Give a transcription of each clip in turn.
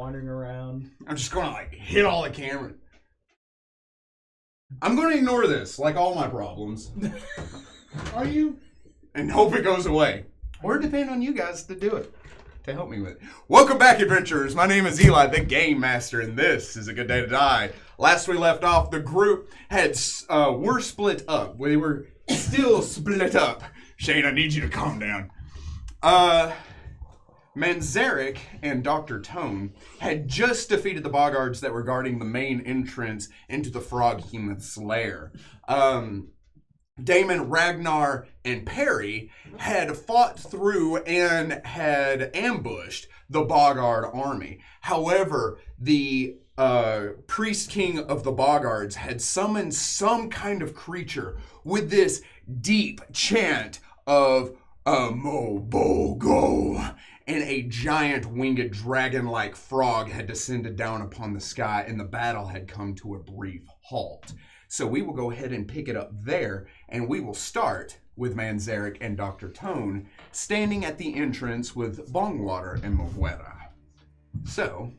wandering around. I'm just going to like hit all the camera. I'm going to ignore this, like all my problems. Are you? And hope it goes away. Or depend on you guys to do it. To help me with it. Welcome back, adventurers. My name is Eli, the Game Master, and this is A Good Day to Die. Last we left off, the group were split up. We were still split up. Shane, I need you to calm down. Manzarek and Dr. Tone had just defeated the Bogards that were guarding the main entrance into the Frog-Human's lair. Damon, Ragnar, and Perry had fought through and had ambushed the Bogard army. However, the priest king of the Bogards had summoned some kind of creature with this deep chant of Mobogo, and a giant winged dragon-like frog had descended down upon the sky, and the battle had come to a brief halt. So we will go ahead and pick it up there, and we will start with Manzarek and Dr. Tone standing at the entrance with Bongwater and Moguera. So,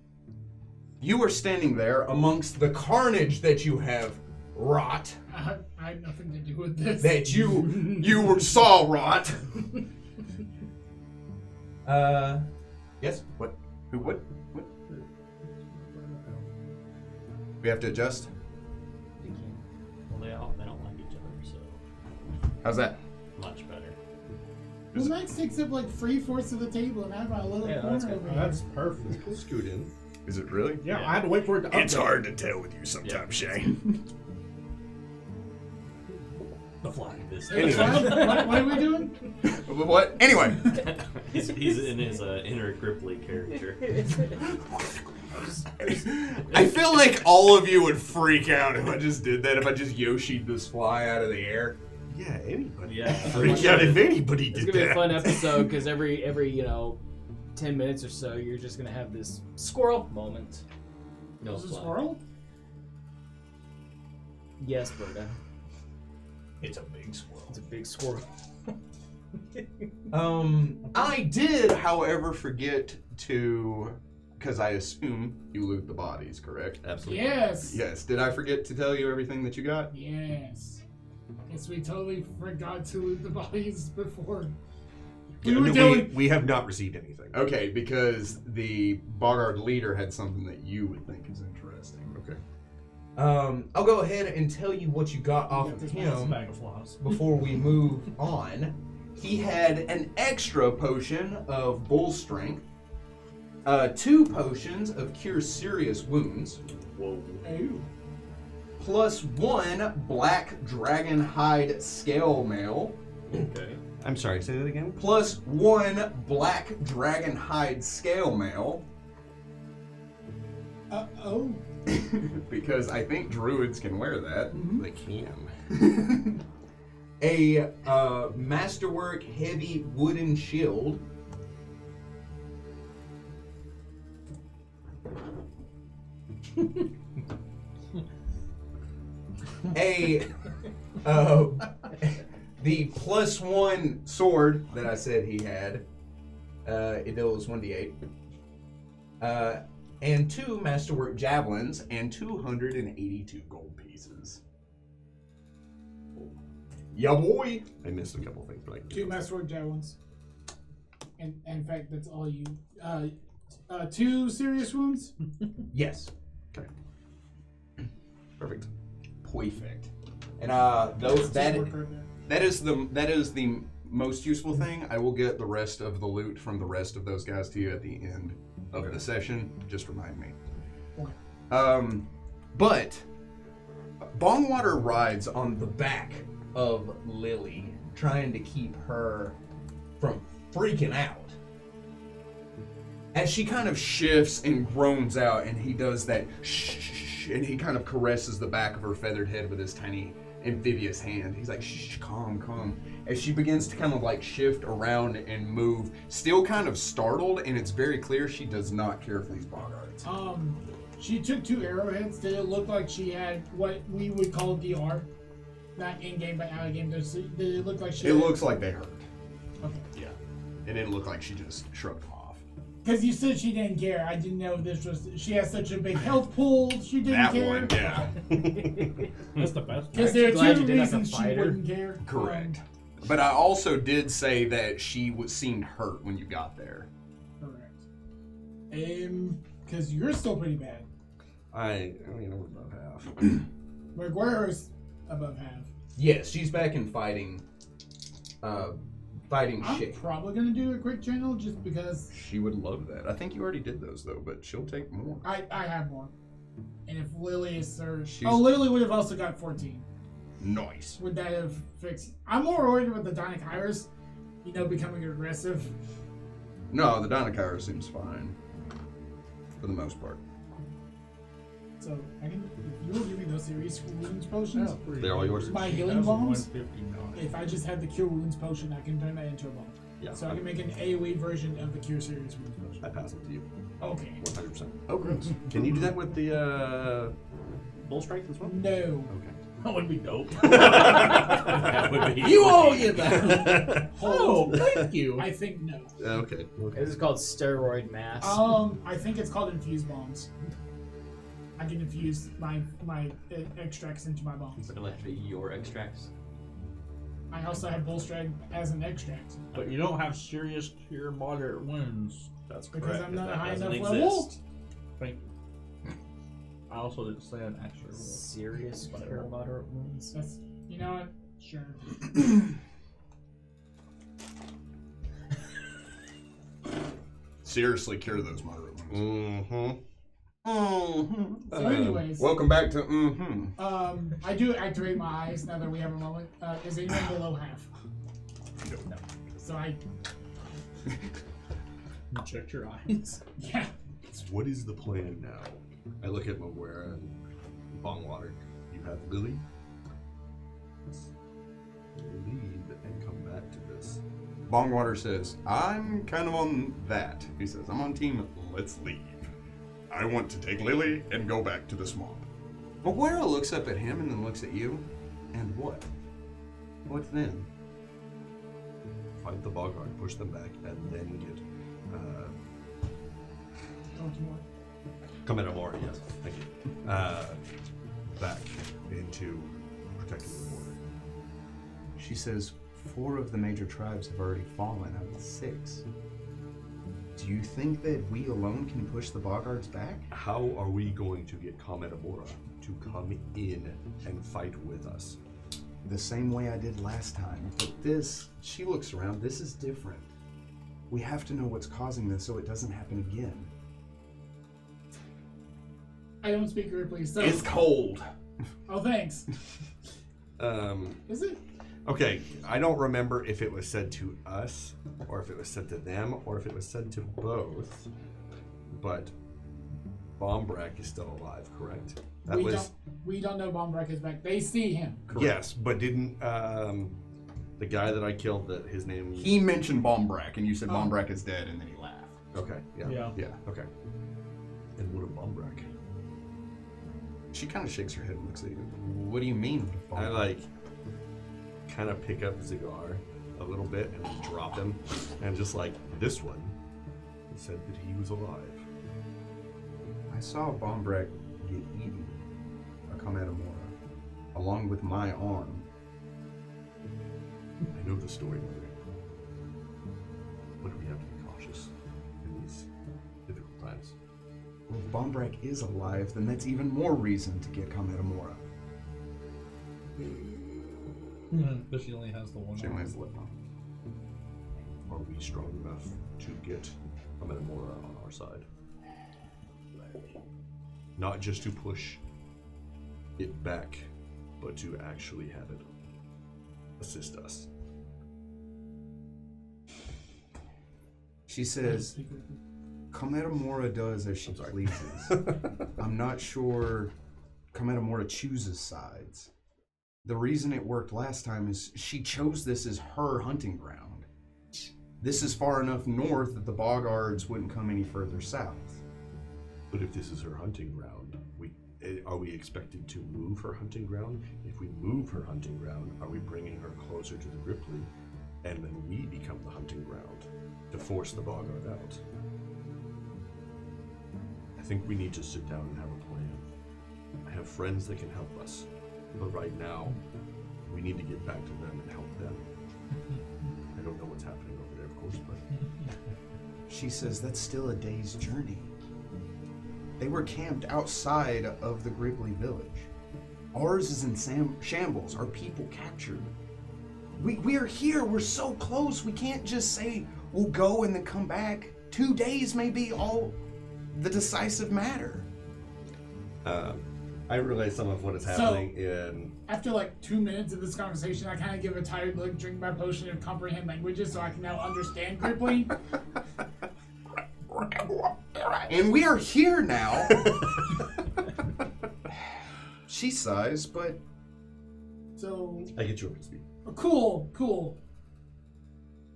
you are standing there amongst the carnage that you have wrought. I had nothing to do with this. That you saw wrought. Yes? What? Who? What? We have to adjust? Well, they don't like each other, so... How's that? Much better. Well, Max takes up like 3/4 of the table, and I have a little corner over here. That's perfect. We'll scoot in. Is it really? Yeah, I had to wait for it to update. It's hard to tell with you sometimes, Shane. The flying this. What are we doing? What? Anyway. he's in his inner Grippli character. I feel like all of you would freak out if I just did that, if I just Yoshi'd this fly out of the air. Yeah, anybody. Yeah. Freak out if anybody did It's gonna be that. a fun episode because every 10 minutes or so, you're just gonna have this squirrel moment. No Is it a fly. squirrel? Yes, Berta. It's a big squirrel. It's a big squirrel. I did, however, forget to, because I assume you loot the bodies, correct? Absolutely. Yes. Yes. Did I forget to tell you everything that you got? Yes. Guess we totally forgot to loot the bodies before. We have not received anything. Okay, because the Bogard leader had something that you would think is interesting. Okay. I'll go ahead and tell you what you got off of him Bag of flies. before we move on. He had an extra potion of bull strength, 2 potions of cure serious wounds, Whoa. Oh. plus 1 black dragon hide scale mail, Okay. I'm sorry, say that again? plus 1 black dragon hide scale mail, Oh. because I think druids can wear that. They can. A masterwork heavy wooden shield. The plus 1 sword that I said he had. It deals 1d8. And 2 masterwork javelins and 282 gold pieces. Yeah, boy. I missed a couple things, but I can 2 masterwork javelins. And in fact, that's all you. 2 serious wounds. Yes. Okay. Perfect. Perfect. And that is the most useful thing. I will get the rest of the loot from the rest of those guys to you at the end of the session. Just remind me. Okay. But Bongwater rides on the back of Lily, trying to keep her from freaking out. As she kind of shifts and groans out, and he does that shh, and he kind of caresses the back of her feathered head with his tiny amphibious hand. He's like, shh, calm. As she begins to kind of like shift around and move, still kind of startled, and it's very clear she does not care for these Bogards. She took 2 arrowheads. Did it look like she had what we would call DR? Not in-game, but out-of-game. Did it look like she It looks like they hurt. Okay. Yeah. It didn't look like she just shrugged them off. Because you said she didn't care. I didn't know this was. She has such a big health pool. She didn't That care. one, yeah. That's the best. Because there are Glad two you didn't have to reasons she fight her. wouldn't care. Correct. But I also did say that she seemed hurt when you got there. Correct. Because you're still pretty bad. I mean, I'm about half. McGuire's above half. Yes, she's back in fighting. Fighting I'm shit. probably gonna do a quick channel just because She would love that. I think you already did those though, but she'll take more. I have more. And if Lily is surged, She's- Lily would have also got 14. Nice. Would that have fixed? I'm more worried with the Dinokyros, becoming aggressive. No, the Dinokyro seems fine. For the most part. So I can. If you will give me those series wounds potions, They're all yours? my healing bombs. 159. If I just have the cure wounds potion, I can turn that into a bomb. Yeah. So I can make an AoE version of the cure series wounds potion. I pass it to you. Okay. 100%. Oh, gross. Can you do that with the bull strength as well? No. Okay. That would be dope. That would be You owe you that. Hold. Oh, thank you. I think no. Okay. This is called steroid mass. I think it's called infused bombs. I can infuse my extracts into my bombs. It'll have to be your extracts. I also have bullstrag as an extract But you don't have serious cure moderate wounds. That's because I'm not a That high doesn't enough level. exist. Thank you. I also didn't say an extra rule. Serious cure moderate wounds. That's you know what? Sure. Seriously, cure those moderate ones. Mm-hmm. So anyways, Welcome back to mm-hmm. I do activate my eyes now that we have a moment. Is anyone below half? No. So I Check your eyes. yeah. What is the plan now? I look at Moguera and Bongwater. You have Lily. Leave and come back to this. Bongwater says, I'm kind of on that. He says, I'm on team, let's leave. I want to take Lily and go back to the swamp. Moguera looks up at him and then looks at you. And what? What then? Fight the Bogard, push them back, and then get Don't more. come at more. Yes, thank you. Back into protecting the border. She says, 4 of the major tribes have already fallen out of 6. Do you think that we alone can push the Bogards back? How are we going to get Kametamora to come in and fight with us? The same way I did last time. But this, she looks around, this is different. We have to know what's causing this so it doesn't happen again. I don't speak Grippli, so It's cold. oh thanks. Is it? Okay, I don't remember if it was said to us, or if it was said to them, or if it was said to both. But Bombrak is still alive, correct? That We don't know Bombrak is back. They see him. yes, but didn't the guy that I killed that his name? He mentioned Bombrak, and you said Bombrak is dead, and then he laughed. Okay, yeah, Yeah. okay. And what a Bombrak? She kind of shakes her head and looks at you. What do you mean? I like kind of pick up Zigar a little bit and then drop him, and just like this one, he said that he was alive. I saw Bombrak get eaten, a Kametamora, along with my arm. I know the story, Mother. But we have to be cautious in these difficult times. Well, if Bombrak is alive, then that's even more reason to get Kametamora. But she only has the one. She only has the lip on. Are we strong enough to get a Metamora on our side? Not just to push it back, but to actually have it assist us. She says, Kametamora does as she pleases. I'm not sure Kametamora chooses sides. The reason it worked last time is she chose this as her hunting ground. This is far enough north that the Bogards wouldn't come any further south. But if this is her hunting ground, are we expected to move her hunting ground? If we move her hunting ground, are we bringing her closer to the Grippli, and then we become the hunting ground to force the Bogard out? I think we need to sit down and have a plan. I have friends that can help us, but right now, we need to get back to them and help them. I don't know what's happening over there, of course, but... She says that's still a day's journey. They were camped outside of the Grippli village. Ours is in shambles, our people captured. We are here, we're so close, we can't just say we'll go and then come back. 2 days may be all the decisive matter. I realize some of what is happening in... After like 2 minutes of this conversation, I kind of give a tired look, drink my potion of comprehend languages so I can now understand Grippli. And we are here now. She sighs, but... So... I get you up to speed. Cool.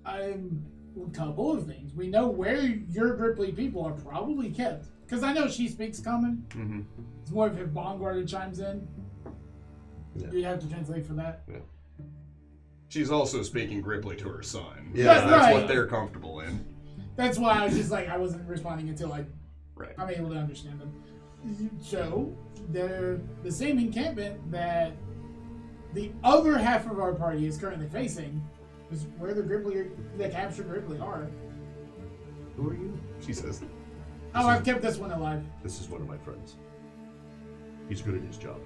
A couple of things. We know where your Grippli people are probably kept. Because I know she speaks common. Mm-hmm. It's more if Bogard chimes in. Yeah. You have to translate for that. Yeah. She's also speaking Grippli to her son. Yeah. That's That's right. what they're comfortable in. That's why I was just like, I wasn't responding until Right. I'm able to understand them. So, they're the same encampment that the other half of our party is currently facing is where the captured Grippli are. Who are you? She says. Oh, I've kept this one alive. This is one of my friends. He's good at his job.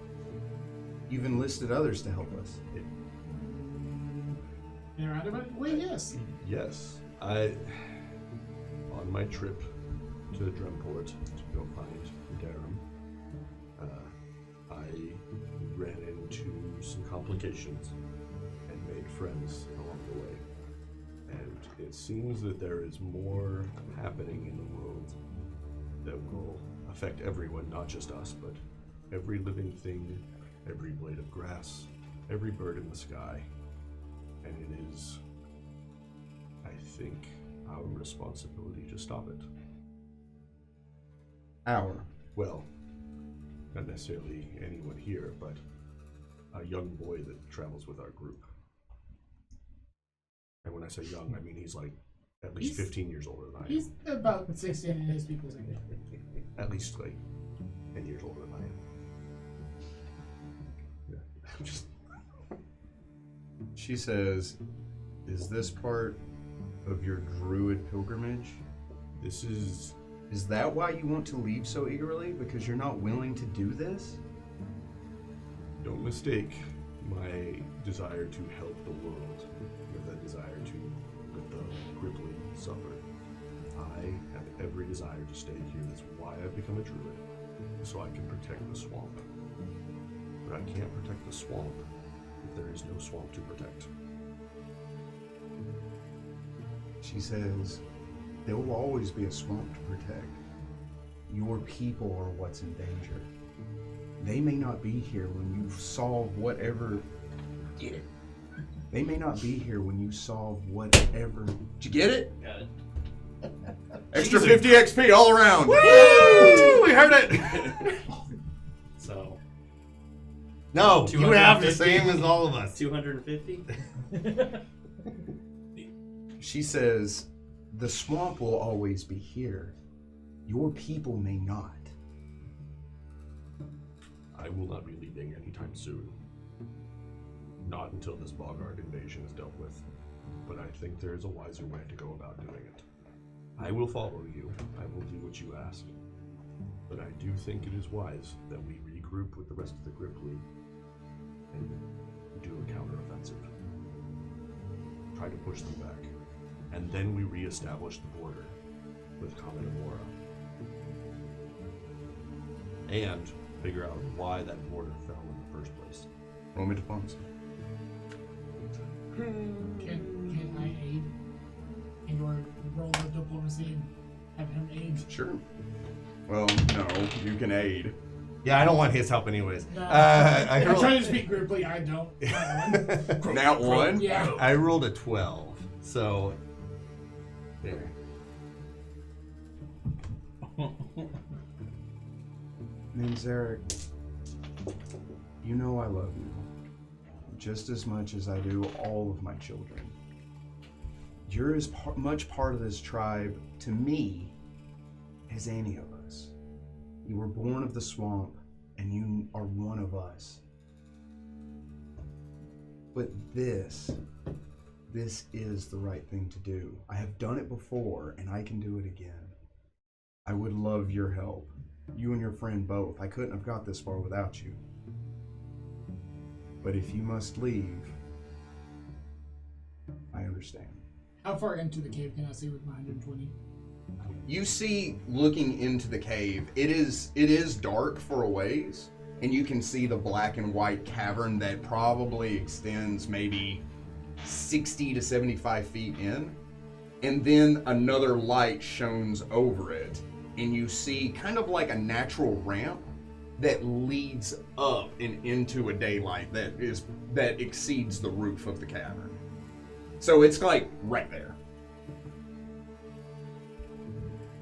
You've enlisted others to help us. In a roundabout way, yes. Yes. On my trip to Dremport to go find Darum, I ran into some complications and made friends along the way. And it seems that there is more happening in the world that will affect everyone, not just us, but every living thing, every blade of grass, every bird in the sky. And it is, I think, our responsibility to stop it. Well, not necessarily anyone here, but a young boy that travels with our group. And when I say young, I mean he's like at least 15 years older than I am. He's about 16 in his people's age. At least like 10 years older than I am. Yeah. Just... She says, is this part of your druid pilgrimage? This is... Is that why you want to leave so eagerly? Because you're not willing to do this? Don't mistake my desire to help the world with a desire to let the Grippli suffer. I have every desire to stay here. That's why I've become a druid, so I can protect the swamp. But I can't protect the swamp if there is no swamp to protect. She says, there will always be a swamp to protect. Your people are what's in danger. They may not be here when you solve whatever... Get it? They may not be here when you solve whatever... Did you get it? Got it. Extra 50 XP all around! Woo! We heard it! So, No, you have the 250. same as all of us. 250? She says, the swamp will always be here. Your people may not. I will not be leaving anytime soon. Not until this Bogard invasion is dealt with. But I think there is a wiser way to go about doing it. I will follow you. I will do what you ask. But I do think it is wise that we regroup with the rest of the Grippli and do a counteroffensive. Try to push them back. And then we reestablish the border with Comet Amora. And figure out why that border fell in the first place. Roll me diplomacy. Can I aid? And your roll of diplomacy and have him aid? Sure. Well, no, you can aid. Yeah, I don't want his help anyways. No. I I'm trying to speak Grippli, I don't. Now one? Yeah. I rolled a 12, so there. Zarek, you know I love you just as much as I do all of my children. You're as much part of this tribe to me as any of us. You were born of the swamp, and you are one of us. But this is the right thing to do. I have done it before, and I can do it again. I would love your help. You and your friend both. I couldn't have got this far without you. But if you must leave, I understand. How far into the cave can I see with my 120? You see, looking into the cave, it is dark for a ways, and you can see the black and white cavern that probably extends maybe 60 to 75 feet in, and then another light shines over it, and you see kind of like a natural ramp that leads up and into a daylight that exceeds the roof of the cavern. So it's like right there.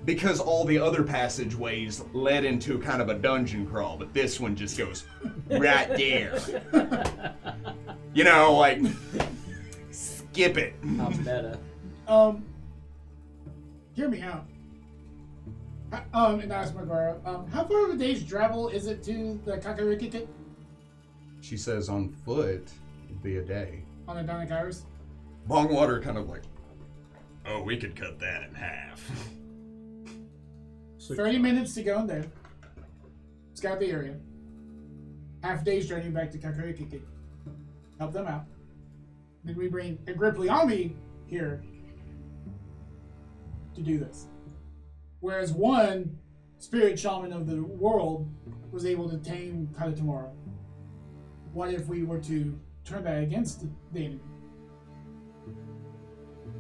Because all the other passageways led into kind of a dungeon crawl, but this one just goes right there. You know, like, skip it. How meta. Hear me out. And ask Megara, how far of a day's travel is it to the Kakarikikit She says on foot, it'd be a day. on the Donakairos? Bongwater kind of like, oh, we could cut that in half. 30 minutes to go in there. Scout the area. Half day's journey back to Kakarikikit. Help them out. Then we bring a Grippli army here to do this. Whereas one spirit shaman of the world was able to tame Kalatamora. What if we were to turn that against the enemy?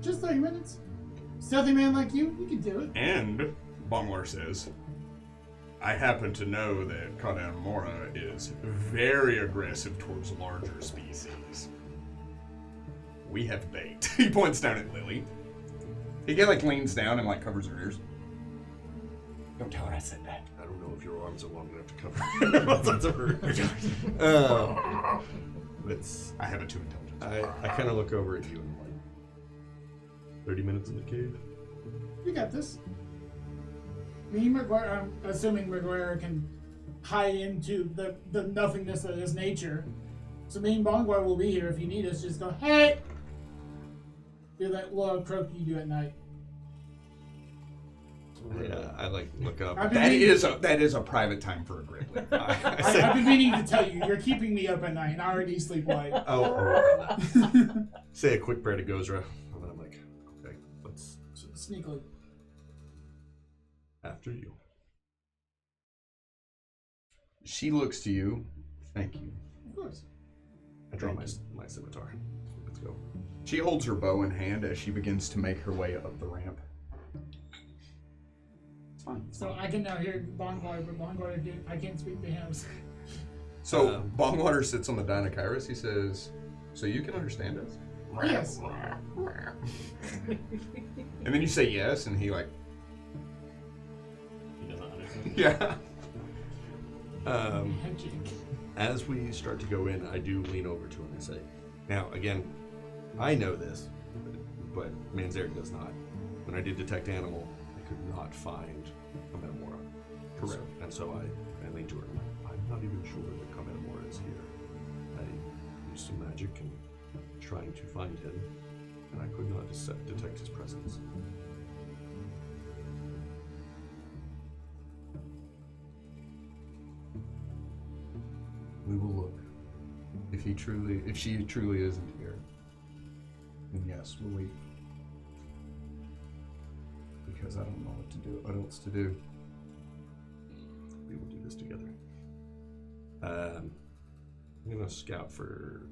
Just 30 minutes. Stealthy man like you can do it. And Bongwater says, I happen to know that Kalatamora is very aggressive towards larger species. We have bait. He points down at Lily. He like leans down and like covers her ears. Don't tell her I said that. I don't know if your arms are long enough to cover both sides of her. I have a 2 intelligence. I kind of look over at you and I'm like, 30 minutes in the cave? We got this. Me and McGuire, I'm assuming McGuire can hide into the nothingness of his nature. So me and Bongwar will be here if you need us. Just go, hey! Do that little croak you do at night. I like look up. That is a private time for a Grippli. I've been meaning to tell you, you're keeping me up at night, and I already sleep light. Say a quick prayer to Gozra, and then I'm like, okay, let's Sneakily. After you. She looks to you. Thank you. Of course. I draw my scimitar. Let's go. She holds her bow in hand as she begins to make her way up the ramp. It's fine. So I can now hear Bongwar, but Bongwar, I can't speak to him. So Bongwater sits on the Dinokairos. He says, so you can understand us? Yes. And then you say yes, and he like, He doesn't understand. yeah. As we start to go in, I do lean over to him and say, now, again, I know this, but Manzarek does not. When I did detect animal, I could not find a Metamora. Correct. So I lean to her. I'm not even sure that Metamora is here. I used some magic and trying to find him, and I could not detect his presence. We will look. If she truly isn't here, then yes, we'll leave. Because I don't know what else to do. We will do this together. I'm gonna scout for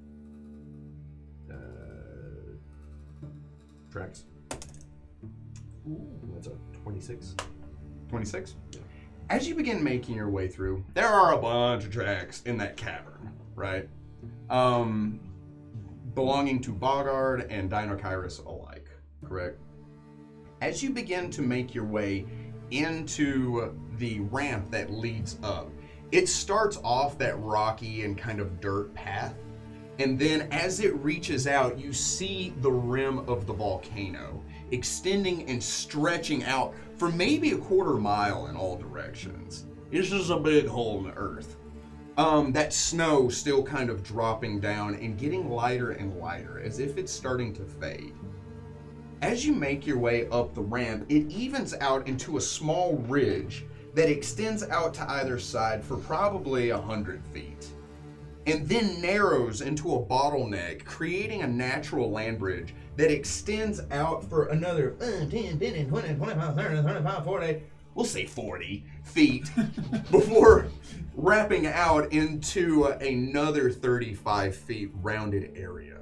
tracks. Ooh. That's a 26. 26? Yeah. As you begin making your way through, there are a bunch of tracks in that cavern, right? Belonging to Bogard and Dinokairos alike, correct? As you begin to make your way into the ramp that leads up, it starts off that rocky and kind of dirt path, and then as it reaches out, you see the rim of the volcano extending and stretching out for maybe a quarter mile in all directions. This is a big hole in the earth. That snow still kind of dropping down and getting lighter and lighter, as if it's starting to fade. As you make your way up the ramp, it evens out into a small ridge that extends out to either side for probably 100 feet, and then narrows into a bottleneck, creating a natural land bridge that extends out for another 10, 15, 20, 25, 30, 35, 40, we'll say 40 feet, before wrapping out into another 35 feet rounded area.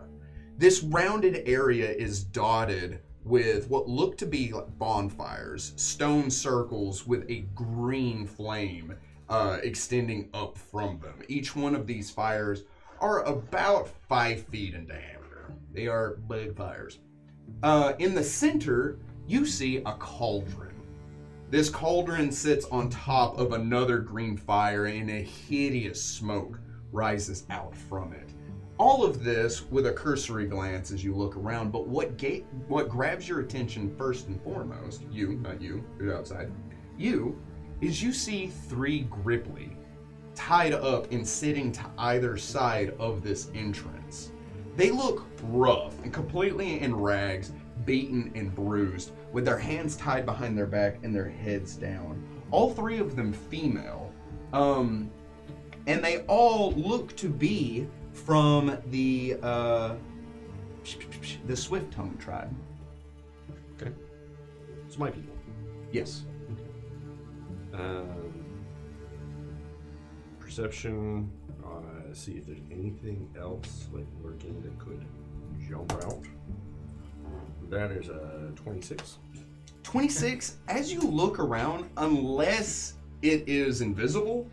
This rounded area is dotted with what look to be like bonfires, stone circles with a green flame extending up from them. Each one of these fires are about 5 feet in diameter. They are big fires. In the center, you see a cauldron. This cauldron sits on top of another green fire, and a hideous smoke rises out from it. All of this with a cursory glance as you look around, but what grabs your attention first and foremost, not you, you're outside, is you see 3 Grippli tied up and sitting to either side of this entrance. They look rough and completely in rags, beaten and bruised, with their hands tied behind their back and their heads down. All 3 of them female, and they all look to be from the Swift-Tongue tribe. Okay. It's my people. Yes. Perception. See if there's anything else like lurking that could jump out. That is a 26. 26, as you look around, unless it is invisible,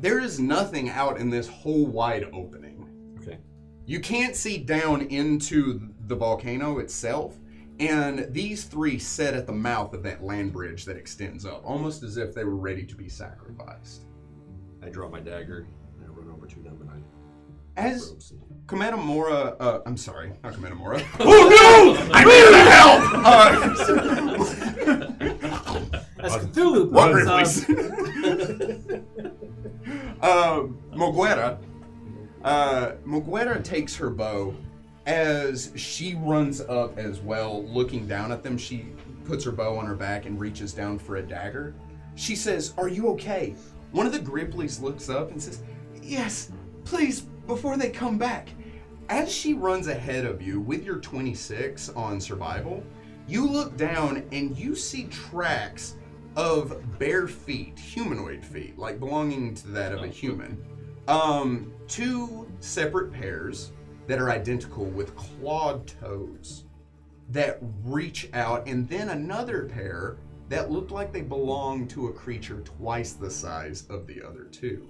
there is nothing out in this whole wide opening. Okay. You can't see down into the volcano itself, and these 3 sit at the mouth of that land bridge that extends up, almost as if they were ready to be sacrificed. I draw my dagger and I run over to them and I As ropes and- Commander Mora, I'm sorry, not Commander Mora. Oh no! I need help! That's Cthulhu. What Prince, Moguera. Moguera takes her bow as she runs up as well, looking down at them. She puts her bow on her back and reaches down for a dagger. She says, "Are you okay?" One of the Gripplis looks up and says, "Yes, please, before they come back." As she runs ahead of you with your 26 on survival, you look down and you see tracks of bare feet, humanoid feet, like belonging to that of a human. 2 separate pairs that are identical with clawed toes that reach out, and then another pair that look like they belong to a creature twice the size of the other 2.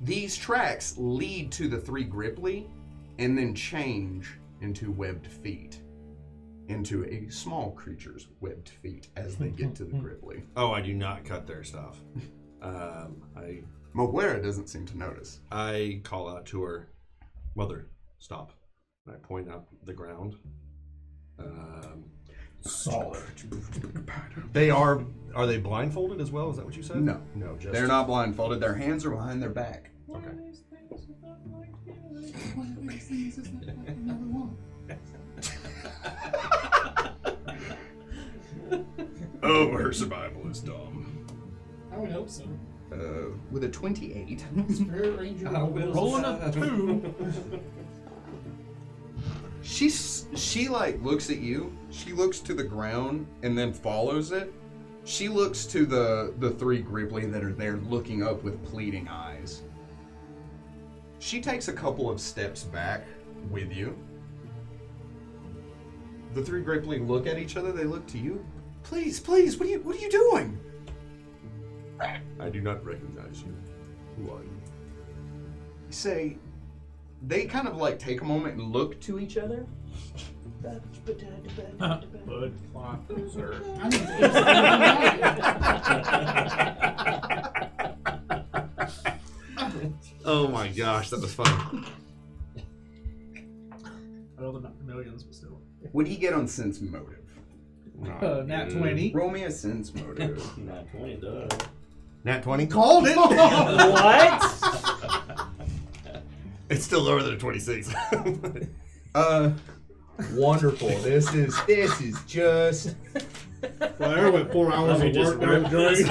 These tracks lead to the 3 Grippli and then change into webbed feet, into a small creature's webbed feet as they get to the Grippli. Oh, I do not cut their stuff. Moguera doesn't seem to notice. I call out to her, "Mother, stop." And I point out the ground. Solid. Are they blindfolded as well? Is that what you said? No. No, just They're not blindfolded. Their hands are behind their back. Okay. One of these things is not like another one. Oh, her survival is dumb. I would hope so. With a 28. Spirit Ranger Rolling a 2. She like looks at you. She looks to the ground and then follows it. She looks to the 3 Grippli that are there looking up with pleading eyes. She takes a couple of steps back with you. The 3 Grippli look at each other. They look to you. Please, please, what are you doing? I do not recognize you. Who are you? Say, they kind of like take a moment and look to each other. Bud clock, sir. I need to Oh my gosh, that was fun. I know they're not millions, but still. What do you get on sense motive? Nat 20. Roll me a sense motive. Not 20, duh. Nat 20. Called it! What? It's still lower than a 26. Wonderful. This is just. Well, I went 4 hours Let me of just work. rip this.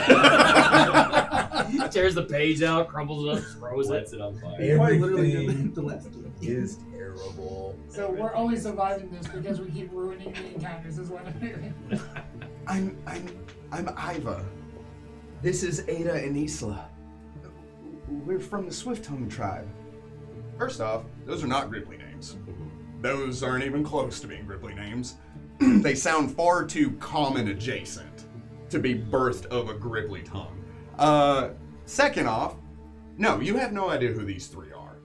Tears the page out, crumbles it up, throws it. Lights it on fire. You quite literally Everything did the last one. is terrible. So we're only surviving this because we keep ruining the encounters, is what I'm hearing. I'm Iva. This is Ada and Isla. We're from the Swift Tongue tribe. First off, those are not Grippli names. Those aren't even close to being Grippli names. They sound far too common adjacent to be birthed of a Grippli tongue. Second off, no, you have no idea who these three are.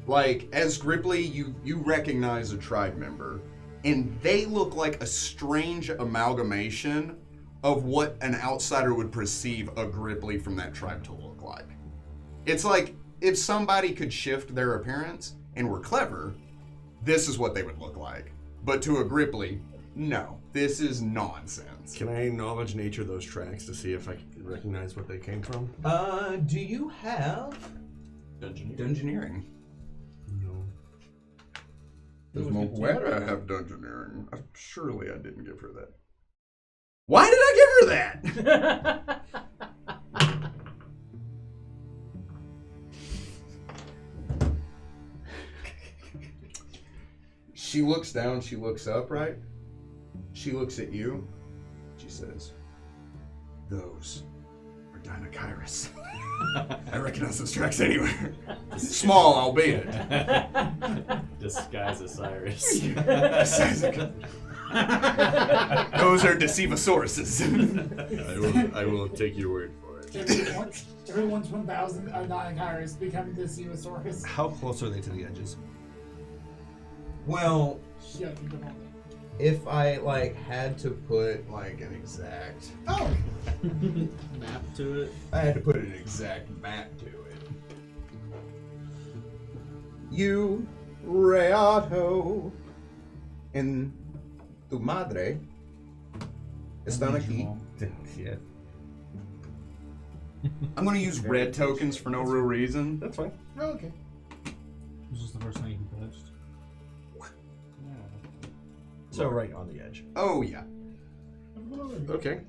Like, as Grippli, you recognize a tribe member, and they look like a strange amalgamation of what an outsider would perceive a Grippli from that tribe to look like. It's like, if somebody could shift their appearance and were clever, this is what they would look like. But to a Grippli, no, this is nonsense. Can I knowledge nature those tracks to see if I can recognize what they came from? Do you have Dungeoneering? No. Does Moguera have Dungeoneering? Surely I didn't give her that. Why did I give her that? She looks down, she looks up, right? She looks at you. She says, those are Dinochirus. I recognize those tracks anywhere. Small, albeit. Disguise Osiris. Those are Deceivosauruses. I will take your word for it. Everyone's 1,000 Dinochirus becoming the Ceosaurus. How close are they to the edges? Well, Shut the door. if I had to put an exact, Oh! Map to it. I had to put an exact map to it. You, Reato, and tu madre están aquí. Yeah, I'm gonna use red tokens for no real reason. that's fine. Oh, okay. This is the first thing you touched. So right on the edge. Oh yeah. Okay.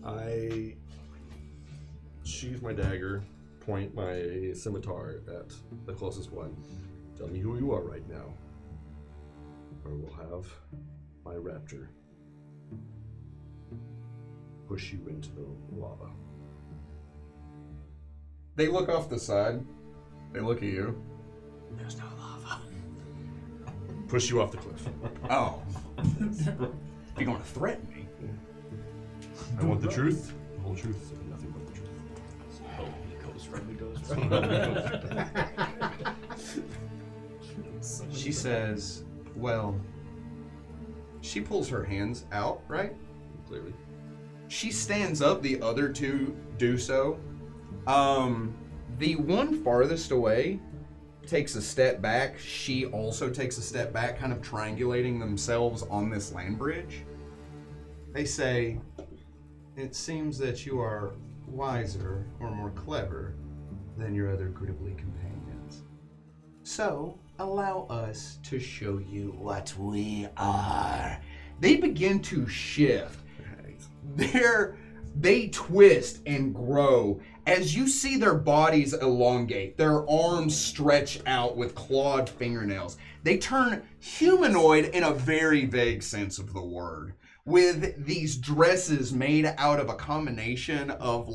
I sheathe my dagger, point my scimitar at the closest one. Tell me who you are right now, or we'll have my raptor push you into the lava. They look off the side. They look at you. There's no lava. Push you off the cliff. Oh. You're going to threaten me? I want the truth, the whole truth, and nothing but the truth. She says, well, she pulls her hands out, right? Clearly. She stands up, the other two do so. The one farthest away takes a step back. She also takes a step back, kind of triangulating themselves on this land bridge. They say, it seems that you are wiser or more clever than your other Grippli companions. So, allow us to show you what we are. They begin to shift. They twist and grow. As you see their bodies elongate, their arms stretch out with clawed fingernails. They turn humanoid in a very vague sense of the word, with these dresses made out of a combination of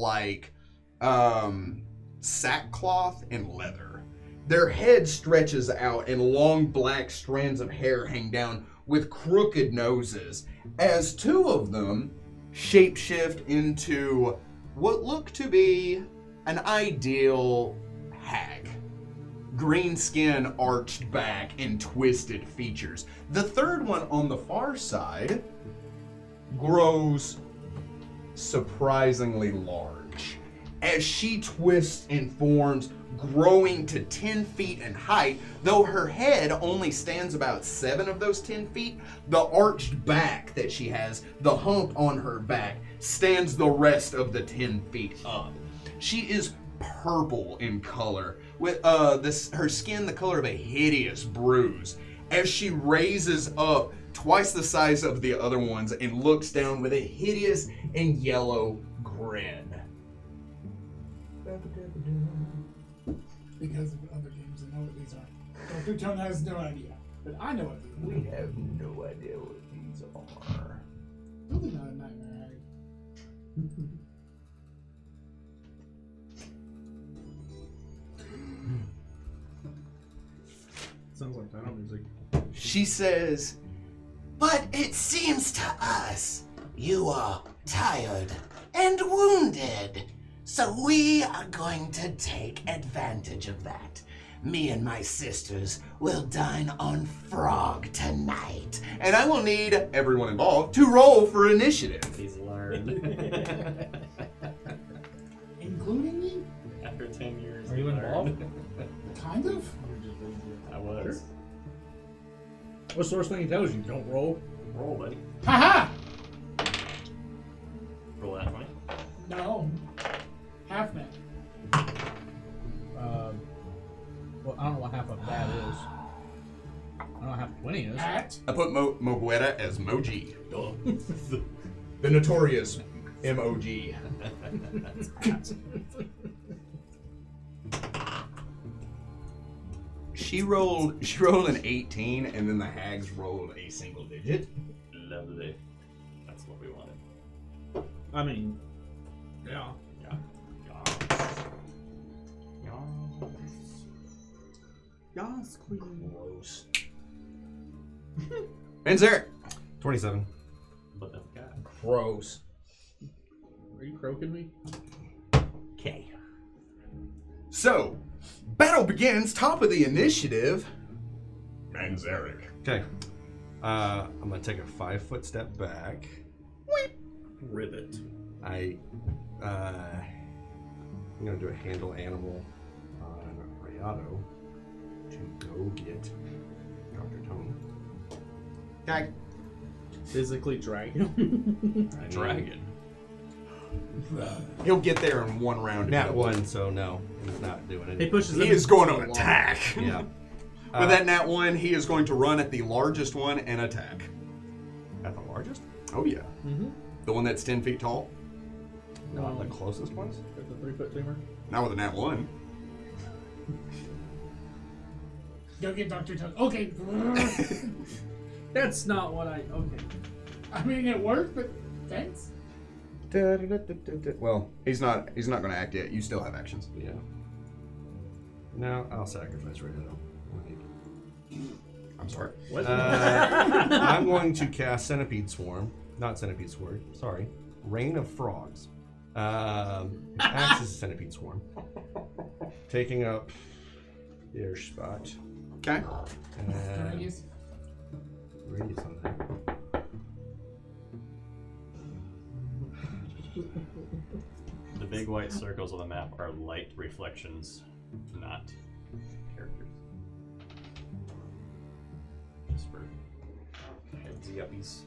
sackcloth and leather. Their head stretches out and long black strands of hair hang down with crooked noses, as two of them shapeshift into what look to be an ideal hag. Green skin arched back and twisted features. The third one on the far side grows surprisingly large. as she twists and forms, growing to 10 feet in height. Though her head only stands about 7 of those 10 feet, the arched back that she has, the hump on her back, stands the rest of the 10 feet up. She is purple in color, with her skin the color of a hideous bruise. As she raises up twice the size of the other ones and looks down with a hideous and yellow grin. Because of other games, I know what these are. Dr. Tone has no idea, but I know what these are. We have no idea what these are. Really not a nightmare, Harry. Sounds like battle music. She says, "But it seems to us you are tired and wounded, so we are going to take advantage of that. Me and my sisters will dine on frog tonight, and I will need everyone involved to roll for initiative." He's learned. Including me? After 10 years. Are you he learned. involved? Kind of. I was. What source thing tells you don't roll? Roll, buddy. Haha! Roll that 20. No. Half net. Well, I don't know what half of that is. I don't know what half of 20 is. At. I put Moguera as Moji. The notorious MOG. She rolled an 18, and then the hags rolled a single digit. Lovely. That's what we wanted. I mean, yeah. Yas, queen. Gross. And Zarek. 27. But that's got. Gross. Are you croaking me? Okay. So, battle begins. Top of the initiative. And Zarek. Okay. I'm gonna take a 5-foot step back. Rivet. I'm gonna do a handle animal on Rayado to go get Dr. Tone. Okay. Physically drag him. Dragon. He'll get there in one round. Nat 1, so no, he's not doing it. He pushes him. He is going so to long. attack. Yeah. With that nat 1, he is going to run at the largest one and attack. At the largest? Oh, yeah. Mm-hmm. The one that's 10 feet tall? Not the closest ones? With the 3-foot tumor. Not with a nat 1. Go get Dr. Tone. Okay. That's not what I. Okay. I mean, it worked, but thanks. Well, he's not going to act yet. You still have actions. Yeah. No, I'll sacrifice Rayado. I'm sorry. What? I'm going to cast Centipede Swarm. Not Centipede Sword, sorry. Rain of Frogs. Acts as Centipede Swarm. Taking up their spot. Okay. Radius. Radius on that. The big white circles on the map are light reflections, not characters. Just for heads uppies.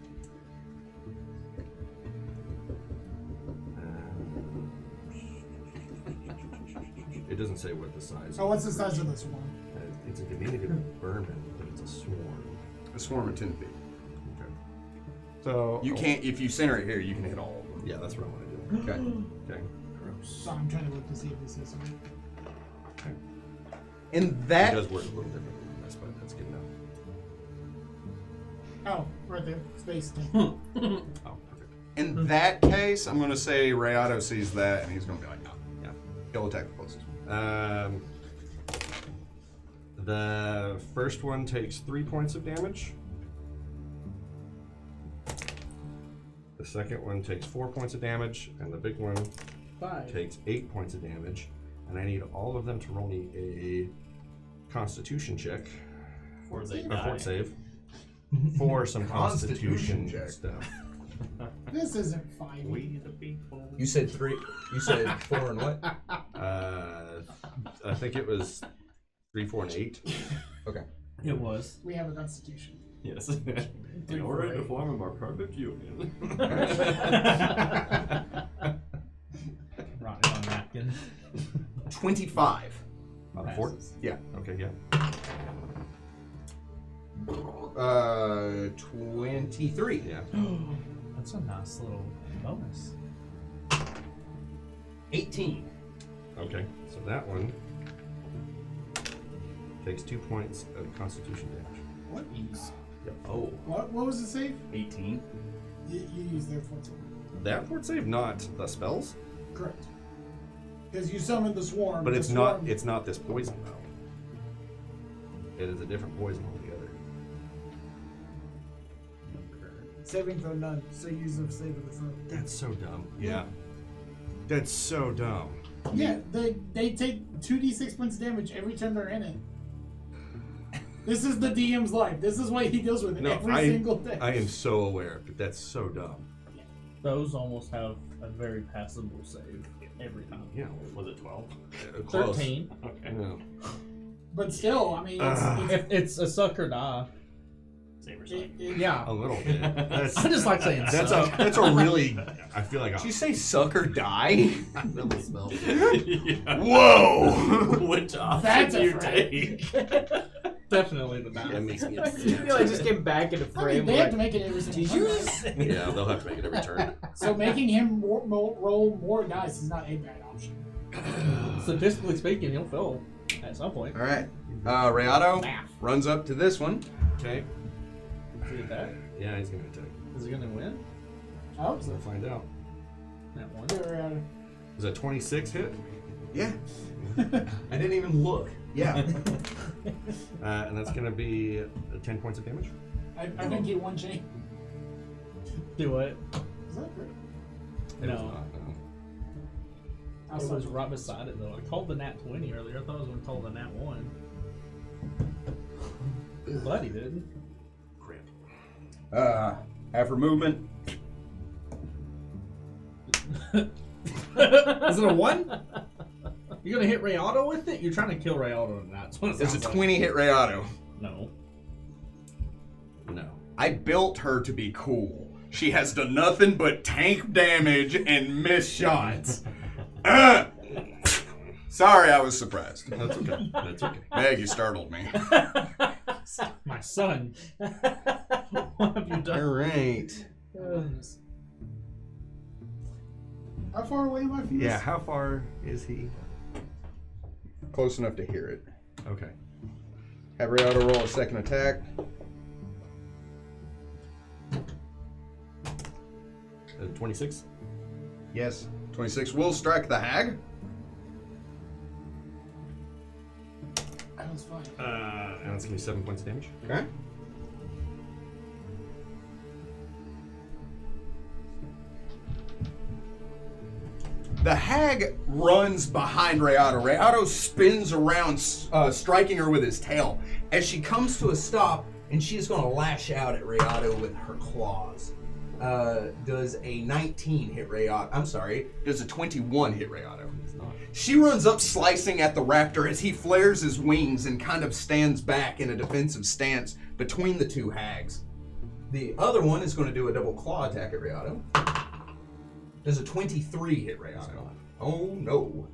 It doesn't say what the size Oh, what's the size of this one? It's a diminutive vermin, but it's a swarm. A swarm of 10 feet. Okay. So You can't, if you center it here, you can hit all of them. Yeah, that's what I want to do. Okay. Okay. So I'm trying to look to see if this is something. In It that does work a little differently than this, but that's good enough. Oh, right there. Space thing. Oh, perfect. in that case, I'm going to say Rayado sees that, and he's going to be like, no. Yeah. He'll attack the closest one. The first one takes 3 points of damage. The second one takes 4 points of damage, and the big one 5. takes 8 points of damage. And I need all of them to roll me a Constitution check Or they or die. fort save for some Constitution Constitution check. stuff. This isn't fighting. We the people. You said 3. You said 4 and what? I think it was 3, 4, and 8. Okay. It was. We have a constitution. Yes. In order to form a more perfect union. Writing on napkins. 25. 4? Yeah. Okay, yeah. 23. Yeah. That's a nice little bonus. 18. Okay, so that one takes 2 points of constitution damage. What? Yep. Oh. What was the save? 18. You used their fort save. That fort save, not the spells, Correct. Because you summoned the swarm. but the it's swarm, not. It's not this poison though. It is a different poison altogether. Saving throw none, so use the save of the throw. That's so dumb. Yeah. That's so dumb. Yeah, they take 2d6 points of damage every turn they're in it. This is the DM's life. This is what he deals with No, every single day. I am so aware, but that's so dumb. Those almost have a very passable save every time. Yeah. Was it 12? Close. 13. Okay. Yeah. But still, I mean, If it's a suck or die. Same or Yeah. A little bit. That's, I just like saying that's suck. a really. I feel like Did you say suck or die? Double spell. Yeah. Whoa! Which option That's do you a take? Definitely the That die. makes me I feel I just came back into I mean, frame. they have Like, to make it every single did time. you right? just Yeah, they'll have to make it every turn. So making him roll more dice is not a bad option. Statistically speaking, you'll fail at some point. All right. Rayado Math. runs up to this one. Okay. Is he attack? Yeah, he's gonna attack. Is he gonna win? I hope so. We'll find out. That one. Is that 26 hit? Yeah. I didn't even look. Yeah. And that's gonna be 10 points of damage. I think he one chain. Do it. Is that correct? It was No. not, no. It was right beside it though. I called the nat 20 earlier. I thought I was gonna call the nat 1. But he didn't. Crap. After movement. Is it a 1? You're gonna hit Rayado with it? You're trying to kill Rayado tonight. That's what it It's a sounds like. 20 hit Rayado. No. No. I built her to be cool. She has done nothing but tank damage and miss shots. Sorry, I was surprised. That's okay. That's okay. Meg, you startled me. My son. What have you All done? right. How far away am I from Yeah, this? how far is he? Close enough to hear it. Okay. Have Rayado roll a second attack. 26? Yes. 26 will strike the hag. That was fine. And that's gonna be 7 points of damage. Okay. The hag runs behind Rayado. Rayado spins around, striking her with his tail. As she comes to a stop, and she is going to lash out at Rayado with her claws. Does a 19 hit Rayado? I'm sorry, does a 21 hit Rayado? It's not. She runs up, slicing at the raptor as he flares his wings and kind of stands back in a defensive stance between the two hags. The other one is going to do a double claw attack at Rayado. Does a 23 hit Rayado? Oh no.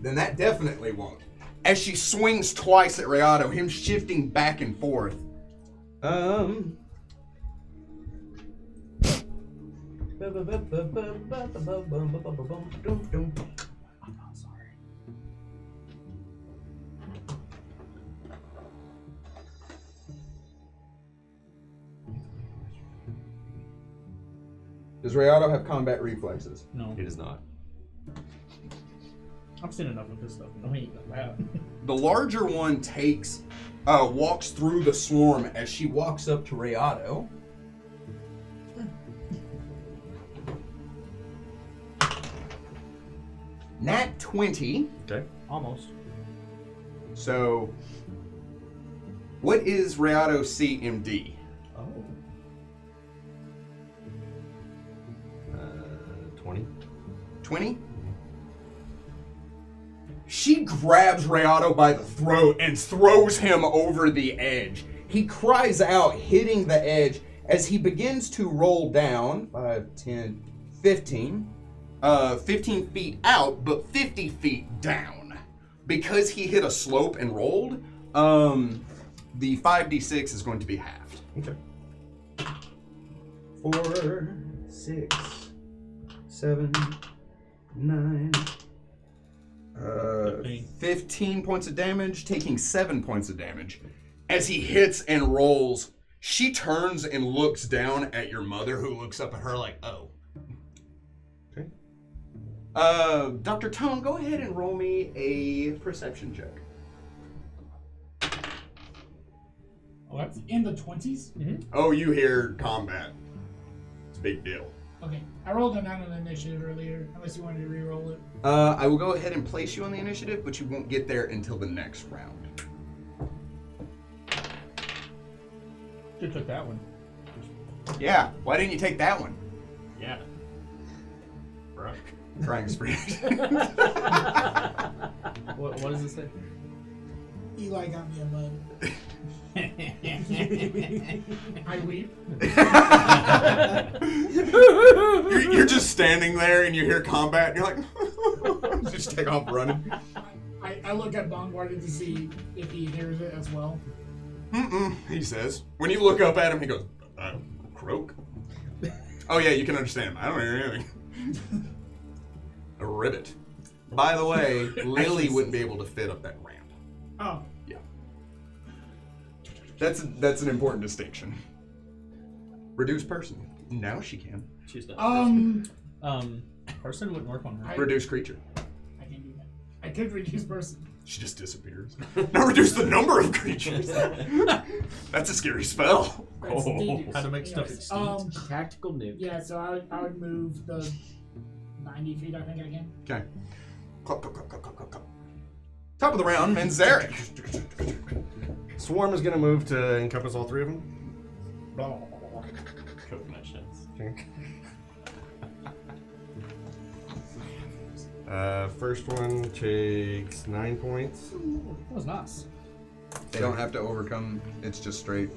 Then that definitely won't. As she swings twice at Rayado, him shifting back and forth. Does Rayado have combat reflexes? No. It is not. I've seen enough of this stuff. No, he ain't that bad. The larger one walks through the swarm as she walks up to Rayado. Nat 20. Okay. Almost. So, what is Rayado's CMD? Oh. 20. 20? She grabs Rayado by the throat and throws him over the edge. He cries out, hitting the edge as he begins to roll down 5, 10, 15. 15 feet out, but 50 feet down. Because he hit a slope and rolled, the 5d6 is going to be halved. Okay. 4, 6, 7, 9, 15 points of damage, taking 7 points of damage. As he hits and rolls, she turns and looks down at your mother, who looks up at her like, oh. Okay. Dr. Tone, go ahead and roll me a perception check. Oh, that's in the 20s? Oh, you hear combat. It's a big deal. Okay. I rolled a 9 on the initiative earlier, unless you wanted to re-roll it. I will go ahead and place you on the initiative, but you won't get there until the next round. You took that one. Yeah, why didn't you take that one? Yeah. Bruh. Trying spree. What does it say? Eli got me a mug. I weep. You're just standing there and you hear combat and you're like, just take off running. I look at Bogard to see if he hears it as well. He says. When you look up at him, he goes, croak? Oh yeah, you can understand him. I don't hear anything. A ribbit. By the way, Lily wouldn't be able to fit up that ramp. Oh. Yeah. That's an important distinction. Reduce person. Now she can. She's done. Person wouldn't work on her. Reduce creature. I can do that. I could reduce person. She just disappears. Now reduce the number of creatures. That's a scary spell. That's dangerous. How to make stuff Yes. extinct. Tactical nuke. Yeah, so I would move the 90 feet, I think I can. Okay. Clop, clop, clop, clop, clop, clop, clop. Top of the round, Manzarek. Swarm is going to move to encompass all three of them. Coconut shells. Okay. First one takes 9 points. That was nice. They don't have to overcome. It's just straight.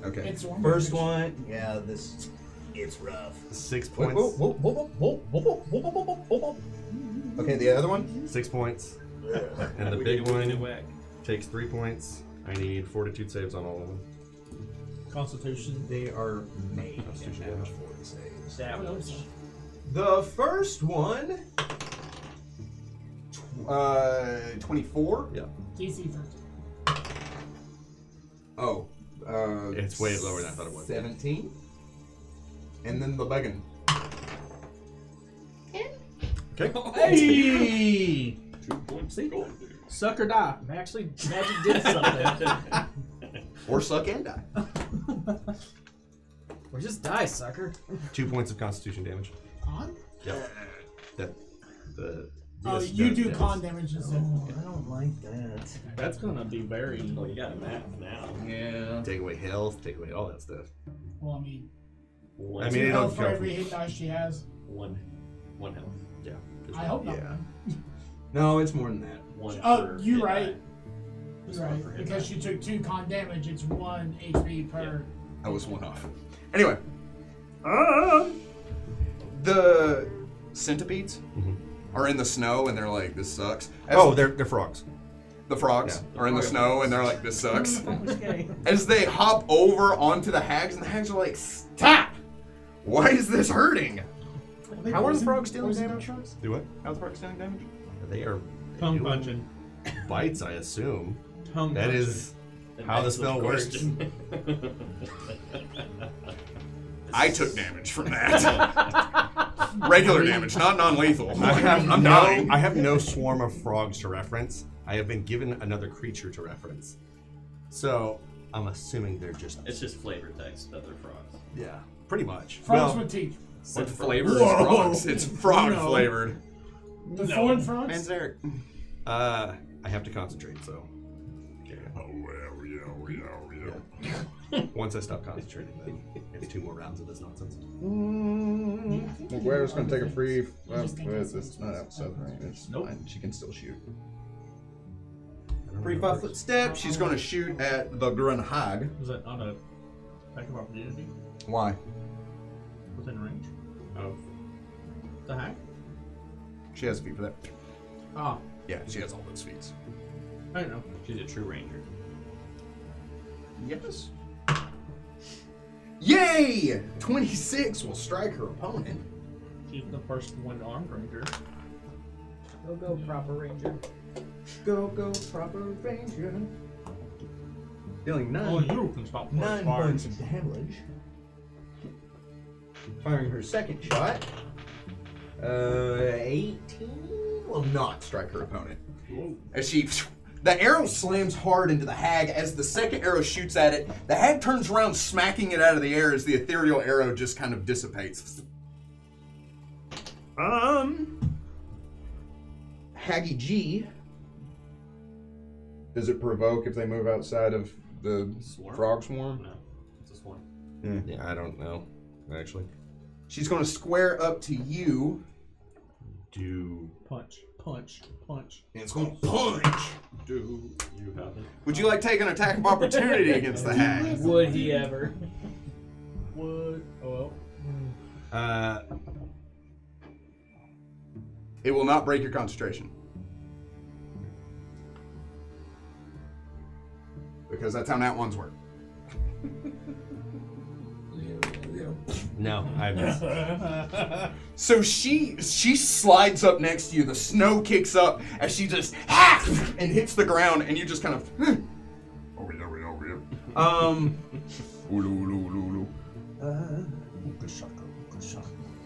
Okay. It's one First damage. one, yeah, this it's rough. 6 Whoa, points. whoa, whoa, whoa, whoa, whoa, whoa, whoa, whoa, whoa, whoa, whoa. Okay, the other one? 6 points. And the We big did a one whack. takes 3 points. I need fortitude saves on all of them. Constitution. They are made Constitution and damage. damage 40 saves. That What was. else? The first one. 24. Yeah. DC first. Oh. It's way lower than I thought it was. 17. And then the begging. Okay. Hey! 2 points. Gold. Suck or die. Actually, magic did something. Or suck and die. Or just die, sucker. 2 points of constitution damage. Con? Yep. The Oh, yes, you that- do yes. con damage instead. I don't like that. That's gonna be very. Oh, you got a map now. Yeah. Take away health, take away all that stuff. Well, I mean, One, I two mean, it'll health for go every from- hit dice she has. one health. Yeah. I hope not. Yeah. man. No, it's more than that. One Oh, per you're hit right. die. Just You're one right. per hit Because die. she took 2 con damage, it's 1 HP per. I was one off. Anyway. The centipedes Mhm. are in the snow and they're like, this sucks. As Oh, they're frogs. the frogs Yeah. are in the snow and they're like, this sucks. Okay. As they hop over onto the hags, and the hags are like, stop! Why is this hurting? How are the frogs dealing damage? Do what? How are the frogs dealing damage? They are Tongue doing punching. bites, I assume. Tongue That punching. is how the spell works. I took damage from that. Regular damage, not non-lethal. I'm no, dying. I have no swarm of frogs to reference. I have been given another creature to reference. So I'm assuming they're just It's just flavor text that they're frogs. yeah, pretty much. Frogs Well, with teeth. What flavor is Whoa. frogs? It's frog No. flavored. The thorn frogs? Manzarek. I have to concentrate, so once I stop concentrating, then it's 2 more rounds of this nonsense. Okay. square's gonna take a free. Well, just can't it's cast not spells. outside range. It's Nope. fine. She can still shoot. Free 5-foot step. She's gonna shoot at the Grunhag. Was that on a attack of opportunity Why? within range? Of The hack? She has a feat for that. Oh, Yeah, she has all those feats. I don't know. she's a true ranger. Yes. Yay! 26 will strike her opponent. She's the first one armed ranger. Go, proper ranger. Go, proper ranger. Dealing Oh, 9 you can stop 9 fire. points of damage. Firing her second shot. 18 will not strike her opponent. As the arrow slams hard into the hag. As the second arrow shoots at it, the hag turns around, smacking it out of the air as the ethereal arrow just kind of dissipates. Haggy G. Does it provoke if they move outside of the Swarm? frog swarm? No, it's a swarm. Yeah, I don't know, actually. She's going to square up to you, Do Punch, punch, punch. and it's going to punch. You have it. Would you like to take an attack of opportunity against the hag? Would he ever? Would oh It will not break your concentration. Because that's how nat ones work. no, I missed. So she slides up next to you. The snow kicks up as she just and hits the ground, and you just kind of. Over here.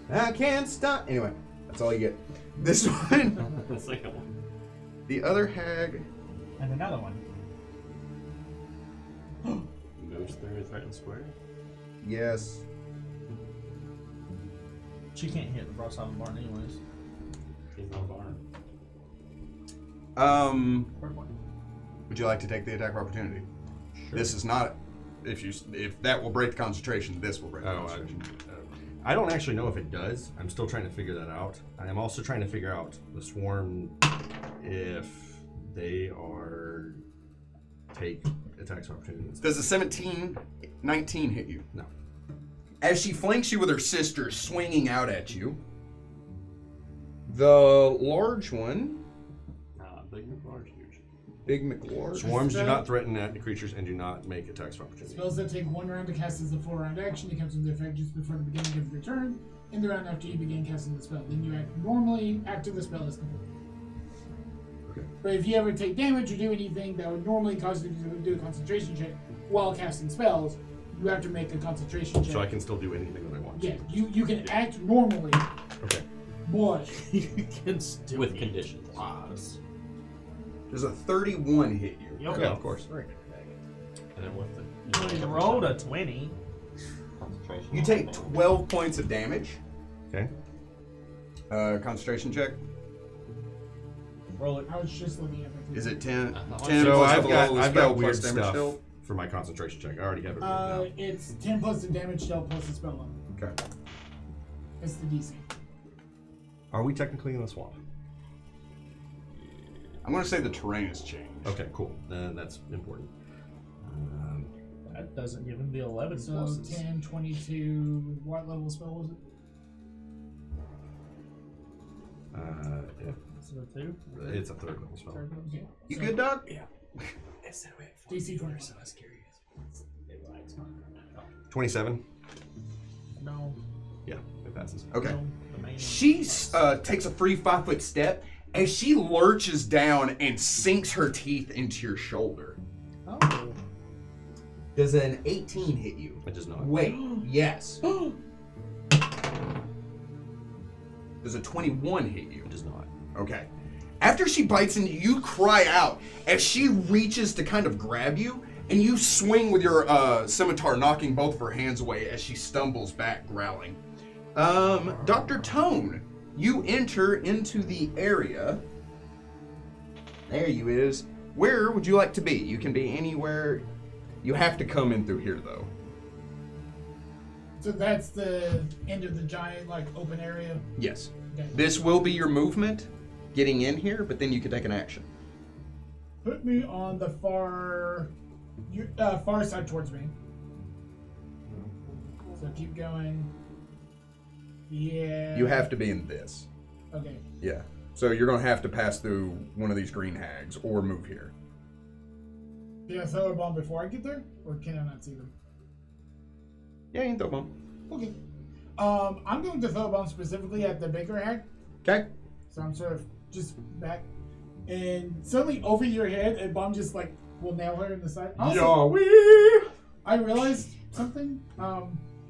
I can't stop. Anyway, that's all you get. This one, The second one. the other hag. and another one. Moves through a threatened square. Yes. She can't hit the broadside of the barn anyways. She's not a barn. Third one. Would you like to take the attack of opportunity? Sure. This is not. If that will break the concentration, this will break the concentration. I don't actually know if it does. I'm still trying to figure that out. I'm also trying to figure out the swarm if they are take attacks of opportunity. Does a 19 hit you? No. As she flanks you with her sister swinging out at you, the large one, Big McLarge, huge. Big McLord. Swarms do not threaten creatures and do not make attacks of opportunity. Spells that take 1 round to cast as a 4-round action. It comes into effect just before the beginning of your turn. In the round after you begin casting the spell, then you act normally after the spell is complete. Okay. But if you ever take damage or do anything that would normally cause you to do a concentration check while casting spells, you have to make a concentration check. So I can still do anything that I want. Yeah, you can act normally, Okay. but You can still With conditions. Does a 31 hit you? Yeah, of course. And then with the You rolled a 20. concentration. You take 12 points of damage. Okay. Concentration check. Roll it. I was just looking at it. Is it 10? Uh-huh. 10 So plus I've the got level of I've spell got plus weird damage stuff dealt? for my concentration check. I already have it written down. It's 10 plus the damage dealt plus the spell level. Okay. It's the DC. Are we technically in the swamp? I'm going to say the terrain has changed. Okay, cool. Then that's important. That doesn't give him the 11 So pluses. 10, 22, what level spell was it? Yeah, So 2. it's a third level spell. Yeah. You So good, dog? DC 20. 27. No. Yeah, it passes. Okay. No, the main She takes a free 5-foot step as she lurches down and sinks her teeth into your shoulder. one. Oh. Does an 18 hit you? It does not. Wait, yes. Does a 21 hit you? It does not. Okay. After she bites into you, you cry out as she reaches to kind of grab you, and you swing with your scimitar, knocking both of her hands away as she stumbles back, growling. Dr. Tone, you enter into the area. There you is. Where would you like to be? You can be anywhere. You have to come in through here, though. So that's the end of the giant, like, open area. Yes. Okay. This will be your movement getting in here, but then you can take an action. Put me on the far side towards me. So keep going. Yeah. You have to be in this. Okay. Yeah. So you're going to have to pass through one of these green hags or move here. Can I throw a bomb before I get there? Or can I not see them? Yeah, you can throw a bomb. Okay. I'm going to throw a bomb specifically at the bigger hag. Okay. So I'm sort of just back. And suddenly over your head, a bomb just like will nail her in the side. Also, I realized something.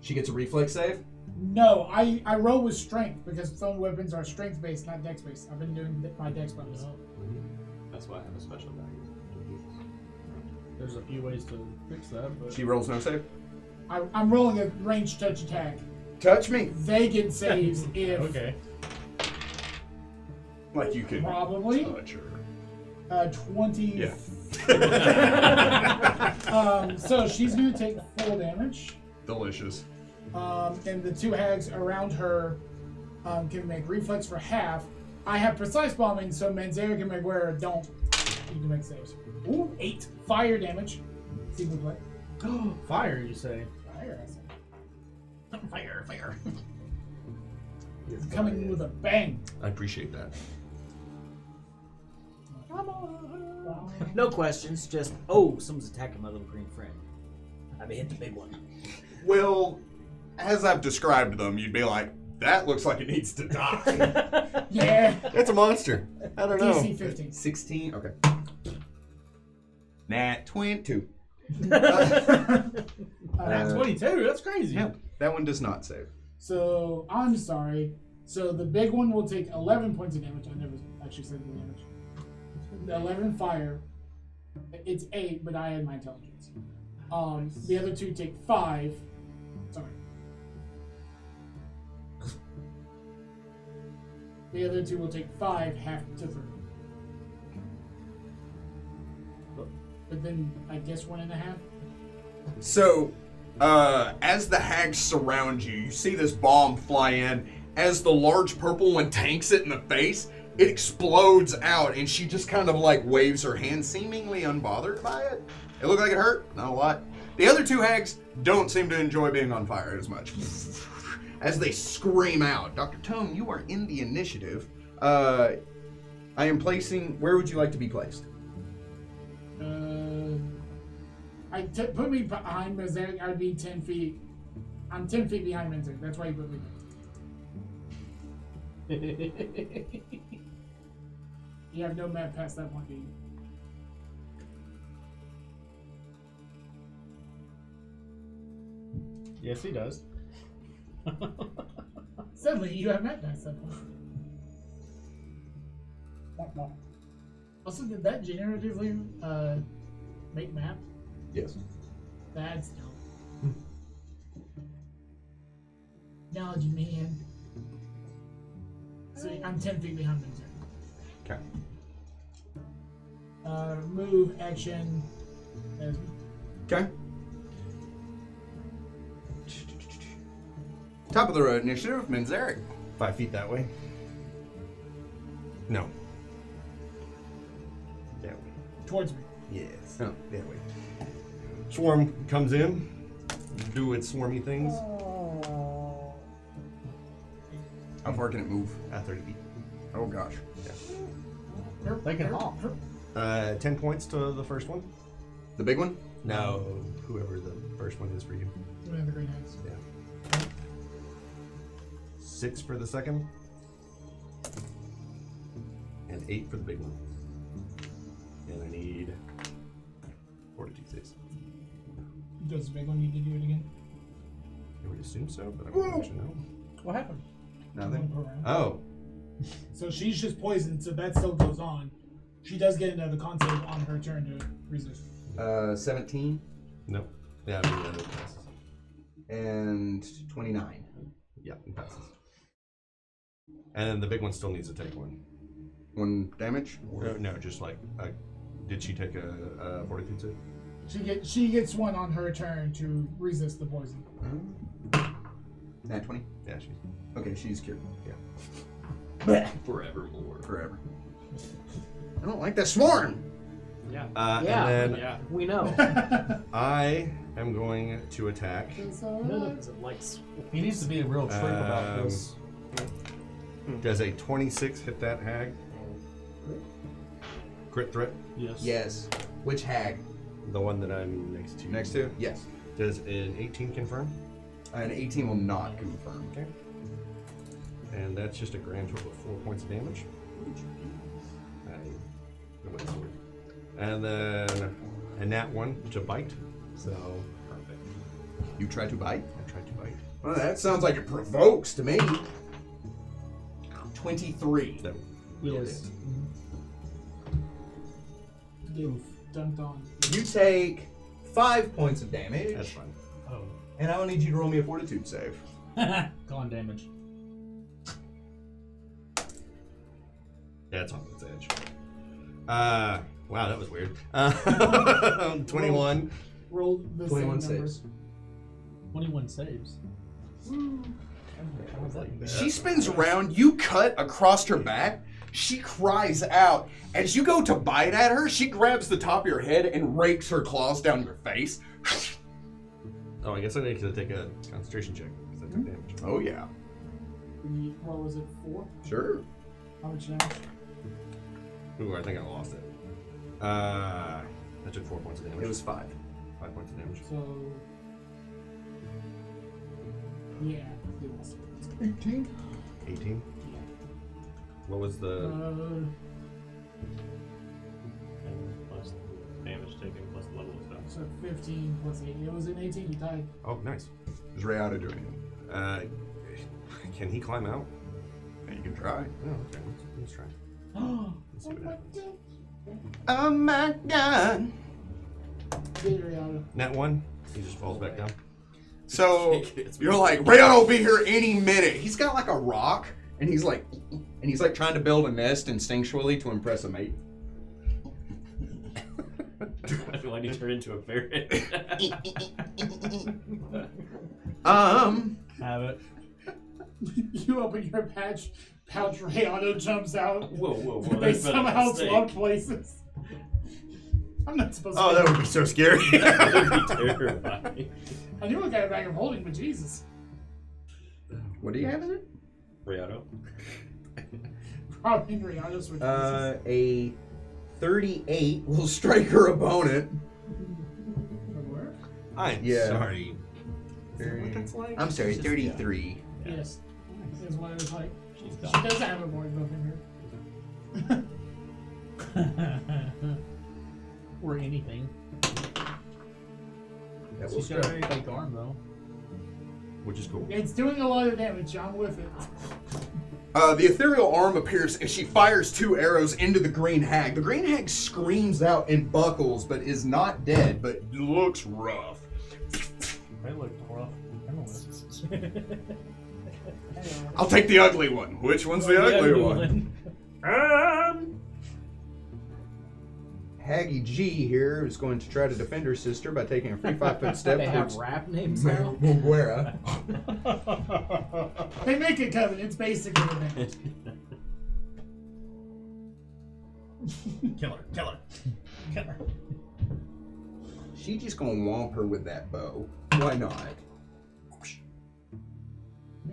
She gets a reflex save? No, I roll with strength because thrown weapons are strength based, not dex based. I've been doing my dex bonus. That's why I have a special value. There's a few ways to fix that, but She rolls no save. I'm rolling a ranged touch attack. Touch me. They get saves if okay. Like you could probably touch her. 20. Yeah. So she's gonna take full damage. Delicious. And the two hags around her can make reflex for half. I have precise bombing, so Manzera and Maguire don't need to make saves. Ooh, 8 fire damage. See me play. Fire, you say? Fire, I say. Fire. It's coming with a bang. I appreciate that. No questions, just, oh, someone's attacking my little green friend. I may hit the big one. Well, as I've described them, you'd be like, that looks like it needs to die. Yeah. It's a monster. I don't know. DC 15. 16. Okay. Nat 22. That's 22. That's crazy. No, that one does not save. So, I'm sorry. So, the big one will take 11 points of damage. I never actually said the damage. The 11 fire. It's 8, but I had my intelligence. The other two take 5. Sorry. The other two will take 5, half to 3. But then, I guess 1.5. So, as the hags surround you, you see this bomb fly in. As the large purple one tanks it in the face, it explodes out, and she just kind of like waves her hand, seemingly unbothered by it. It looked like it hurt, not a lot. The other two hags don't seem to enjoy being on fire as much. As they scream out, Dr. Tone, you are in the initiative. I am placing. Where would you like to be placed? Put me behind Mosaic. I'd be 10 feet. I'm 10 feet behind Mosaic. That's why you put me there. You have no map past that point, do you? Yes, he does. Suddenly, you have map past that point. Also, did that generatively make map? Yes. That's dope. Technology, man. So I'm 10 feet behind Mosaic. Okay. Move, action. Okay. Top of the road initiative, Manzaric. 5 feet that way? No. That way. Towards me. Yes. Oh. That way. Swarm comes in, do its swarmy things. How far can it move? 30 feet. Oh gosh. They can hop. 10 points to the first one. The big one? No, whoever the first one is for you. We have the green hands. Yeah. 6 for the second. And 8 for the big one. And I need 42 saves. Does the big one need to do it again? I would assume so, but I won't let you know. What happened? Nothing. Oh, So she's just poisoned, so that still goes on. She does get another con save on her turn to resist. 17 no. Yeah, I mean, it passes. and 29. Yeah, it passes. And then the big one still needs to take one. 1 damage? No, just like, did she take a 42 save? She gets one on her turn to resist the poison. Nat 20? Yeah, she's. Okay, she's cured. Forevermore. Forever. I don't like the swarm. Yeah. Yeah. And then Yeah. We know. I am going to attack. None of us likes. He needs to be a real trick about this. Does a 26 hit that hag? Crit threat? Yes. Yes. Which hag? The one that I'm next to. Next to? Yes. Does an 18 confirm? An 18 will not confirm. Okay. And that's just a grand total of 4 points of damage. And then a nat 1 to bite. So, perfect. You try to bite? I tried to bite. Well, that sounds like it provokes to me. 23. That Yes. You've dunked on. You take 5 points of damage, That's fine. Oh. and I will need you to roll me a fortitude save. Gone damage. Yeah, it's on its edge. Wow, that was weird. 21. Roll the 21 same numbers. saves. 21 saves. She spins around, you cut across her back, she cries out. As you go to bite at her, she grabs the top of your head and rakes her claws down your face. Oh, I guess I need to take a concentration check because I took damage. Oh, yeah. What was it, 4? Sure. How much damage? Ooh, I think I lost it. I took 4 points of damage. It was 5. 5 points of damage. So, yeah, it was 18. 18. What was the? And plus damage taken plus the level of spell. so 15 plus 8. It was an 18. You died. Oh, nice. Is Ray out to do anything? Can he climb out? Yeah, you can try. Oh, okay. Let's try. Let's see what happens. Oh my god. Get it out. Nat 1. He just falls back down. So you're like, Rayon will be here any minute. He's got like a rock, and he's like trying to build a nest instinctually to impress a mate. I feel like he turned into a ferret. Have it. You open your pouch, Rayano jumps out. Whoa. They That's been a somehow mistake. swap places. I'm not supposed to. Oh, that would be so scary. That would be terrifying. I knew I got a bag of holding, but Jesus. What do you have in it? Riato. Probably Rayano's with A 38 will strike her opponent. Where? I'm Yeah. sorry. Is that what that's like? I'm sorry, Just- 33. Yeah. Yes. That's what I was like. She's She done. doesn't have a board book in her. Or anything. That will She's got a strike. fake arm though. Which is cool. It's doing a lot of damage. I'm with it. The ethereal arm appears and she fires 2 arrows into the green hag. The green hag screams out and buckles, but is not dead, but looks rough. They look rough. I'll take the ugly one. Which one's the ugly one? Haggy G here is going to try to defend her sister by taking a free 5-foot step They have towards rap names now. Muguera. They make it covenant. It's basically a damage. Kill her. She's just gonna womp her with that bow. Why not?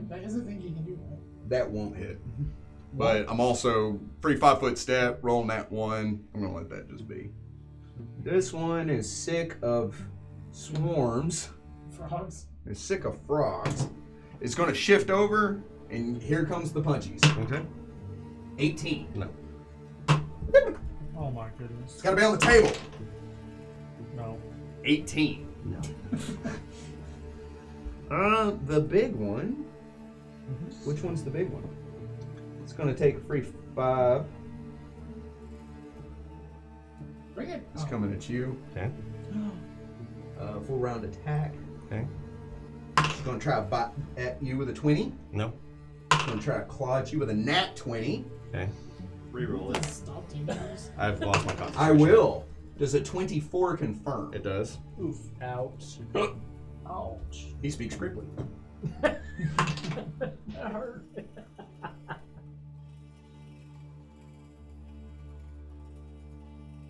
That doesn't think you can do that. That won't hit. But I'm also free 5-foot step, rolling that one. I'm gonna let that just be. This one is sick of swarms. Frogs. It's sick of frogs. It's gonna shift over, and here comes the punchies. Okay. 18. No. Oh my goodness. It's gotta be on the table. No. 18. No. The big one. Which one's the big one? It's gonna take a free 5. Bring it. It's coming at you. Okay. Full round attack. Okay. It's gonna try to bite at you with a 20. No. It's gonna try to claw at you with a nat 20. Okay. Reroll it. Stop taking those. I've lost my concentration. I will. Does a 24 confirm? It does. Oof. Ouch. Ouch. He speaks Grippli. That hurt.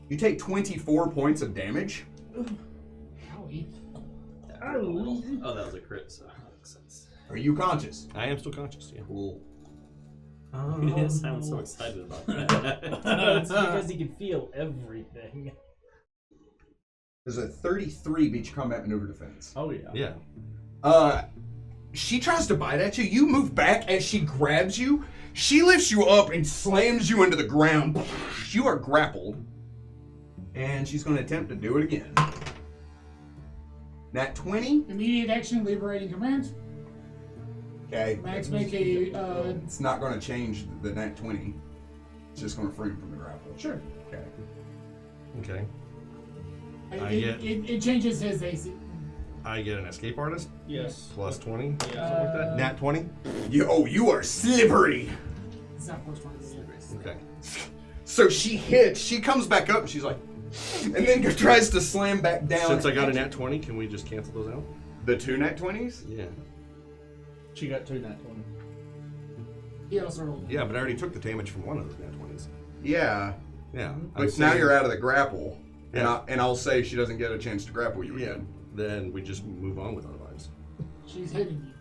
You take 24 points of damage. Howie. Oh, that was a crit, so that makes sense. Are you conscious? I am still conscious. Yeah. Cool. You didn't sound so excited about that. It's because he can feel everything. There's a 33 beach combat maneuver defense. Oh yeah. Yeah. She tries to bite at you. You move back as she grabs you. She lifts you up and slams you into the ground. You are grappled. And she's going to attempt to do it again. Nat 20. Immediate action, liberating command. Okay. Max, make a. It's not going to change the nat 20. It's just going to free him from the grapple. Sure. Okay. Okay. It changes his AC. I get an escape artist Yes. plus 20. Yeah. Something like that. Nat 20. You are slippery. It's not plus 20. Okay. So she comes back up and she's like, and then tries to slam back down. Since I got a nat 20, can we just cancel those out? The 2 nat 20s? Yeah. She got 2 nat 20. He also rolled. Yeah, but I already took the damage from one of those nat 20s. Yeah. Yeah. But now you're out of the grapple. Yeah. And I'll say she doesn't get a chance to grapple you Yeah. again. Then we just move on with our lives. She's hitting you.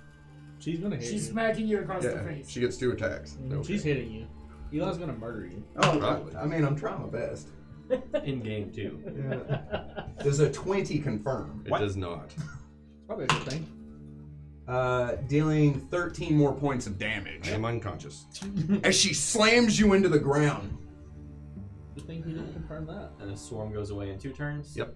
She's gonna hit She's you. smacking you across the Yeah. face. She gets 2 attacks. She's hitting you. Eli's gonna murder you. Oh, Probably. I mean, I'm trying my best. In game 2. Yeah. Does a 20 confirm? It does not. Probably a good thing. Dealing 13 more points of I damage am unconscious. as she slams you into the ground. Good thing he didn't confirm that. And the swarm goes away in 2 turns. Yep.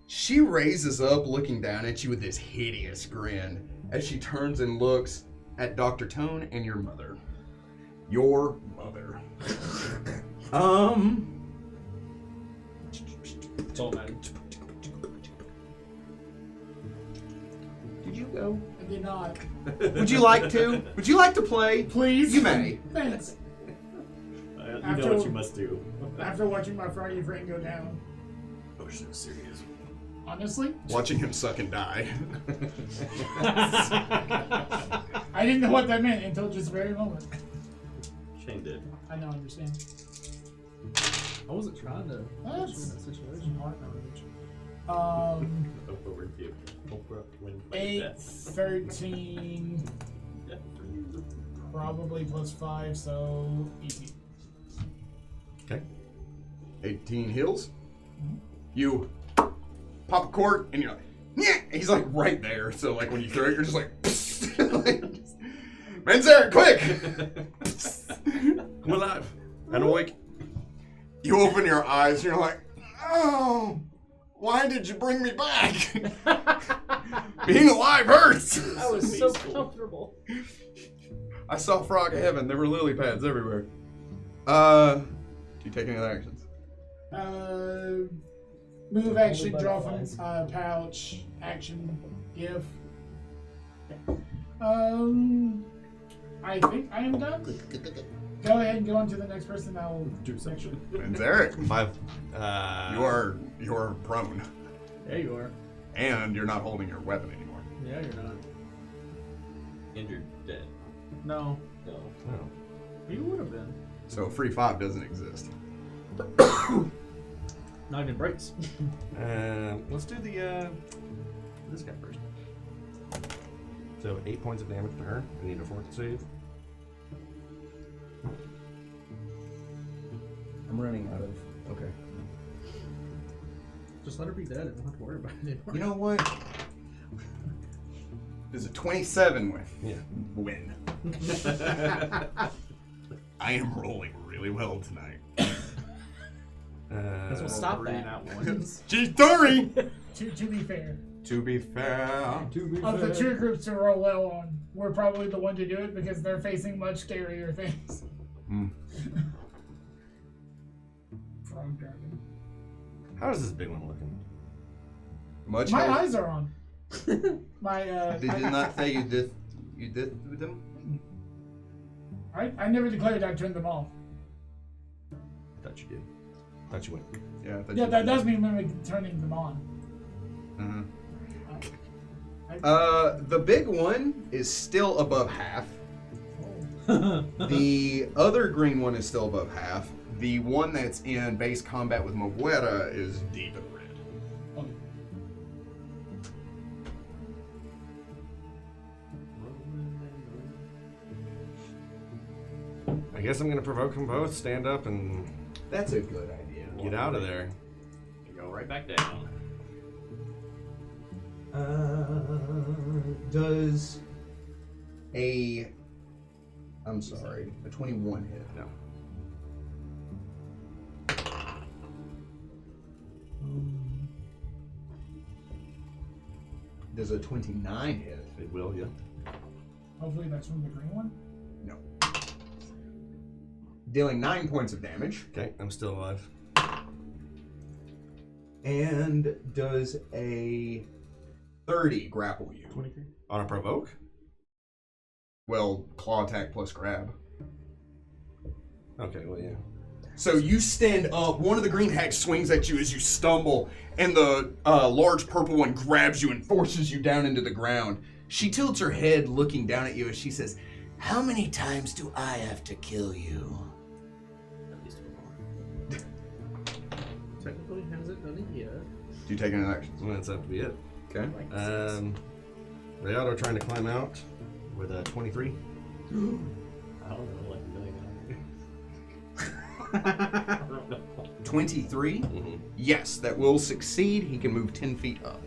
She raises up, looking down at you with this hideous grin as she turns and looks at Dr. Tone and your mother. Your mother. It's all mad. Did you go? I did not. Would you like to? Would you like to play? Please. You may. Thanks. You know what you must do. After watching my Friday friend go down. Oh, so serious. Honestly, Watching him suck and die. I didn't know what that meant until just the very moment. Shane did. I don't understand. I wasn't trying to That's push you in that situation. heart knowledge. Oprah review. Oprah win. 8, 13, probably plus 5, so easy. Okay. 18 heals. You pop a cork and you're like, yeah. He's like right there. So like when you throw it, you're just like, Manzer, quick! I'm alive. And awake. You open your eyes and you're like, oh, why did you bring me back? Being alive hurts. I was so comfortable. I saw Frog Heaven. There were lily pads everywhere. Do you take any other actions? Move, action, draw from pouch, action, give. I think I am done. Go ahead and go on to the next person. I'll Do something. And Eric, 5. you're prone, Yeah, you are. and you're not holding your weapon anymore. Yeah, you're not. Injured, dead. No. No. Oh. You would have been. So free 5 doesn't exist. Not even breaks. Let's do the this guy first. So 8 points of damage to her. I need a fort to save. I'm running out of. Okay. Just let her be dead and don't have to worry about it anymore. You know what? There's a 27 win. Yeah. Win. I am rolling really well tonight. That's what stop that. G3! to be fair. To be fair. Of the 2 groups to roll well on, we're probably the one to do it because they're facing much scarier things. Frog dragon. How is this big one looking? Much My health. eyes are on. My Did you not say you did with them? I never declared I turned them off. I thought you did. Thought you went. Yeah, I thought Yeah, you that did. does mean when we're turning them on. The big one is still above half. The other green one is still above half. The one that's in base combat with Moguera is deep in red. Okay. I guess I'm gonna provoke them both. Stand up and That's a good idea. get out of there. You go right back down. Does a 21 hit? No. Does a 29 hit? It will, yeah. Hopefully that's from the green one. No. Dealing 9 points of damage. Okay, I'm still alive. And does a 30 grapple you? 23. On a provoke? Well, claw attack plus grab. Okay, well, yeah. So you stand up, one of the green hags swings at you as you stumble, and the large purple one grabs you and forces you down into the ground. She tilts her head looking down at you as she says, "How many times do I have to kill you?" At least one more. Technically hasn't done it yet. Do you take any action? Well, that's have to be it. Okay. Rayado trying to climb out with a 23. I don't know, like a million. I don't know. 23? Mm-hmm. Yes, that will succeed. He can move 10 feet up.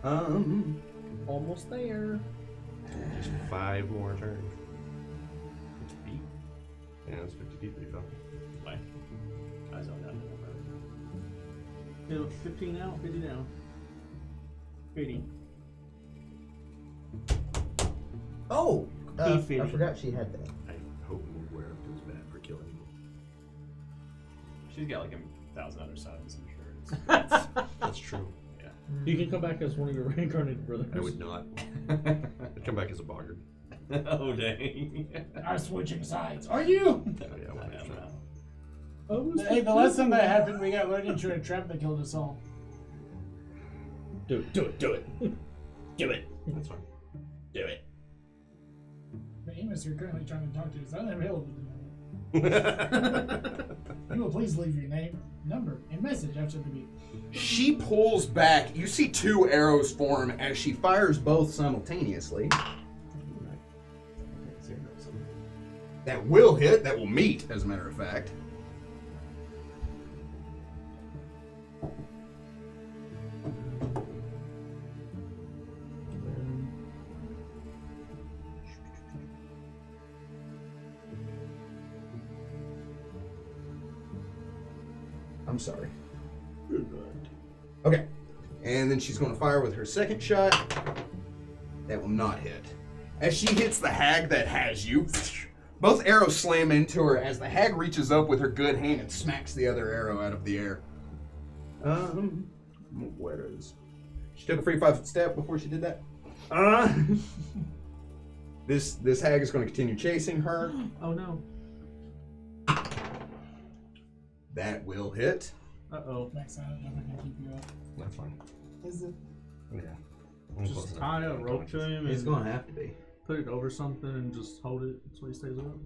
Mm-hmm. Almost there. Just 5 more turns. 50 feet? Yeah, it's 50 feet that he fell. Why? I zoned out. You know, 15 now, 50 down. 80. Oh! I Fitty. forgot she had that. I hope Moguera feels bad for killing him. She's got like 1,000 other sons, I'm sure. That's true. You can come back as one of your reincarnated brothers. I would not. I'd come back as a Bogard. Oh, dang. I'm switching sides. Are you? Oh, yeah, I 100%. don't know. Hey, the last time that happened, we got led into a trap that killed us all. Do it, do it, do it. Do it. That's fine. Do it. The Amos you're currently trying to talk to is unavailable at the moment. You will please leave your name, number, and message after the beep. She pulls back. You see 2 arrows form as she fires both simultaneously. That will hit. That will meet, as a matter of fact. I'm sorry. Okay. And then she's going to fire with her second shot. That will not hit. As she hits the hag that has you, both arrows slam into her as the hag reaches up with her good hand and smacks the other arrow out of the air. Where is... She took a free 5-foot step before she did that. This hag is going to continue chasing her. Oh no. That will hit. Uh-oh. Max, I don't know if I can keep you up. That's fine. Is it? Yeah. I'm close Just enough. tie a rope to him It's and gonna have to be. put it over something and just hold it so he stays up.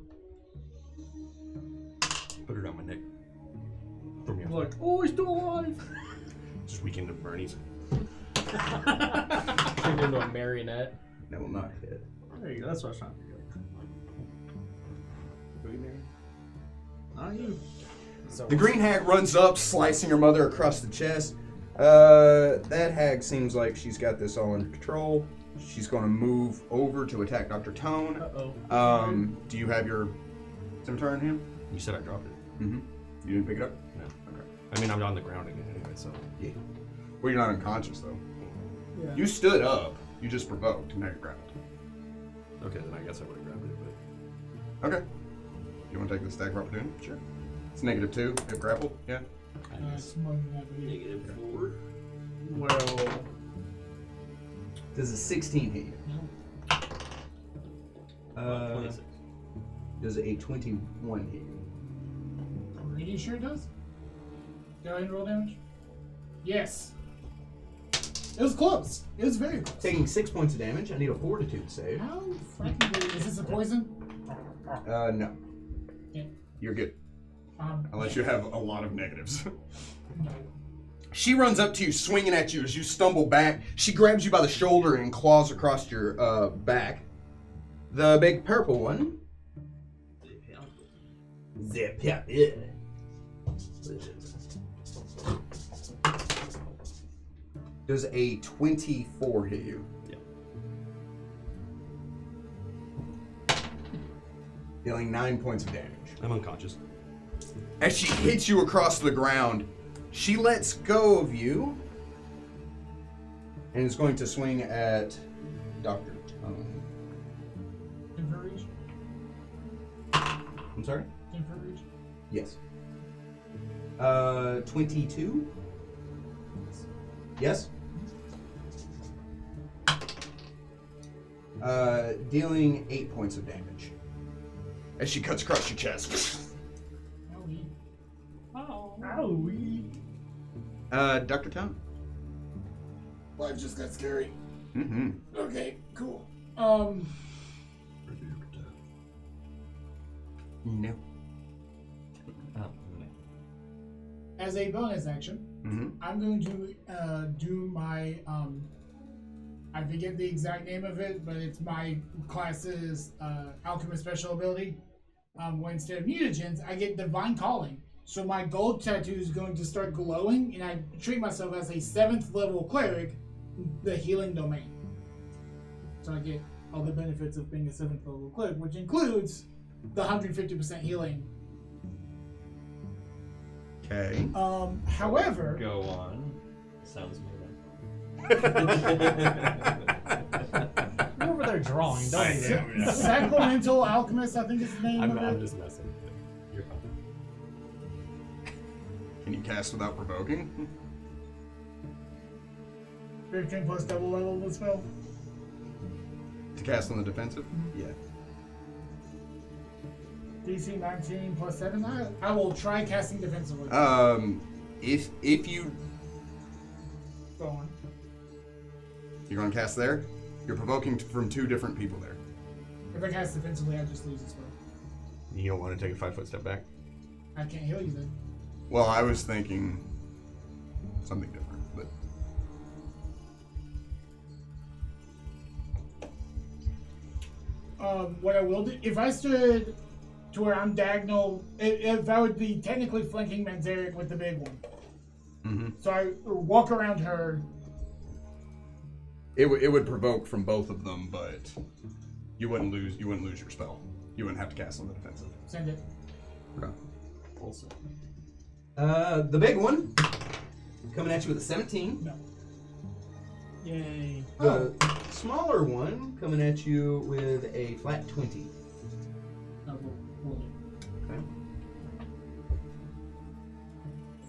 Put it on my neck. Throw me off. Like, oh, he's still alive! Just weekend of Bernie's. Turned into a marionette. That will not hit. There you go, that's what I was trying to figure out. Not you. So The green hag runs up, slicing her mother across the chest. That hag seems like she's got this all under control. She's going to move over to attack Dr. Tone. Uh-oh. Do you have your scimitar in hand? You said I dropped it. Mm-hmm. You didn't pick it up? No. Okay. I mean, I'm on the ground again anyway, so. Yeah. Well, you're not unconscious, though. Yeah. You stood up. You just provoked. Now you're grappled. Okay, then I guess I would have grabbed it, but. Okay. You want to take the stack of opportunity? Sure. It's -2 if grappled. Yeah. It's more than that, but yeah. -4. Well, Does a 16 hit you? 26. Does a 21 hit you? Are you sure it does? Go ahead and roll damage. Yes. It was close. It was very close. Taking 6 points of damage. I need a fortitude save. How fucking is this a poison? No. Yeah. You're good. Unless Yeah. you have a lot of negatives. No. She runs up to you, swinging at you as you stumble back. She grabs you by the shoulder and claws across your back. The big purple one. Zip, yeah, yeah. Does a 24 hit you? Yeah. Dealing 9 points of damage. I'm unconscious. As she hits you across the ground, she lets go of you and is going to swing at Dr. Tone. Infrared reach? I'm sorry? Infrared reach? Yes. 22? Yes? Dealing 8 points of damage. As she cuts across your chest. Owie. Oh. Dr. Tone? Life just got scary. Mm-hmm. Okay, cool. No. Oh, no. As a bonus action, Mm-hmm. I'm going to do my I forget the exact name of it, but it's my class's alchemist special ability. Where instead of mutagens, I get divine calling. So my gold tattoo is going to start glowing, and I treat myself as a 7th level cleric, the healing domain. So I get all the benefits of being a 7th level cleric, which includes the 150% healing. Okay. However, Go on. Sounds made You're over there drawing, don't you? Sacramental Alchemist, I think is the name I'm of it. just messing with it. You're fine. Can you cast without provoking? 15 plus double level of the spell. To cast on the defensive? Yeah. DC 19 plus 7. I will try casting defensively. If you Go on. you're gonna cast there, you're provoking from 2 different people there. If I cast defensively, I just lose the spell. You don't want to take a 5-foot step back? I can't heal you then. Well, I was thinking something different, but What I will do, if I stood to where I'm diagonal, if I would be technically flanking Manzaric with the big one. mm-hmm. So I walk around her. it would provoke from both of them, but you wouldn't lose your spell. You wouldn't have to cast on the defensive. Send it. Okay. Also. The big one coming at you with a 17. No. Yay. The smaller one coming at you with a flat 20. No, we'll do. Okay.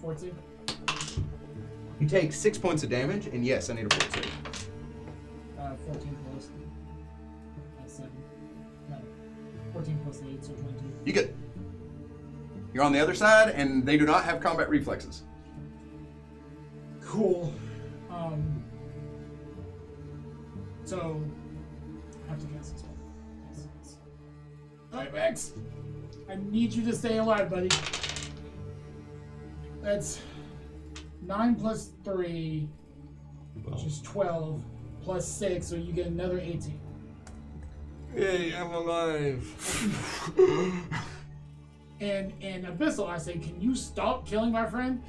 14. You take 6 points of damage, and yes, I need a 4 save. 14 plus 7. No. 14 plus 8, so 22. You get. You're on the other side, and they do not have combat reflexes. Cool. So I have to cast this one. Yes. Alright, Max. I need you to stay alive, buddy. That's 9 plus 3, which is 12, plus 6, so you get another 18. Yay, I'm alive. And in Abyssal, I say, can you stop killing my friend?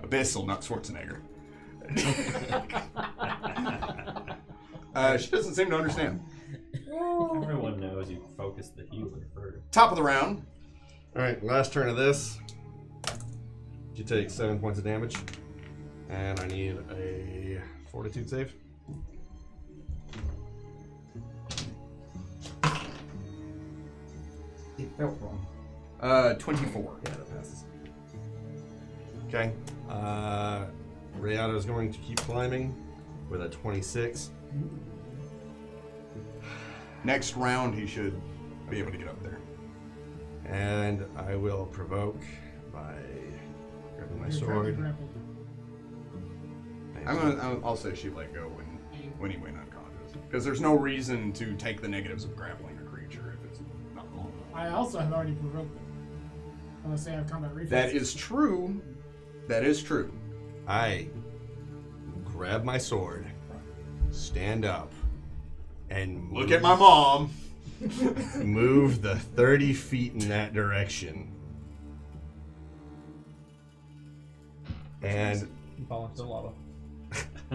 Abyssal, not Schwarzenegger. She doesn't seem to understand. Everyone knows you focus the healer first. Top of the round. Alright, last turn of this. You take 7 points of damage. And I need a fortitude save. It felt wrong. 24. Yeah, that passes. Okay. Rayado is going to keep climbing with a 26. Next round, he should be able to get up there. And I will provoke by grabbing my You're sword. currently grappled. I'll say she let go when he went unconscious, because there's no reason to take the negatives of grappling a creature if it's not long. I also have already provoked them. Unless they have combat reflex. That is true. That is true. I grab my sword, stand up, and Look at my mom. move the 30 feet in that direction. And Fall into the lava.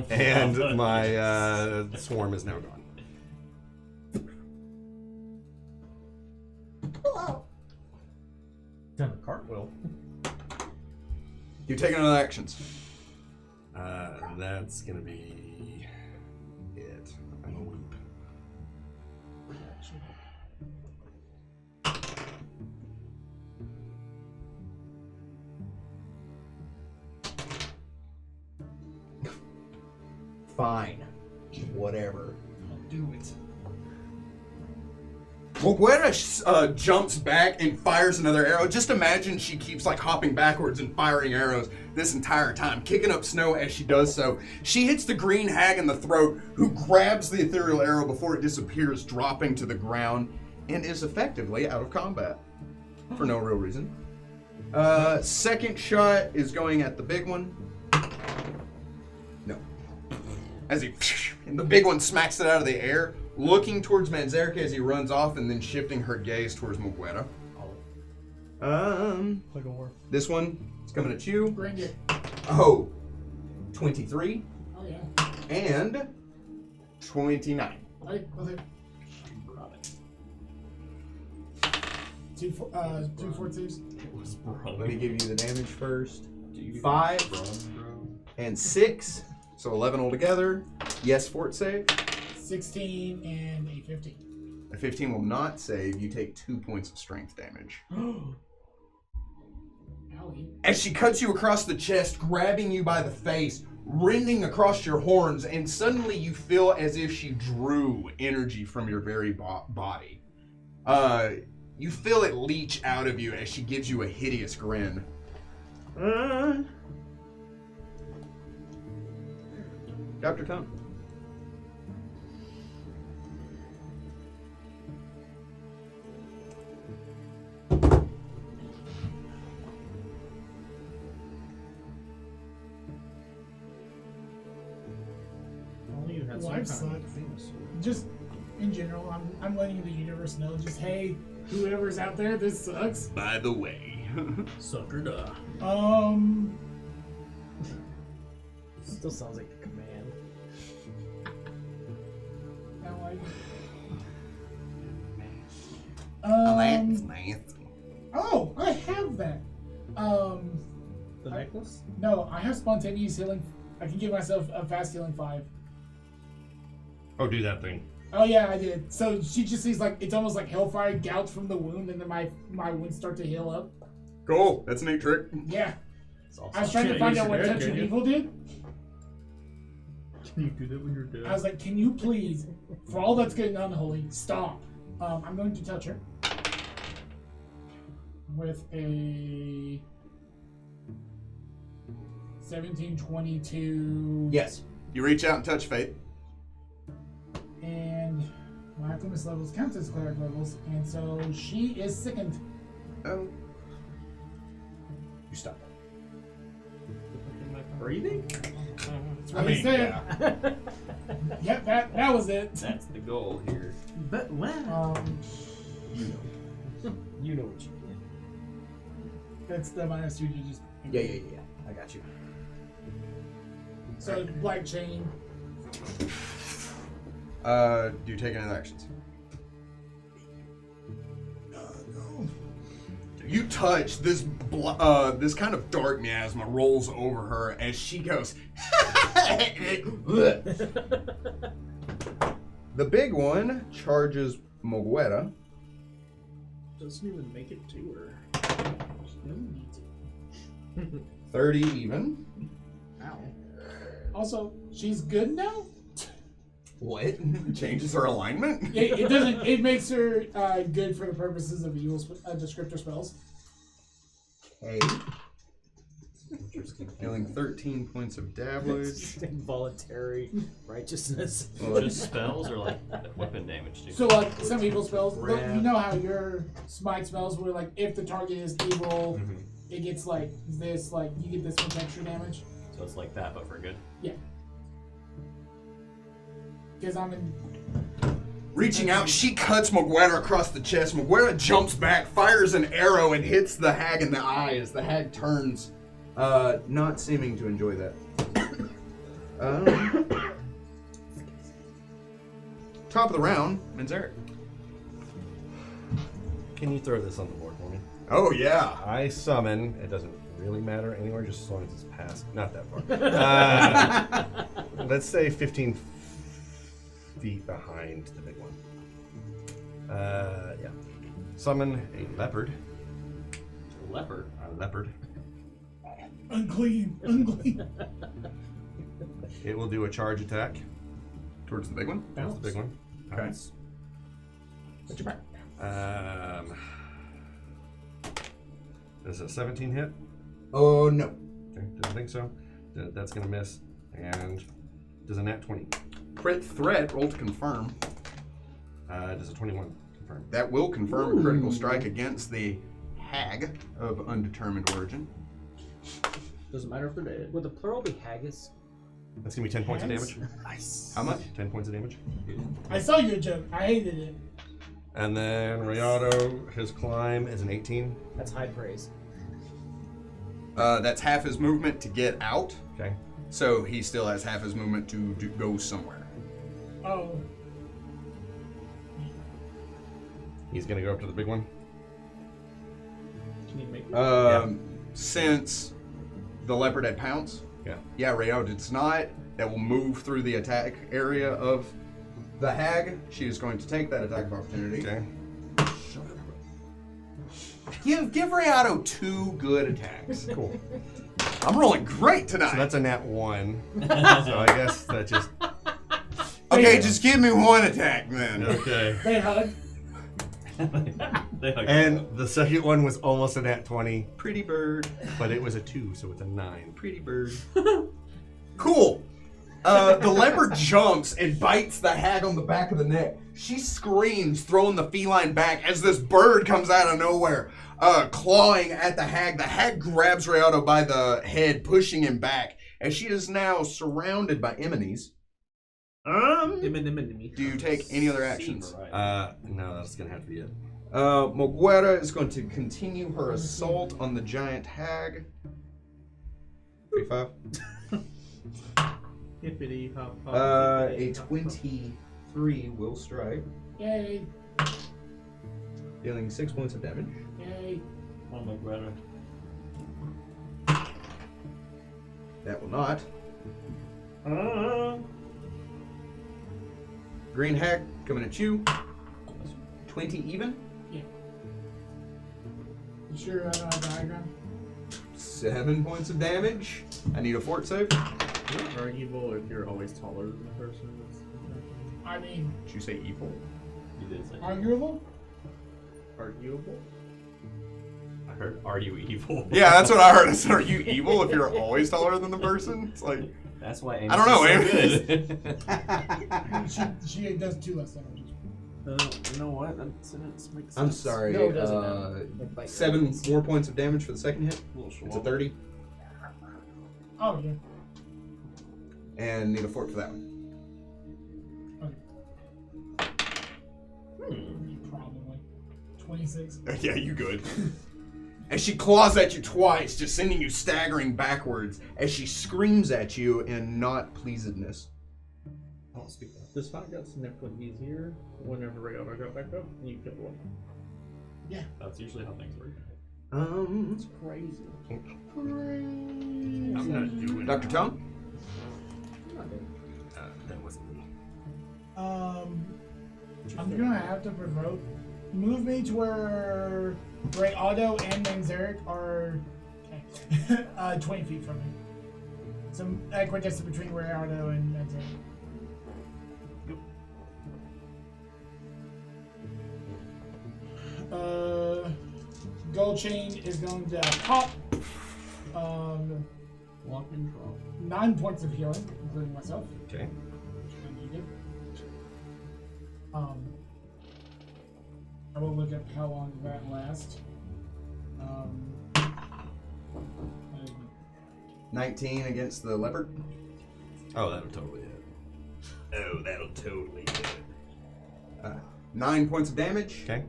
and my swarm is now gone. Done a cartwheel. You taking other actions. That's gonna be it. I'm a loop. Fine. Whatever. Do it. Moguera jumps back and fires another arrow. Just imagine she keeps like hopping backwards and firing arrows this entire time, kicking up snow as she does so. She hits the green hag in the throat, who grabs the ethereal arrow before it disappears, dropping to the ground, and is effectively out of combat for no real reason. Second shot is going at the big one. No. As and the big one smacks it out of the air, looking towards Manzerka as he runs off, and then shifting her gaze towards Moguera. This one is coming at you. Bring it. Oh, 23 Oh, yeah. and 29. Right, with it. Two fort saves. Let me give you the damage first. 5 and 6, so 11 altogether. Yes, fort save. 16 and a 15. A 15 will not save. You take 2 points of strength damage. Owie. As she cuts you across the chest, grabbing you by the face, rending across your horns, and suddenly you feel as if she drew energy from your very body. You feel it leach out of you as she gives you a hideous grin. Dr. Tom. Only you had some Life kind of sucks. famous. Just in general, I'm letting the universe know. Just hey, whoever's out there, this sucks. By the way. Sucker duh. Still sounds like a command. Now That's nice. Oh, I have that. The necklace? No, I have spontaneous healing. I can give myself a fast healing 5. Oh, do that thing. Oh yeah, I did. So she just sees like it's almost like hellfire gouts from the wound, and then my wounds start to heal up. Cool. That's a neat trick. Yeah. Awesome. I was trying to find out what Touch of Evil did. Can you do that when you're dead? I was like, can you please, for all that's good and unholy, stop. I'm going to touch her with a 1722. Yes. You reach out and touch Fate. And my Alchemist levels count as cleric levels, and so she is sickened. Oh. You stop. Breathing? That's what he said. Yep, that was it. That's the goal here. But wow. You know what you did. That's the -2 you just. Yeah. I got you. So black chain. Do you take any actions? No. You touch this this kind of dark miasma rolls over her as she goes. The big one charges Moguera. Doesn't even make it to her. 30 even. Ow. Also, she's good now. What? Changes her alignment? It doesn't. It makes her good for the purposes of evil descriptor spells. Okay. Dealing 13 points of damage. Involuntary righteousness. Just spells or like weapon damage too? So like some evil spells, Crap. you know how your smite spells where like if the target is evil, it gets like this, like you get this much extra damage. So it's like that, but for good. Yeah. Because I'm in. Reaching out, she cuts Maguire across the chest. Maguire jumps back, fires an arrow, and hits the hag in the eye as the hag turns, not seeming to enjoy that. Top of the round, Manzarek. Can you throw this on the board for me? Oh, yeah. I summon. It doesn't really matter anywhere, just as long as it's past. Not that far. Let's say 15 feet behind the big one. Yeah. Summon a leopard. Leopard. A leopard. Unclean, unclean. It will do a charge attack. Towards the big one? That's the big one. Okay. Pounce. What's your back? Does a 17 hit? Oh, no. Okay, didn't think so. That's gonna miss. And does a nat 20? Crit threat, roll to confirm. Does a 21 confirm? That will confirm a critical strike against the hag of undetermined origin. Doesn't matter if they're dead. Would the plural be haggis? That's gonna be 10 points of Hags? damage. Nice. How much? 10 points of damage. I saw your joke. I hated it. And then Rayado, his climb is an 18. That's high praise. That's half his movement to get out. Okay. So he still has half his movement to go somewhere. Oh. He's gonna go up to the big one. Can you make it? Since the leopard had pounce, Yeah. Rayo does not. That will move through the attack area of the hag. She is going to take that attack of opportunity. Okay. Give Rayado 2 good attacks. Cool. I'm rolling great tonight. So that's a nat 1. So I guess that just. Okay, just give me 1 attack then. Okay. They hug. They hug And the second one was almost a nat 20, Pretty bird. but it was a 2, so it's a 9. Pretty bird. Cool. The leopard jumps and bites the hag on the back of the neck. She screams, throwing the feline back as this bird comes out of nowhere, clawing at the hag. The hag grabs Rayado by the head, pushing him back, as she is now surrounded by enemies. Do you take any other actions? No, that's gonna have to be it. Moguera is going to continue her assault on the giant hag. 35. Hippity hop hop. A 23 will strike, Yay. dealing 6 points of damage. Yay. Oh my brother. That will not. Green hag coming at you. 20 even. You sure I don't have a diagram? 7 points of damage. I need a fort save. Are evil if you're always taller than the person that's attacking? I mean, Did you say evil? You did say. arguable? Arguable? I heard, are you evil? Yeah, that's what I heard. I said, are you evil if you're always taller than the person? It's like, That's why Amos I don't know, is so good. She does 2 less damage. You know what? That sentence makes sense. I'm sorry. No, it doesn't. Like 7 more points of damage for the second hit. Little It's a 30. Oh, yeah. And need a fort for that one. Probably. 26. Yeah, you good. As she claws at you twice, just sending you staggering backwards as she screams at you in not pleasedness. I'll speak up. Does fight get significantly easier whenever Rayado got back up and you kill one? Yeah. That's usually how things work. It's crazy. I'm not doing Dr. Tone? That wasn't me. I'm gonna have to provoke. Move me to where Ray Otto and Manzarek are 20 feet from me. So equidistant between Ray Otto and Manzarek. Gold chain is going to pop. Lock and drop. 9 points of healing, including myself. Okay. Which I needed. I will look up how long that lasts. 19 against the leopard. Oh, that'll totally hit. Oh, that'll totally hit. 9 points of damage. Okay.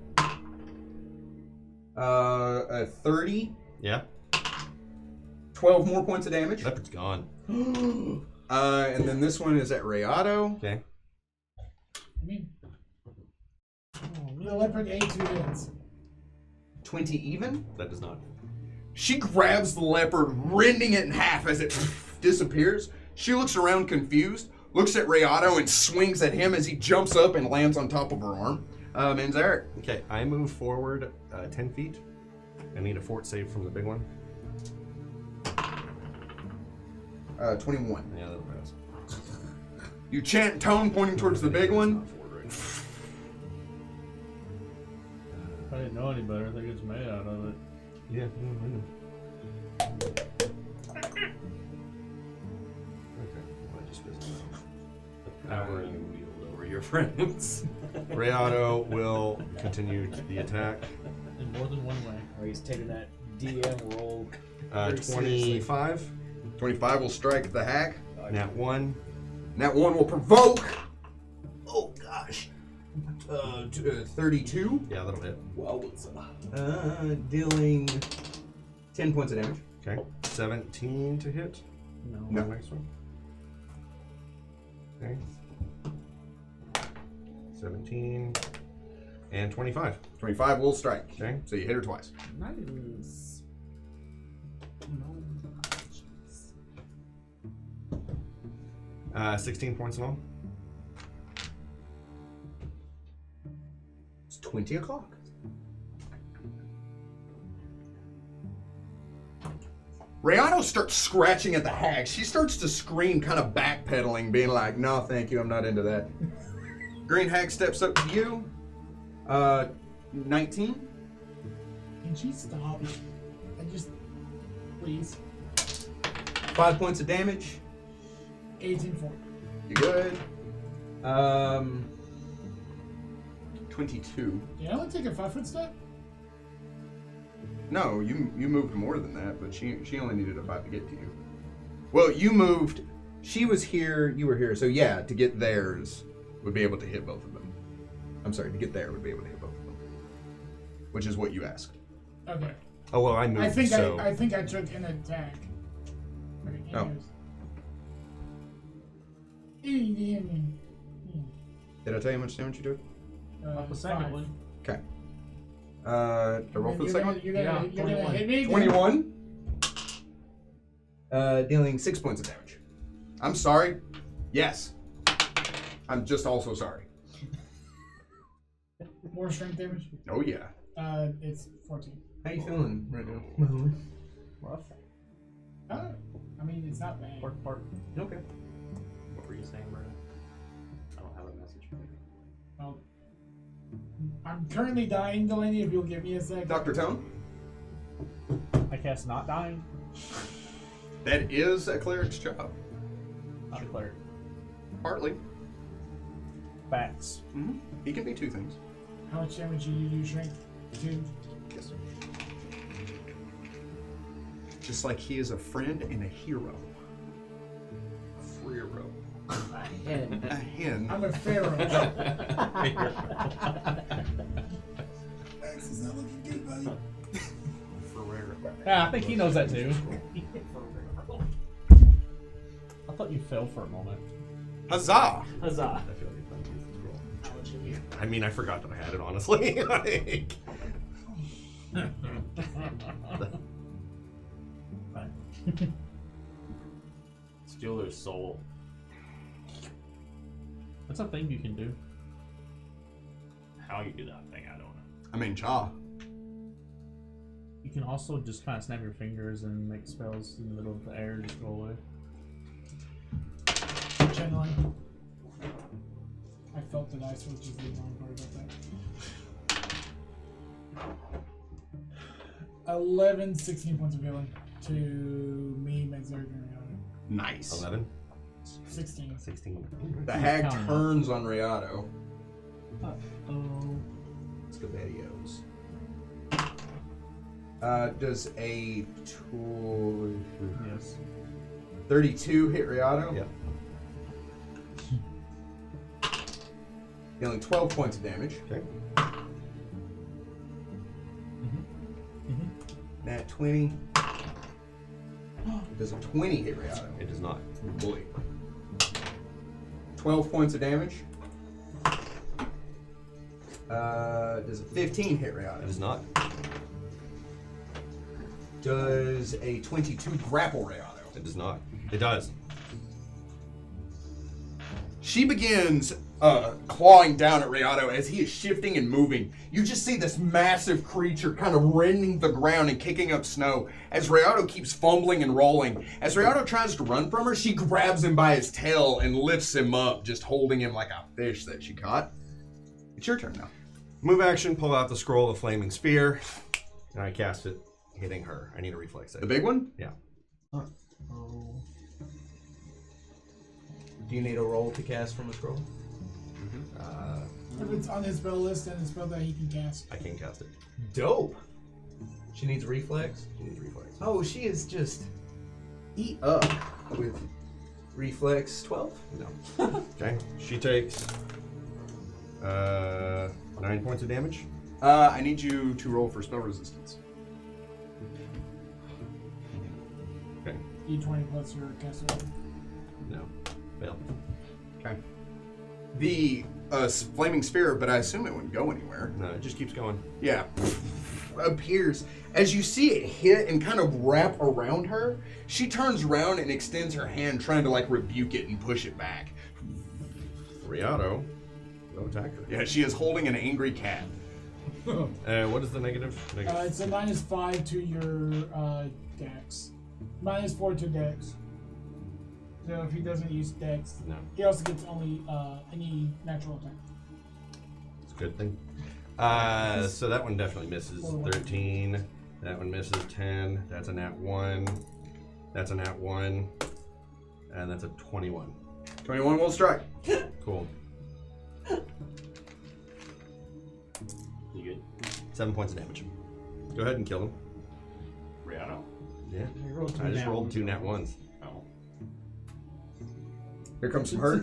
30. Yeah. 12 more points of damage. Leopard's gone. And then this one is at Rayado. Okay. I mean, the leopard ate 2 hits. 20 even. That does not. She grabs the leopard, rending it in half as it disappears. She looks around confused, looks at Rayado, and swings at him as he jumps up and lands on top of her arm. And Zarek. Okay, I move forward 10 feet. I need a fort save from the big one. 21. Yeah, that'll pass. You chant tone pointing towards the big one. If I didn't know any better, I think it's made out of it. Yeah, I know. Okay, well, I just missed The power you wield over your friends. Rayado will continue the attack. In more than one way. Or he's taking that DM roll. very seriously. 25. 25 will strike the hack. Nat 1. That one will provoke. Oh gosh. 32. Yeah, that'll hit. Dealing 10 points of damage. Okay. 17 to hit. No. Next one. Okay. 17 and 25. 25 will strike. Okay. So you hit her twice. Nice. 16 points alone. It's 20 o'clock. Rayano starts scratching at the hag. She starts to scream, kind of backpedaling, being like, no, thank you, I'm not into that. Green hag steps up to you. 19. Can she stop? Please. 5 points of damage. 18 4. You good. 22. Did I only take a 5-foot step? No, you moved more than that, but she only needed a 5 to get to you. Well, you moved. She was here, you were here, so yeah, to get theirs would be able to hit both of them. I'm sorry, to get there would be able to hit both of them. Which is what you asked. Okay. Oh, well, I moved, I think so... I think I took an attack. Okay, Oh. Did I tell you how much damage you took? The second one. Okay. To roll for the second one? You're gonna 21. hit me again? 21. Dealing 6 points of damage. I'm sorry. Yes. I'm just also sorry. More strength damage? Oh, yeah. It's 14. How you feeling right now? Rough. I mean, it's not bad. Part. Okay. What were you saying, Brenda? I don't have a message for you. Well, I'm currently dying, Delaney, if you'll give me a sec. Dr. Tone? I cast not dying. That is a cleric's job. Not a cleric. Partly. Bats. Mm-hmm. He can be two things. How much damage do you do, strength? 2? Yes. Just like he is a friend and a hero. A free-ro. A hen. A hen. I'm a pharaoh. Max is not looking good, buddy. Yeah, I think he knows that too. I thought you fell for a moment. Huzzah! Huzzah. I feel like it's time to use the scroll. I mean, I forgot that I had it, honestly. Like... Steal their soul. That's a thing you can do. How you do that thing, I don't know. I mean, Cha. You can also just kind of snap your fingers and make spells in the middle of the air and just go away. Channeling. I felt the dice, which is the wrong part about 11, 16 points of healing to me, Megzerg, and Rihanna. Nice. 11. 16. 16. The hag Counting. turns on Riato. Oh. Scabadios. Does a tool Yes. 32 hit Riato? Yep. Dealing 12 points of damage. Okay. Nat 20. Does a 20 hit Riato? It does not. Boy. 12 points of damage. Does a 15 hit It Riato? does not. Does a 22 grapple Riato? It does not. It does. She begins clawing down at Riato as he is shifting and moving. You just see this massive creature kind of rending the ground and kicking up snow as Riato keeps fumbling and rolling. As Riato tries to run from her, she grabs him by his tail and lifts him up, just holding him like a fish that she caught. It's your turn now. Move action, pull out the scroll of Flaming Spear, and I cast it, hitting her. I need a reflex save. The big one? Yeah. Oh. Do you need a roll to cast from a scroll? If it's on his spell list and a spell that he can cast. I can cast it. Dope. She needs reflex. She needs reflex. Oh, she is just eat up with reflex 12. No. Okay. She takes 9 points of damage. I need you to roll for spell resistance. Okay. D20 plus your caster. No. Fail. Okay. The flaming sphere, but I assume it wouldn't go anywhere. No, it just keeps going. Yeah. Appears. As you see it hit and kind of wrap around her, she turns around and extends her hand, trying to like rebuke it and push it back. Riato will attack her. Yeah, she is holding an angry cat. What is the negative? Negative. It's a -5 to your dex. -4 to dex. So if he doesn't use dex, No. he also gets only any natural attack. It's a good thing. So that one definitely misses. 13. That one misses. 10. That's a nat 1. That's a nat 1. And that's a 21. 21 will strike. Cool. You good? 7 points of damage. Go ahead and kill him. Rihanna? Yeah. You rolled two I just nat rolled ones. 2 nat 1s. Oh. Here comes some hurt.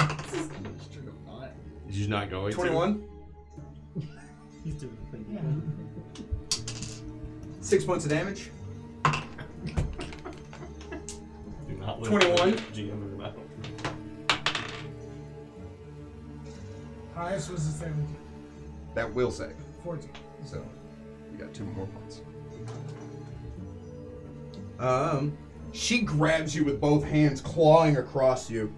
Did you not go 21. He's doing the thing. Yeah. 6 points of damage. Do not let 21. GM in your mouth. Highest was a 17. That will save. 14. So, you got 2 more points. She grabs you with both hands, clawing across you.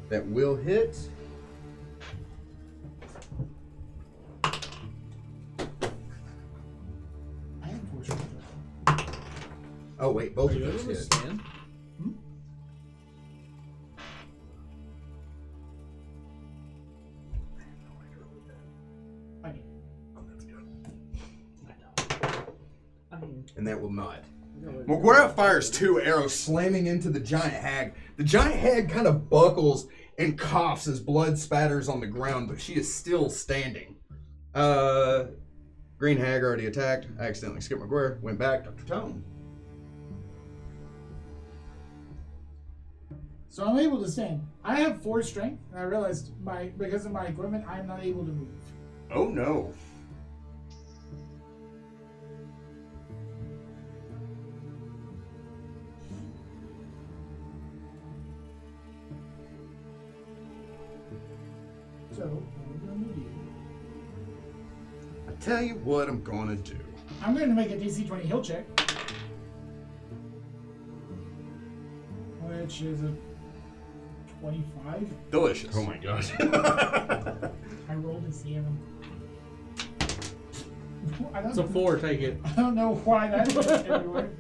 That will hit. I have 4 strength. Oh wait, both Are of you those able to hit. stand? I mean, And that will not. McGuire fires 2 arrows, slamming into the giant hag. The giant hag kind of buckles and coughs as blood spatters on the ground, but she is still standing. Green hag already attacked. I accidentally skipped McGuire. Went back. Dr. Tone. so I'm able to stand. I have 4 strength, and I realized because of my equipment, I'm not able to move. Oh no. So, what am I gonna do? I tell you what I'm gonna do. I'm going to make a DC 20 heal check. Which is a 25. Delicious. Oh my gosh. I rolled a 0. It's a 4, take it. I don't know why that is everywhere.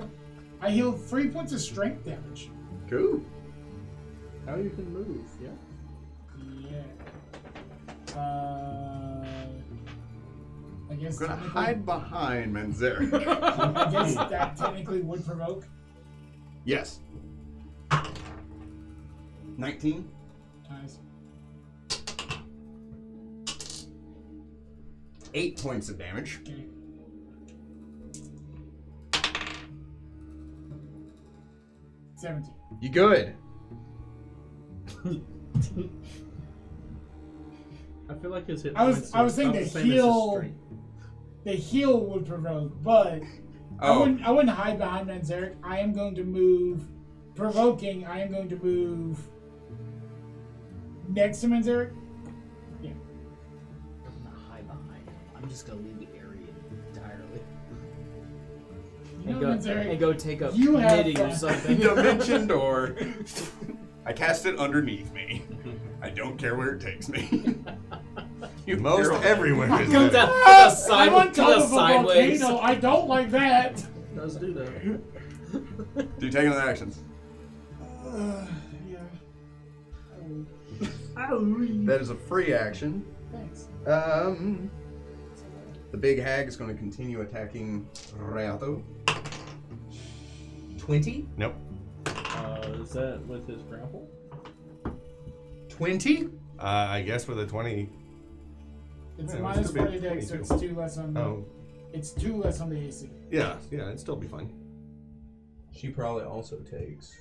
I heal 3 points of strength damage. Cool. How you can move, yeah. Yeah. I guess I'm gonna technically, hide behind Manzarek. I guess that technically would provoke. Yes. 19. Nice. 8 points of damage. Okay. $17. You good? I feel like his hit I was points saying about the the same as his heal. strength. The heal would provoke, but Oh. I wouldn't hide behind Manzarek. I am going to move. Provoking, I am going to move next to Manzarek. I'm gonna hide behind him. I'm just gonna leave the area entirely. You know, And Manzarek, go take up you have knitting or fun. something. Dimension door. I cast it underneath me. I don't care where it takes me. Most everywhere is Comes there. out I'm on top of a sideways. volcano. I don't like that. It does do that. Do you take another actions? Yeah. That is a free action. Thanks. The big hag is going to continue attacking Reato. 20? Nope. Is that with his grapple? 20? I guess with a 20. It's Yeah, a it minus should be a 40 dex, so 22. it's 2 less on the. Oh, It's 2 less on the AC. yeah, it'd still be fine. She probably also takes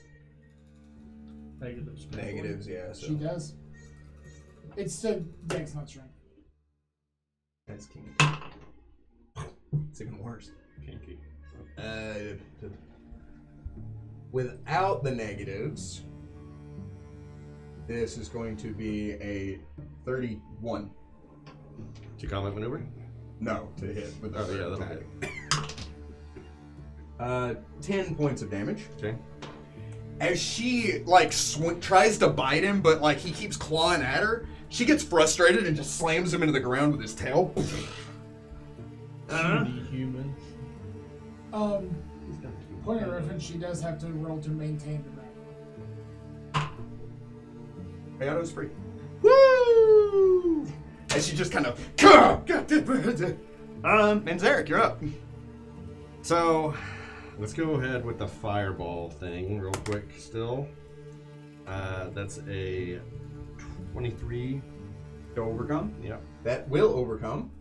Negatives. negatives, yeah. So She does. It's still dex, not strength. that's kinky. It's even worse. Kinky. Without the negatives, this is going to be a 31. To combat maneuver? No, to hit with the Oh, yeah, third that'll attack. 10 points of damage. Okay. As she like tries to bite him, but like he keeps clawing at her, she gets frustrated and just slams him into the ground with his tail. Human. Point of reference, she does have to roll to maintain the rank. Ayato's free. Woo! As she just kind of, Manzarek, you're up. So, let's go ahead with the fireball thing real quick still. That's a 23. To overcome. Yep. That will overcome.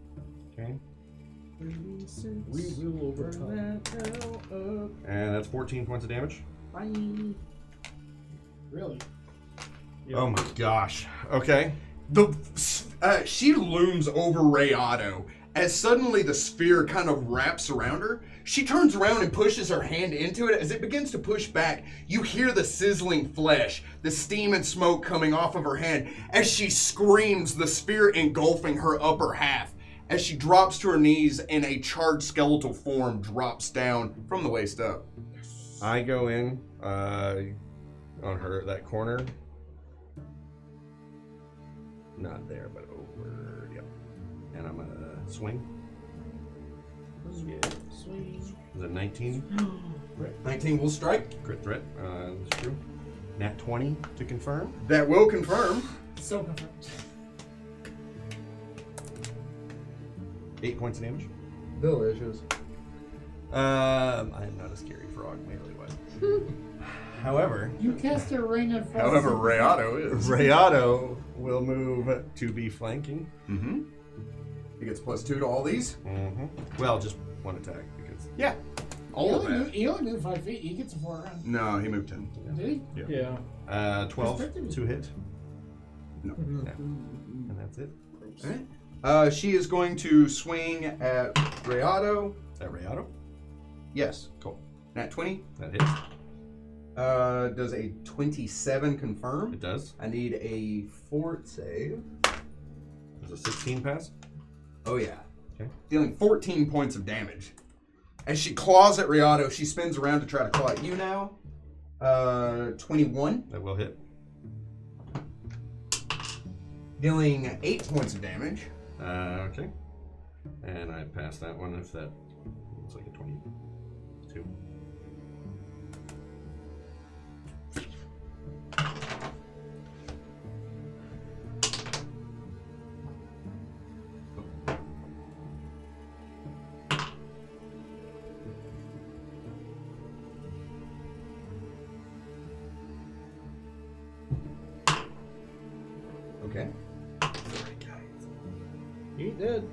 Okay. We will overcome. And that's 14 points of damage. Really? Oh my gosh. Okay. She looms over Rayato. As suddenly the sphere kind of wraps around her, she turns around and pushes her hand into it. As it begins to push back, you hear the sizzling flesh, the steam and smoke coming off of her hand. As she screams, the sphere engulfing her upper half. As she drops to her knees and a charred skeletal form drops down from the waist up. I go in on her, that corner. Not there, but over. Yep. And I'm gonna swing. Yeah, swing. Is it 19? 19 will strike. Crit threat. That's true. Nat 20 to confirm. That will confirm. So confirmed. 8 points of damage. Delicious. I am not a scary frog, melee wise. However, You cast a rain of frost. However, Rayato is. Rayato will move to be flanking. Mm-hmm. He gets +2 to all these. Mm-hmm. Well, just one attack because. Yeah. All of that. He only moved 5 feet. He gets a 4 round. No, he moved 10. Did he? Yeah. 12 to hit. No. Yeah. And that's it. Alright. She is going to swing at Rayato. Is that Rayato? Yes. Cool. Nat 20. That hits. Does a 27 confirm? It does. I need a fort save. Does a 16 pass? Oh, yeah. Okay. Dealing 14 points of damage. As she claws at Rayato, she spins around to try to claw at you now. 21. That will hit. Dealing 8 points of damage. Okay. And I pass that one if that looks like a 22. He did.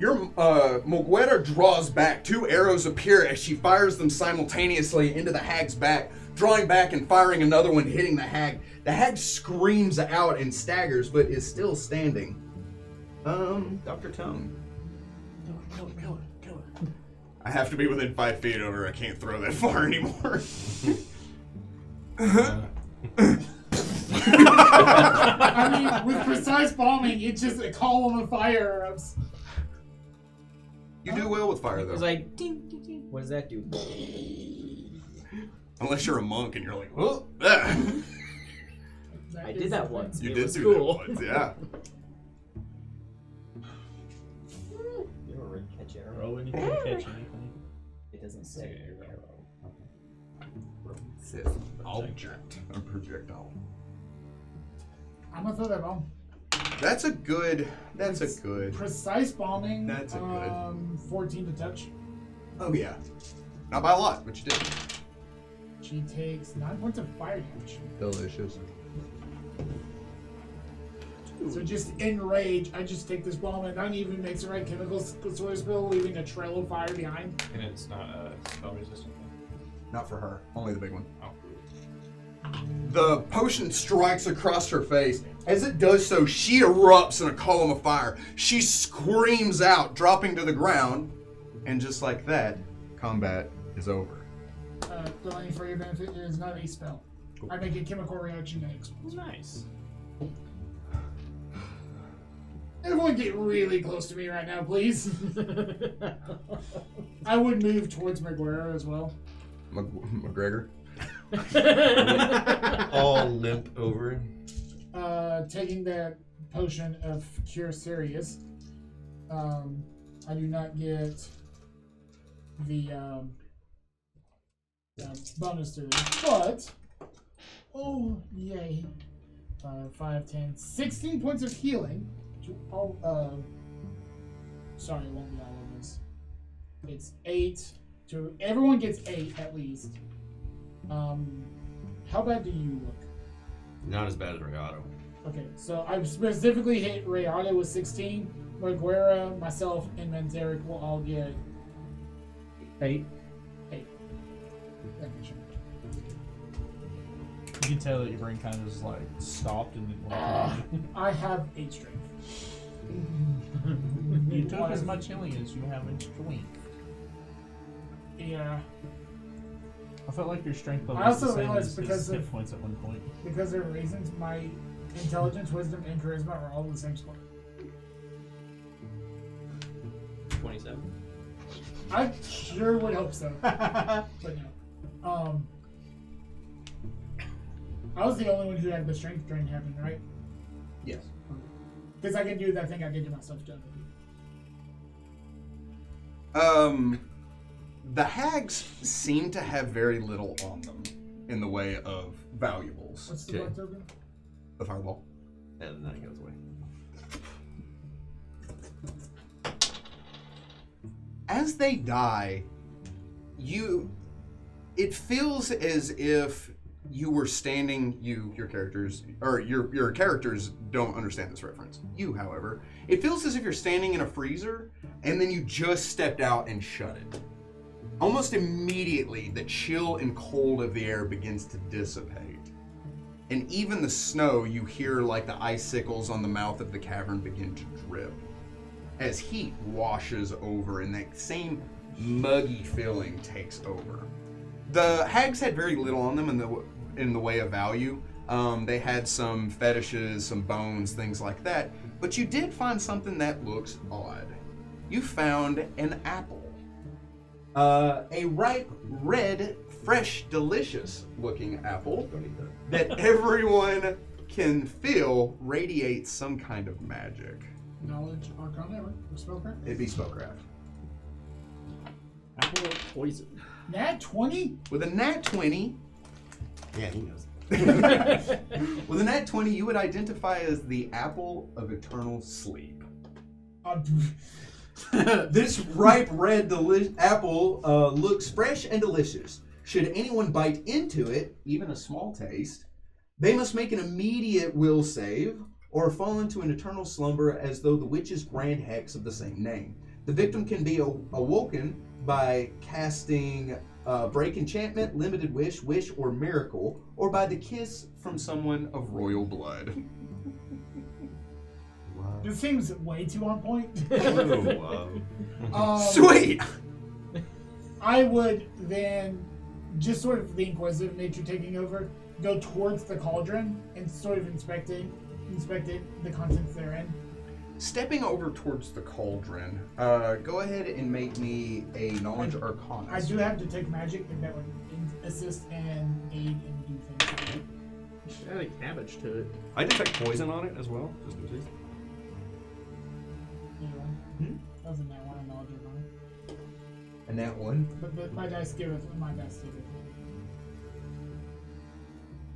Your Moguera draws back. 2 arrows appear as she fires them simultaneously into the hag's back, drawing back and firing another one, hitting the hag. The hag screams out and staggers, but is still standing. Dr. Tone. Kill it. I have to be within 5 feet of her. I can't throw that far anymore. I mean, with precise bombing, it's just a column of fire erupts. You do well with fire, It was though. like, ding, ding, ding. What does that do? Unless you're a monk and you're like, oh, ah. I did that once. You It did was do cool. that once, yeah. You don't really catch arrow. Roll anything, catch anything. It doesn't say arrow. It says object. A projectile. I'm gonna throw that bomb. That's a good. Precise bombing. That's a good. 14 to touch. Oh, yeah. Not by a lot, but you did. She takes 9 points of fire damage. Delicious. So just in rage, I just take this bomb and not even makes the right chemicals sort of spill, leaving a trail of fire behind. And it's not a spell resistant thing. Not for her. Only the big one. Oh. The potion strikes across her face. As it does so, she erupts in a column of fire. She screams out, dropping to the ground. And just like that, combat is over. Delaying for your benefit is not a spell. I make a chemical reaction that explodes. Nice. Everyone get really close to me right now, please. I would move towards Maguire as well. McGregor? All limp over. Taking that potion of Cure Serious. I do not get the bonus to this, but oh yay! 5, 10, 16 points of healing to all. Sorry, it won't be all of this. It's 8 to everyone gets 8 at least. How bad do you look? Not as bad as Regato. Okay, so I specifically hit Rayada with 16. Maguera, myself, and Manzarek will all get 8. 8. Thank you, Sean. You can tell that your brain kind of just like stopped and didn't want to. I have 8 strength. You took as much healing as you have in strength. Yeah, I felt like your strength level I was the also same realized as because his hit of- points at one point. because of reasons, my intelligence, wisdom, and charisma are all the same score. 27. I sure would hope so, but no. I was the only one who had the strength drain happen, right? Yes. Because I can do that thing I did to myself, too. The hags seem to have very little on them in the way of valuables. What's the black token? The fireball. And then it goes away. As they die, it feels as if you were standing, your characters don't understand this reference. You, however, it feels as if you're standing in a freezer and then you just stepped out and shut it. Almost immediately, the chill and cold of the air begins to dissipate. And even the snow, you hear like the icicles on the mouth of the cavern begin to drip as heat washes over and that same muggy feeling takes over. The hags had very little on them in the way of value. They had some fetishes, some bones, things like that. But you did find something that looks odd. You found an apple. A ripe, red, fresh, delicious looking apple that everyone can feel radiates some kind of magic. Knowledge, Arcana, or Spellcraft? It'd be spellcraft. Apple of poison. Nat 20? With a nat 20, Yeah, he knows. with a nat 20, you would identify as the apple of eternal sleep. This ripe red apple looks fresh and delicious. Should anyone bite into it, even a small taste, they must make an immediate will save or fall into an eternal slumber as though the witch's grand hex of the same name. The victim can be awoken by casting break enchantment, limited wish, or miracle, or by the kiss From someone of royal blood. Wow. This seems way too on point. Sweet! I would then, just sort of the inquisitive nature taking over, go towards the cauldron and sort of inspect it, the contents therein. Stepping over towards the cauldron, go ahead and make me a knowledge arcana. I do have detect magic, and that would assist and aid and do things. Add a cabbage to it. I detect poison on it as well, just in case. That was a nat one, a knowledge arcana. and that one. But my dice give it. My dice give it.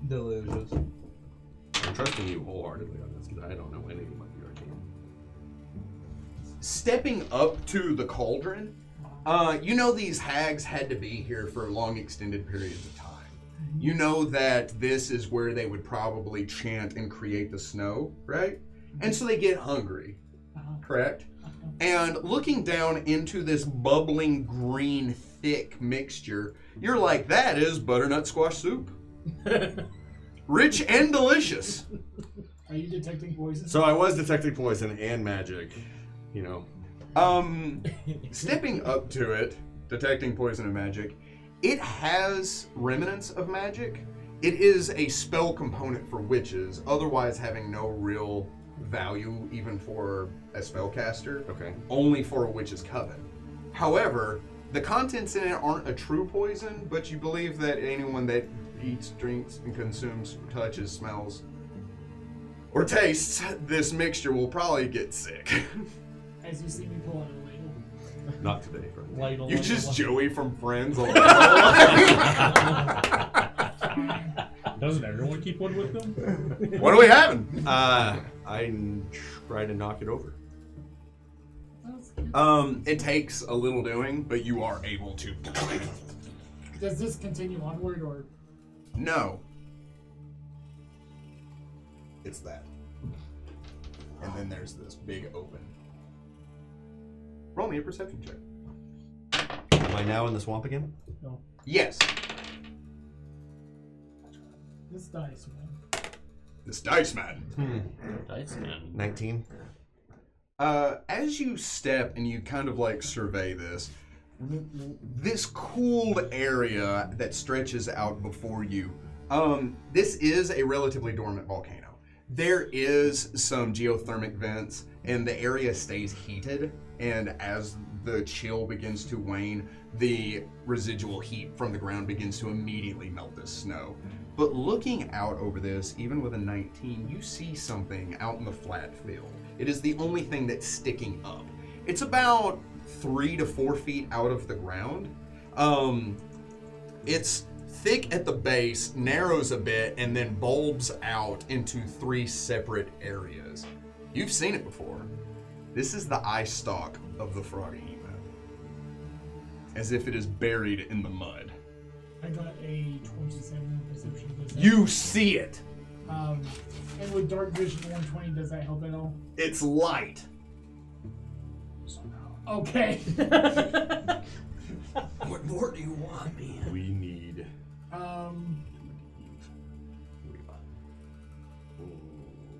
Delicious. I'm trusting you wholeheartedly on this because I don't know anything about the arcane. Stepping up to the cauldron, you know these hags had to be here for long extended periods of time. You know that this is where they would probably chant and create the snow, right? And so they get hungry, correct? And looking down into this bubbling green thick mixture, you're like, that is butternut squash soup. Rich and delicious. Are you detecting poison? So I was detecting poison and magic, you know. Stepping up to it, detecting poison and magic, it has remnants of magic. It is a spell component for witches, otherwise having no real value even for a spellcaster. Okay. Only for a witch's coven. However, the contents in it aren't a true poison, but you believe that anyone that eats, drinks, and consumes, touches, smells, or tastes this mixture will probably get sick. As you see me pull out a ladle. Not today, friend. Ladle, You ladle, just ladle. Joey from Friends. Doesn't everyone keep one with them? What are we having? I try to knock it over. That's good. It takes a little doing, but you are able to. Does this continue onward or? No. It's that. And then there's this big open. Roll me a perception check. Am I now in the swamp again? Yes. This dice, man. This dice man. Dice man. 19. As you step and you kind of like survey this cooled area that stretches out before you, this is a relatively dormant volcano. There is some geothermic vents and the area stays heated, and as the chill begins to wane, the residual heat from the ground begins to immediately melt this snow. But looking out over this, even with a 19, you see something out in the flat field. It is the only thing that's sticking up. It's about 3 to 4 feet out of the ground. It's thick at the base, narrows a bit, and then bulbs out into 3 separate areas. You've seen it before. This is the eye stalk of the froggy emo, as if it is buried in the mud. I got a 27 perception. Does that- You see it. And with dark vision 120, does that help at all? It's light. Okay. What more do you want, man? We need.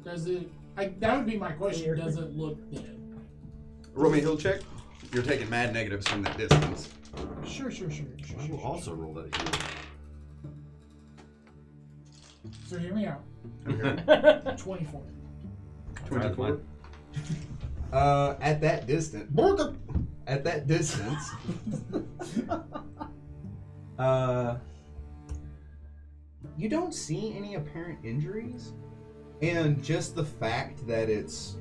Does it? That would be my question. Does it look dead? Roll me a heal check. You're taking mad negatives from that distance. Sure. I will also roll that here. So hear me out. Okay. 24. 24. At that distance. You don't see any apparent injuries, and just the fact that it's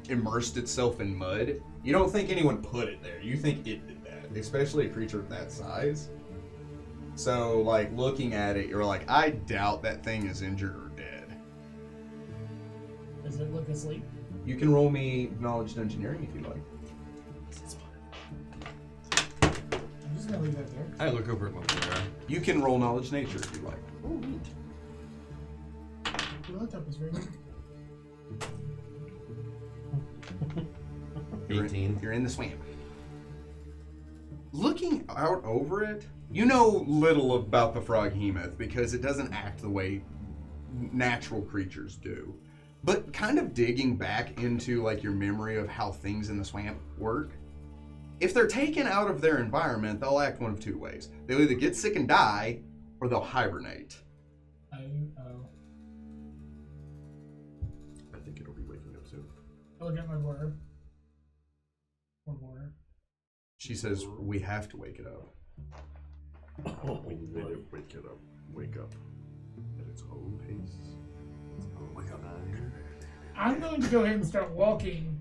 Immersed itself in mud. You don't think anyone put it there. You think it did that, especially a creature of that size. So, like, looking at it, you're like, I doubt that thing is injured or dead. Does it look asleep? You can roll me knowledge engineering if you like. I'm just gonna leave that there. I look over at Montera. You can roll knowledge nature if you like. The laptop is very good. 18. You're in the swamp. Looking out over it, you know little about the froghemoth because it doesn't act the way natural creatures do. But kind of digging back into like your memory of how things in the swamp work, if they're taken out of their environment, they'll act one of two ways. They'll either get sick and die, or they'll hibernate. Oh. I think it'll be waking up soon. I look at my border. One border. She says, we have to wake it up. We need to wake up at its own pace. I'm going to go ahead and start walking.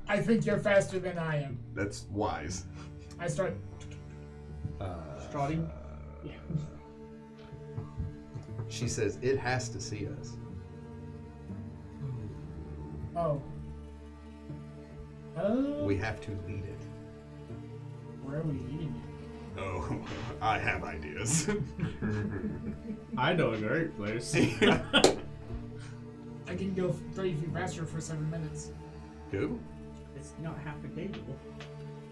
I think you're faster than I am. That's wise. I start. Trotting. Yeah. She says, it has to see us. Oh. We have to lead it. Where are we leading it? Oh, I have ideas. I know a great place. I can go 30 feet faster for 7 minutes. Go. It's not half a day.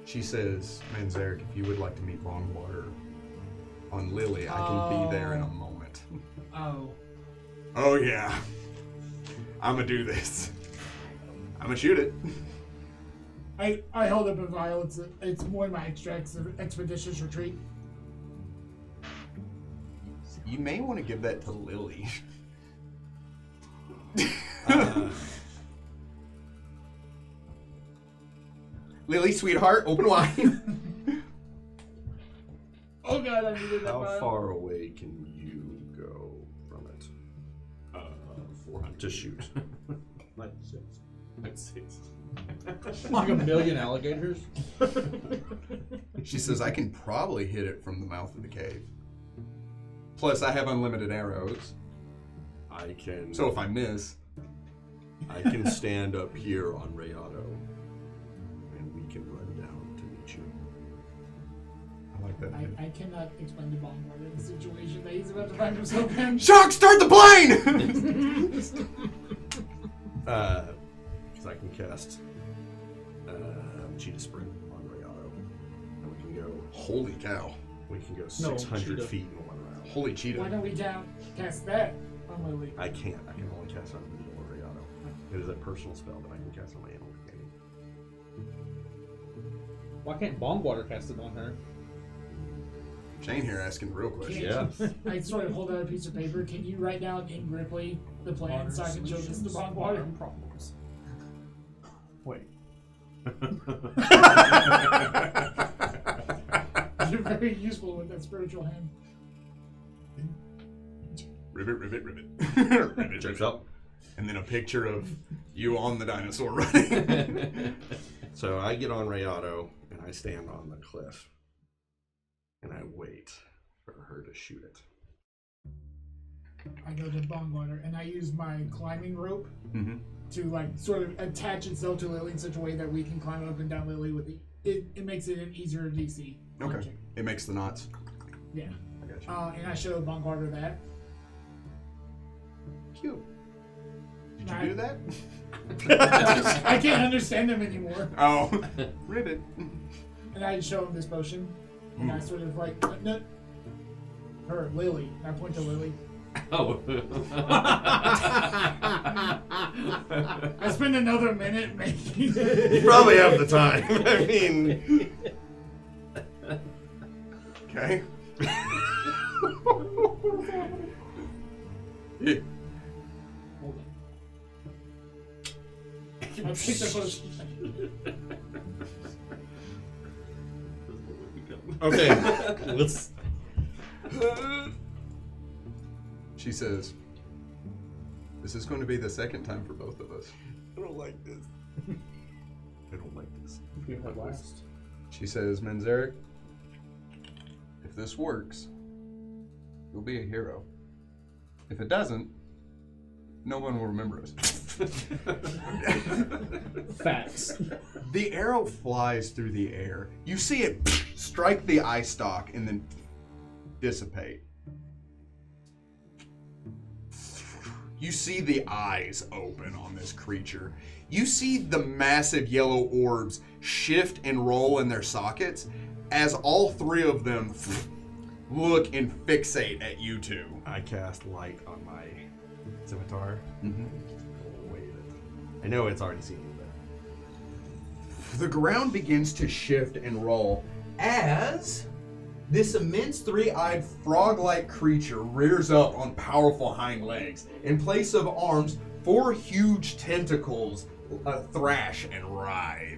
She says, Manzarek, if you would like to meet Bogard on Lily, I can be there in a moment. Oh. Oh, yeah. I'm going to do this. I'm going to shoot it. I hold up a vial. It's one of my extracts of expeditious retreat. You may want to give that to Lily. Lily, sweetheart, open wide. Oh god, I needed that How vial. far away can you go from it 400 to shoot? Like 6. Let's see. Like a million alligators? She says, I can probably hit it from the mouth of the cave. Plus, I have unlimited arrows. I can. So if I miss... I can stand up here on Rayado, and we can run down to meet you. I like that. I cannot explain to Bogard the situation that he's about to find himself in. Shock, start the plane! Because I can cast Cheetah Sprint on Rayado, and we can go. Holy cow. We can go No, 600 Cheetah. feet in one round. Holy cheetah. Why don't we cast that on Lily? I can't. I can only cast on Rayado. It is a personal spell that I can cast on my animal companion. Why can't Bongwater cast it on her? Shane here asking the real question. Yes. I sort of hold out a piece of paper. Can you write down in Grippli the plan so I can show this to Bogard? Problems. Wait. You're very useful with that spiritual hand. Ribbit, ribbit, ribbit. ribbit, Checks ribbit. up. And then a picture of you on the dinosaur running. So I get on Rayado, and I stand on the cliff, and I wait for her to shoot it. I go to Bongwater and I use my climbing rope Mm-hmm. to like sort of attach itself to Lily in such a way that we can climb up and down Lily with it makes it an easier DC. Okay. It makes the knots. Yeah. I got you. And I show Bongwater that. Cute. Did you I- do that? I can't understand them anymore. Oh. Ribbit. And I show him this potion. And I sort of like, no, her, Lily. I point to Lily. Oh. I spend another minute making You probably have the time. I mean, Okay. Hold on. I take the potion. okay. Let's. She says, this is going to be the second time for both of us. I don't like this. I don't like this. You have last. She says, Manzarek, if this works, you'll be a hero. If it doesn't, no one will remember us. Facts. The arrow flies through the air. You see it strike the eye stalk and then dissipate. You see the eyes open on this creature. You see the massive yellow orbs shift and roll in their sockets as all three of them look and fixate at you two. I cast light on my scimitar. Mm-hmm. Wave it. I know it's already seen me, but The ground begins to shift and roll as this immense three-eyed frog-like creature rears up on powerful hind legs. In place of arms, 4 huge tentacles thrash and writhe.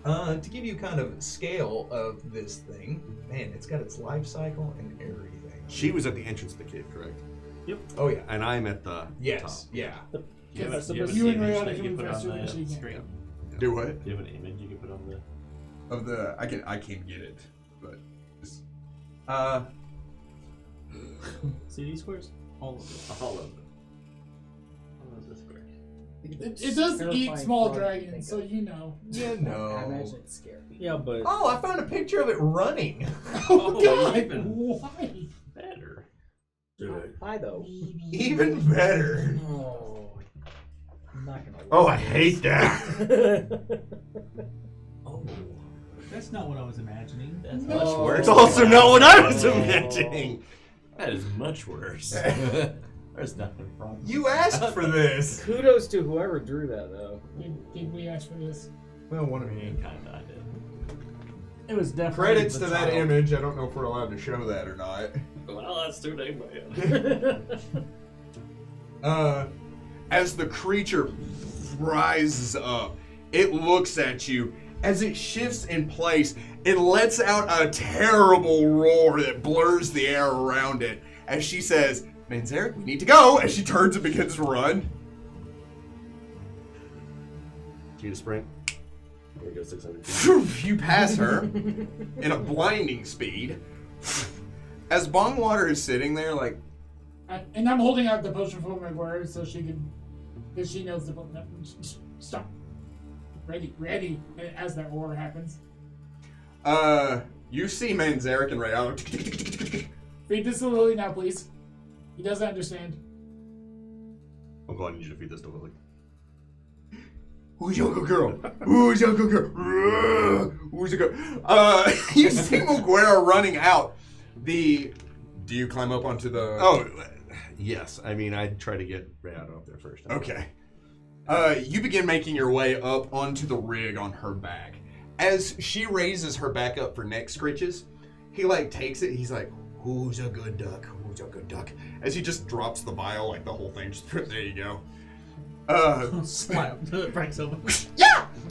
To give you kind of scale of this thing, man, it's got its life cycle and everything. she was at the entrance of the cave, correct? Oh yeah. And I'm at the Yes. top. Yeah. Do you have So do you have you an and image Rayana that can you move put faster on than she the can. screen? Do what? Do you have an image you can put on the... Of the I can't get it, but See these squares? All of them. All of them. All of the squares. It does eat Terrifying small frog to dragons, think so of. you know. You I know. imagine it's scary. Yeah, but Oh, I found a picture of it running. Oh, God! even. Why? Better. Why though? Even better. Oh, I'm not gonna. Oh, I hate that. Oh, that's not what I was imagining. that's No. much It's worse. It's also not what I was imagining. That is much worse. There's nothing wrong. You asked for this. Kudos to whoever drew that though. Did we ask for this? Well, one of Me you. kinda I did. It was definitely credits the to that child. image. I don't know if we're allowed to show that or not. Well, that's too late, man. As the creature rises up, it looks at you. As it shifts in place, it lets out a terrible roar that blurs the air around it. As she says, Manzarek, we need to go. As she turns and begins to run. Cheetah sprint. There we go, 600 feet. You pass her in a blinding speed. As Bongwater is sitting there like, And I'm holding out the potion for McGuire so she can, because she knows the no, stop. Ready. As that roar happens. you see Manzarek and Rayala. Feed this to Lily now, please. He doesn't understand. Uncle, I need you to feed this to Lily. Who's your good girl? Who's your good girl? Who's your girl? You see Muguera running out. Do you climb up onto the... Oh, yes. I mean, I'd try to get Rayado up there first. Okay. You begin making your way up onto the rig on her back. As she raises her back up for neck scritches, he takes it. He's like, who's a good duck? Who's a good duck? As he just drops the vial, like the whole thing. Just, there you go. Slap. Breaks open.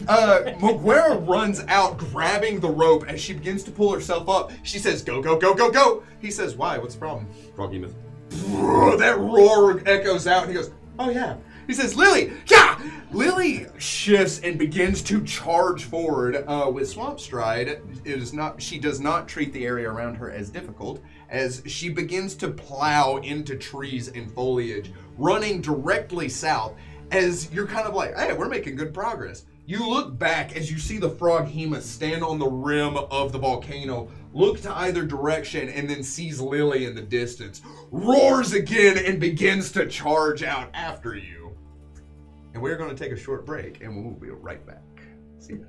Muguera runs out, grabbing the rope. As she begins to pull herself up, she says, go, go, go, go, go. He says, why? What's the problem? Froggy myth. That roar echoes out, and he goes, oh yeah. He says, Lily, yeah! Lily shifts and begins to charge forward with Swamp Stride. She does not treat the area around her as difficult, as she begins to plow into trees and foliage, running directly south, as you're kind of like, hey, we're making good progress. You look back as you see the Froghema stand on the rim of the volcano, look to either direction, and then sees Lily in the distance, roars again, and begins to charge out after you. And we're going to take a short break, and we'll be right back. See ya.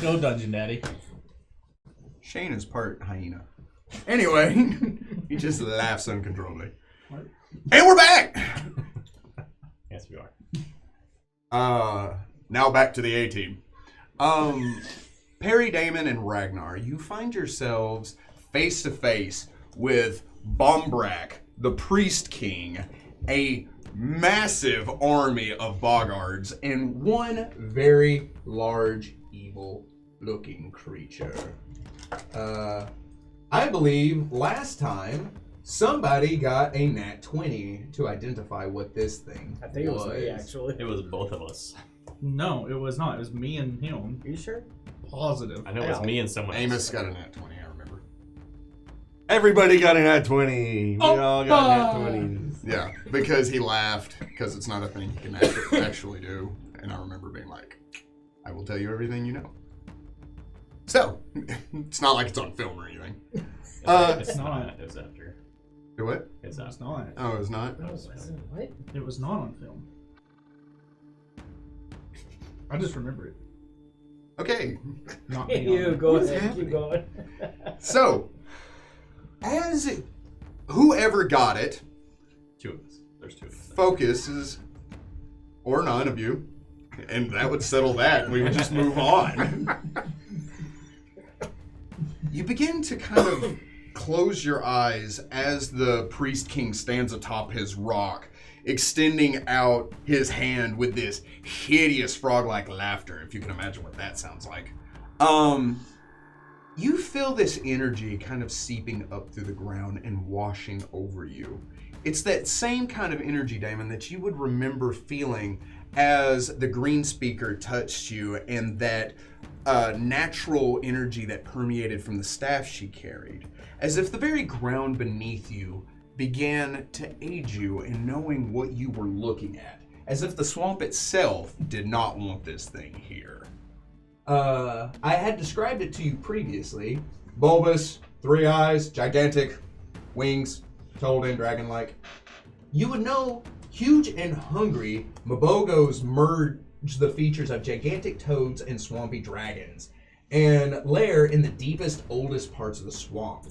Go Dungeon Daddy. Shane is part hyena. Anyway, he just laughs uncontrollably. And we're back! Yes, we are. Now back to the A-team. Perry, Damon, and Ragnar, you find yourselves face to face with Bombrak, the Priest King, a massive army of Bogards, and one very large, evil-looking creature. I believe last time somebody got a nat 20 to identify what this thing I think it was me, actually. It was both of us. No, it was not. It was me and him. Are you sure? Positive. I know it was me and someone else. Amos got a nat 20, I remember. Everybody got a nat 20. We all got nat 20s. Yeah, because he laughed, because it's not a thing you can actually do. And I remember being like, I will tell you everything you know. So, it's not like it's on film or anything. It's not. It was after. Do what? It's It's not. Oh, it's not? What? It was not on film. I just remember it. Okay. Not me. You on go it. ahead, keep going. So, as whoever got it Two of us. There's two of us. focuses, or none of you, and that would settle that. We would just move on. You begin to kind of close your eyes as the Priest King stands atop his rock, extending out his hand with this hideous frog-like laughter, if you can imagine what that sounds like. You feel this energy kind of seeping up through the ground and washing over you. It's that same kind of energy, Damon, that you would remember feeling as the green speaker touched you, and that natural energy that permeated from the staff she carried. As if the very ground beneath you began to aid you in knowing what you were looking at. as if the swamp itself did not want this thing here. I had described it to you previously. Bulbous, 3 eyes, gigantic, wings, Tolden, dragon-like. You would know, huge and hungry, Mabogos merge the features of gigantic toads and swampy dragons, and lair in the deepest, oldest parts of the swamp.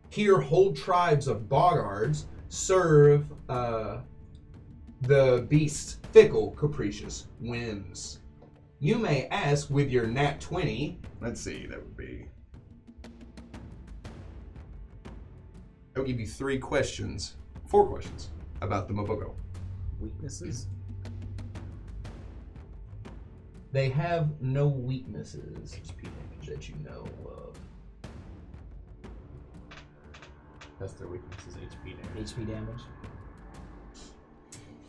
Here, whole tribes of Bogards serve the beast's fickle, capricious whims. You may ask with your nat 20. Let's see, that would be... I'll give you 4 questions about the Mabogo. Weaknesses? They have no weaknesses that you know of. That's their weaknesses, HP damage. HP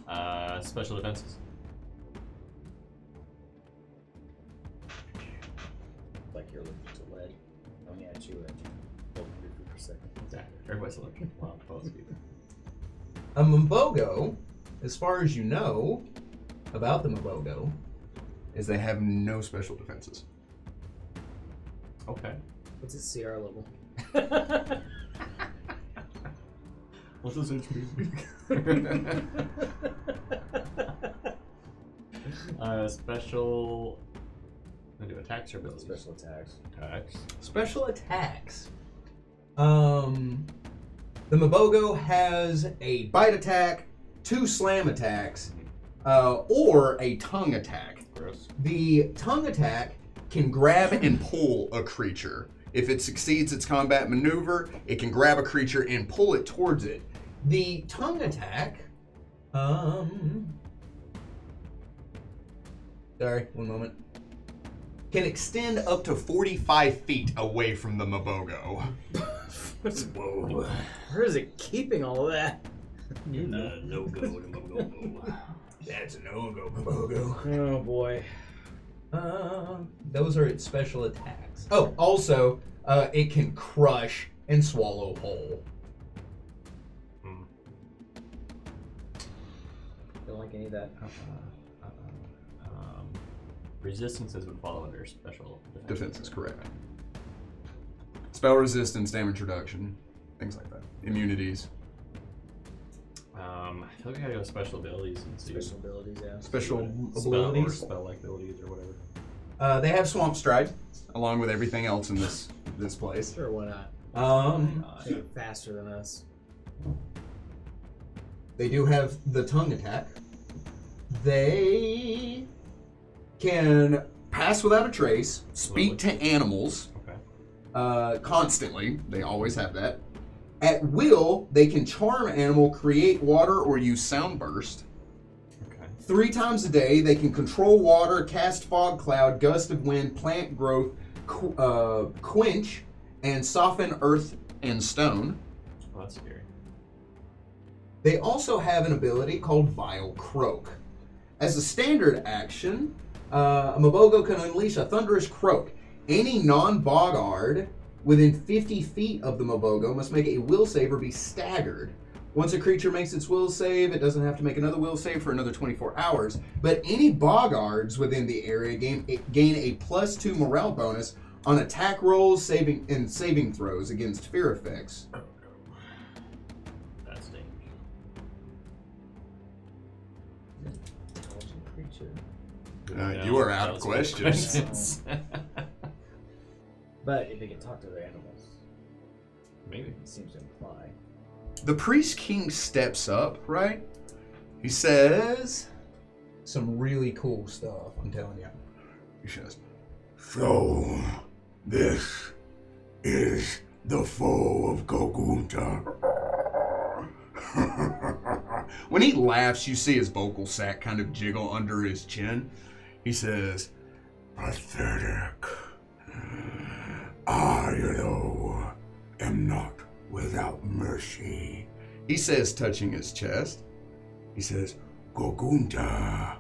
damage? Special defenses. Like you're looking to lead. Coming at you and hold briefly for a second. Exactly. Everybody's looking. Wow, both of you. A Mabogo, as far as you know about the Mabogo, Is they have no special defenses. Okay. What's its CR level? What's his HP? Special. I'm gonna do attacks or abilities? Special attacks. Attacks. special attacks. The Mabogo has a bite attack, 2 slam attacks, or a tongue attack. Gross. The tongue attack can grab And pull a creature. If it succeeds its combat maneuver, it can grab a creature and pull it towards it. the tongue attack. Sorry, one moment. Can extend up Up to 45 feet away from the Mabogo. Whoa. Where is it keeping all of that? No go. That's a no-go, Mabogo. Oh boy. Those are its special attacks. Oh, also, it can crush and swallow whole. Don't like any of that. Resistances would fall under special Defense is correct. Spell resistance, damage reduction, things like that. Immunities. I feel like I gotta go special abilities and see. Special abilities, yeah. Special abilities? Spell-like abilities or whatever. They have Swamp Stride, along with everything else in this place. Sure, why not? They They're faster than us. do have the tongue attack. They can Pass without a trace, speak to animals Okay. constantly. They always have that. At will, they can charm an animal, create water, or use sound burst. Okay. 3 times a day, they can control water, cast fog cloud, gust of wind, plant growth, quench, and soften earth and stone. Well, that's scary. They also have an ability called Vile Croak. As a standard action, a Mabogo can unleash a thunderous croak. Any non-Bogard within 50 feet of the Mabogo must make a will save or be staggered. Once a creature makes its will save, it doesn't have to make another will save for another 24 hours. But any Bogards within the area gain a +2 morale bonus on attack rolls, saving throws against fear effects. That's dangerous. Intelligent creature. You are out That of was good questions. But if they can talk to their animals, Maybe. it seems to imply. The Priest King steps up, right? He says, Some really cool stuff, I'm telling you. he says, "So, this is the foe of Gogunta." When he laughs, you see his vocal sac kind of jiggle under his chin. He says, "Pathetic. I, though, am not without mercy." He says, touching his chest. He says, "Gogunta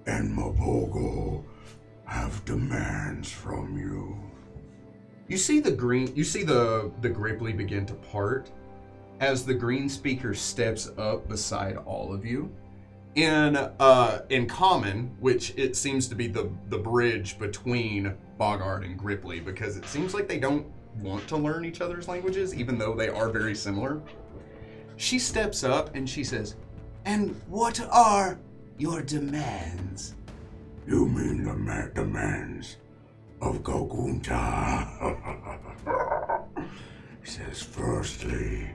and Mabogo have demands from you." You see the Grippli begin to part as the green speaker steps up beside all of you. in common, which it seems to be the bridge between Bogard and Grippli, because it seems like they don't want to learn each other's languages, even though they are very similar. She steps up and she says, "And what are your demands?" You mean the demands of Gogunta? Says, firstly,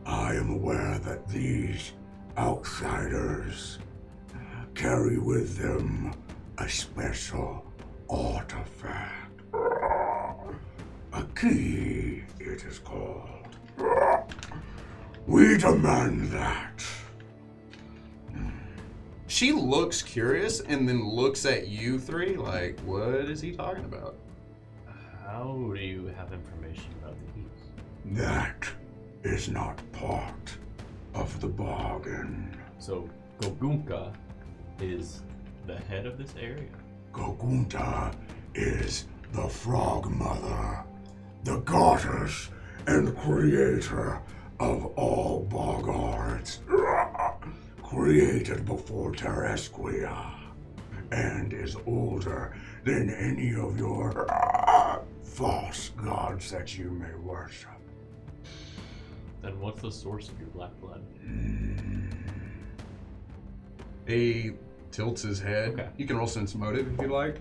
I am aware that these outsiders carry with them a special artifact. A key, it is called. We demand that. She looks curious and then looks at you three like, what is he talking about? How do you have information about the keys? That is not part of the bargain. So Gogunka is the head of this area. Gogunta is the Frog Mother, the goddess and creator of all Bogards, created before Terresquia, and is older than any of your false gods that you may worship. Then what's the source of your black blood? He tilts his head. Okay. You can roll sense motive if you like.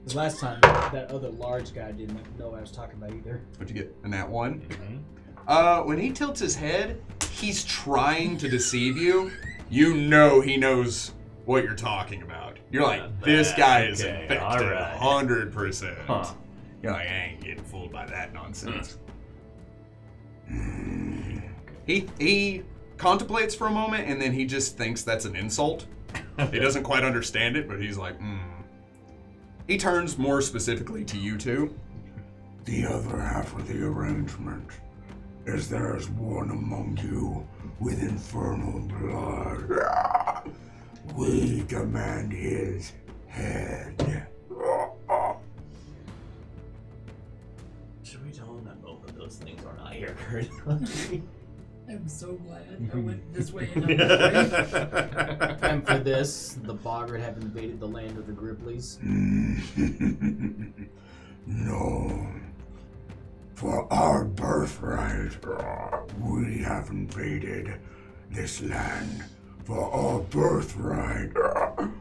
The last time, that other large guy didn't know what I was talking about either. What'd you get? A nat 1? Mm-hmm. When he tilts his head, he's trying to deceive you. You know he knows what you're talking about. You're like, this guy is Okay, infected, alright. 100%. Huh. You're like, I ain't getting fooled by that nonsense. He contemplates for a moment, and then he just thinks that's an insult. He doesn't quite understand it, but he's like, He turns more specifically to you two. The other half of the arrangement is there is one among you with infernal blood. We demand his head. Should we tell him that both of those things are not here currently? I'm so glad I went this way and not this way. And for this, the Bogard have invaded the land of the Gripplis. No. For our birthright, we have invaded this land. For our birthright,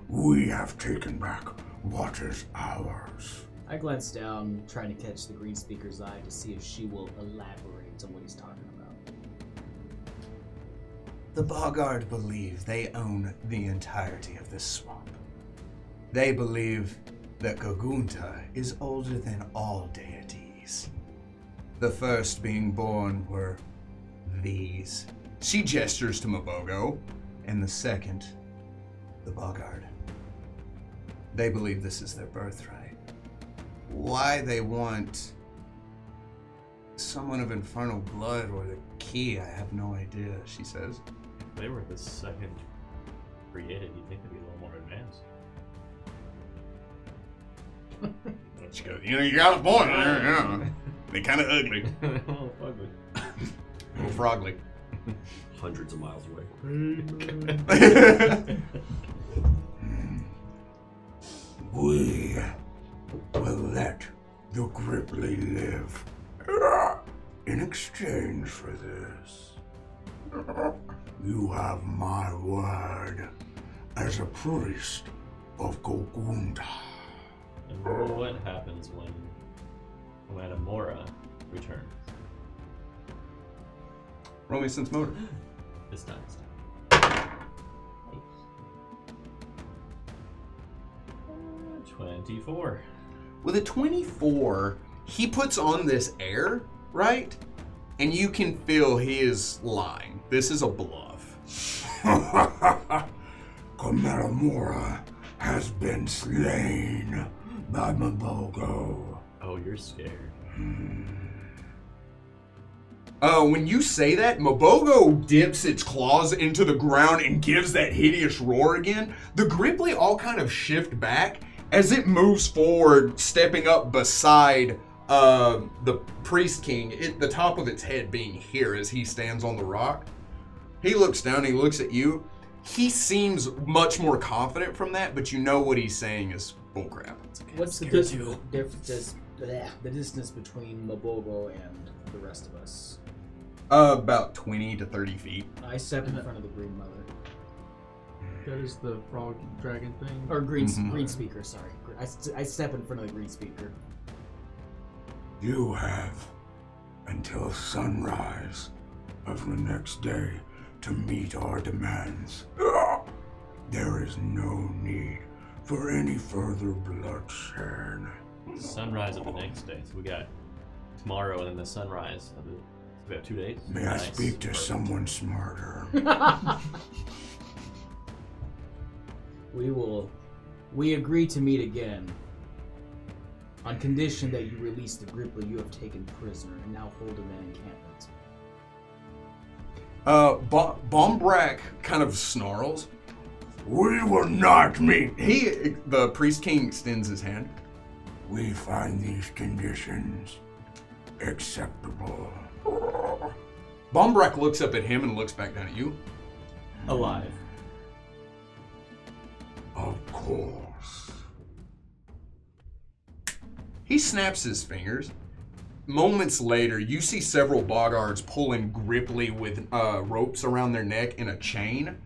we have taken back what is ours. I glance down, trying to catch the green speaker's eye to see if she will elaborate on what he's talking about. The Bogard believe they own the entirety of this swamp. They believe that Gogunta is older than all deities. The first being born were these. She gestures to Mabogo. And the second, the Bogard. They believe this is their birthright. Why they want someone of infernal blood or the key, I have no idea, she says. If they were the second created, you'd think they'd be a little more advanced. She goes, you got a point there, yeah. They kind of ugly. Oh, ugly. A little frogly. Hundreds of miles away. We will let the Grippli live in exchange for this. You have my word as a priest of Gogunta. And what happens when Amora returns? Roll me sense motive. This time. 24. With a 24, he puts on this air, right? And you can feel he is lying. This is a bluff. Kameramora has been slain by Mabogo. Oh, you're scared. When you say that, Mabogo dips its claws into the ground and gives that hideous roar again. The Grippli all kind of shift back as it moves forward, stepping up beside the Priest King, the top of its head being here as he stands on the rock. He looks down, he looks at you. He seems much more confident from that, but you know what he's saying is bullcrap. What's the the distance between Mabogo and the rest of us? About 20 to 30 feet. I step in front of the Green Mother. That is the frog dragon thing. Or Green Speaker, sorry. I step in front of the Green Speaker. You have until sunrise of the next day to meet our demands. There is no need for any further bloodshed. Sunrise of the next day. So we got tomorrow and then the sunrise. So we have 2 days. May I speak to someone smarter? We agree to meet again on condition that you release the Grippli you have taken prisoner and now hold in an encampment. Bombrak kind of snarls. We will not meet. The Priest King extends his hand. We find these conditions acceptable. Bombrak looks up at him and looks back down at you. Alive. Of course. He snaps his fingers. Moments later, you see several Bogards pulling Grippli with ropes around their neck in a chain.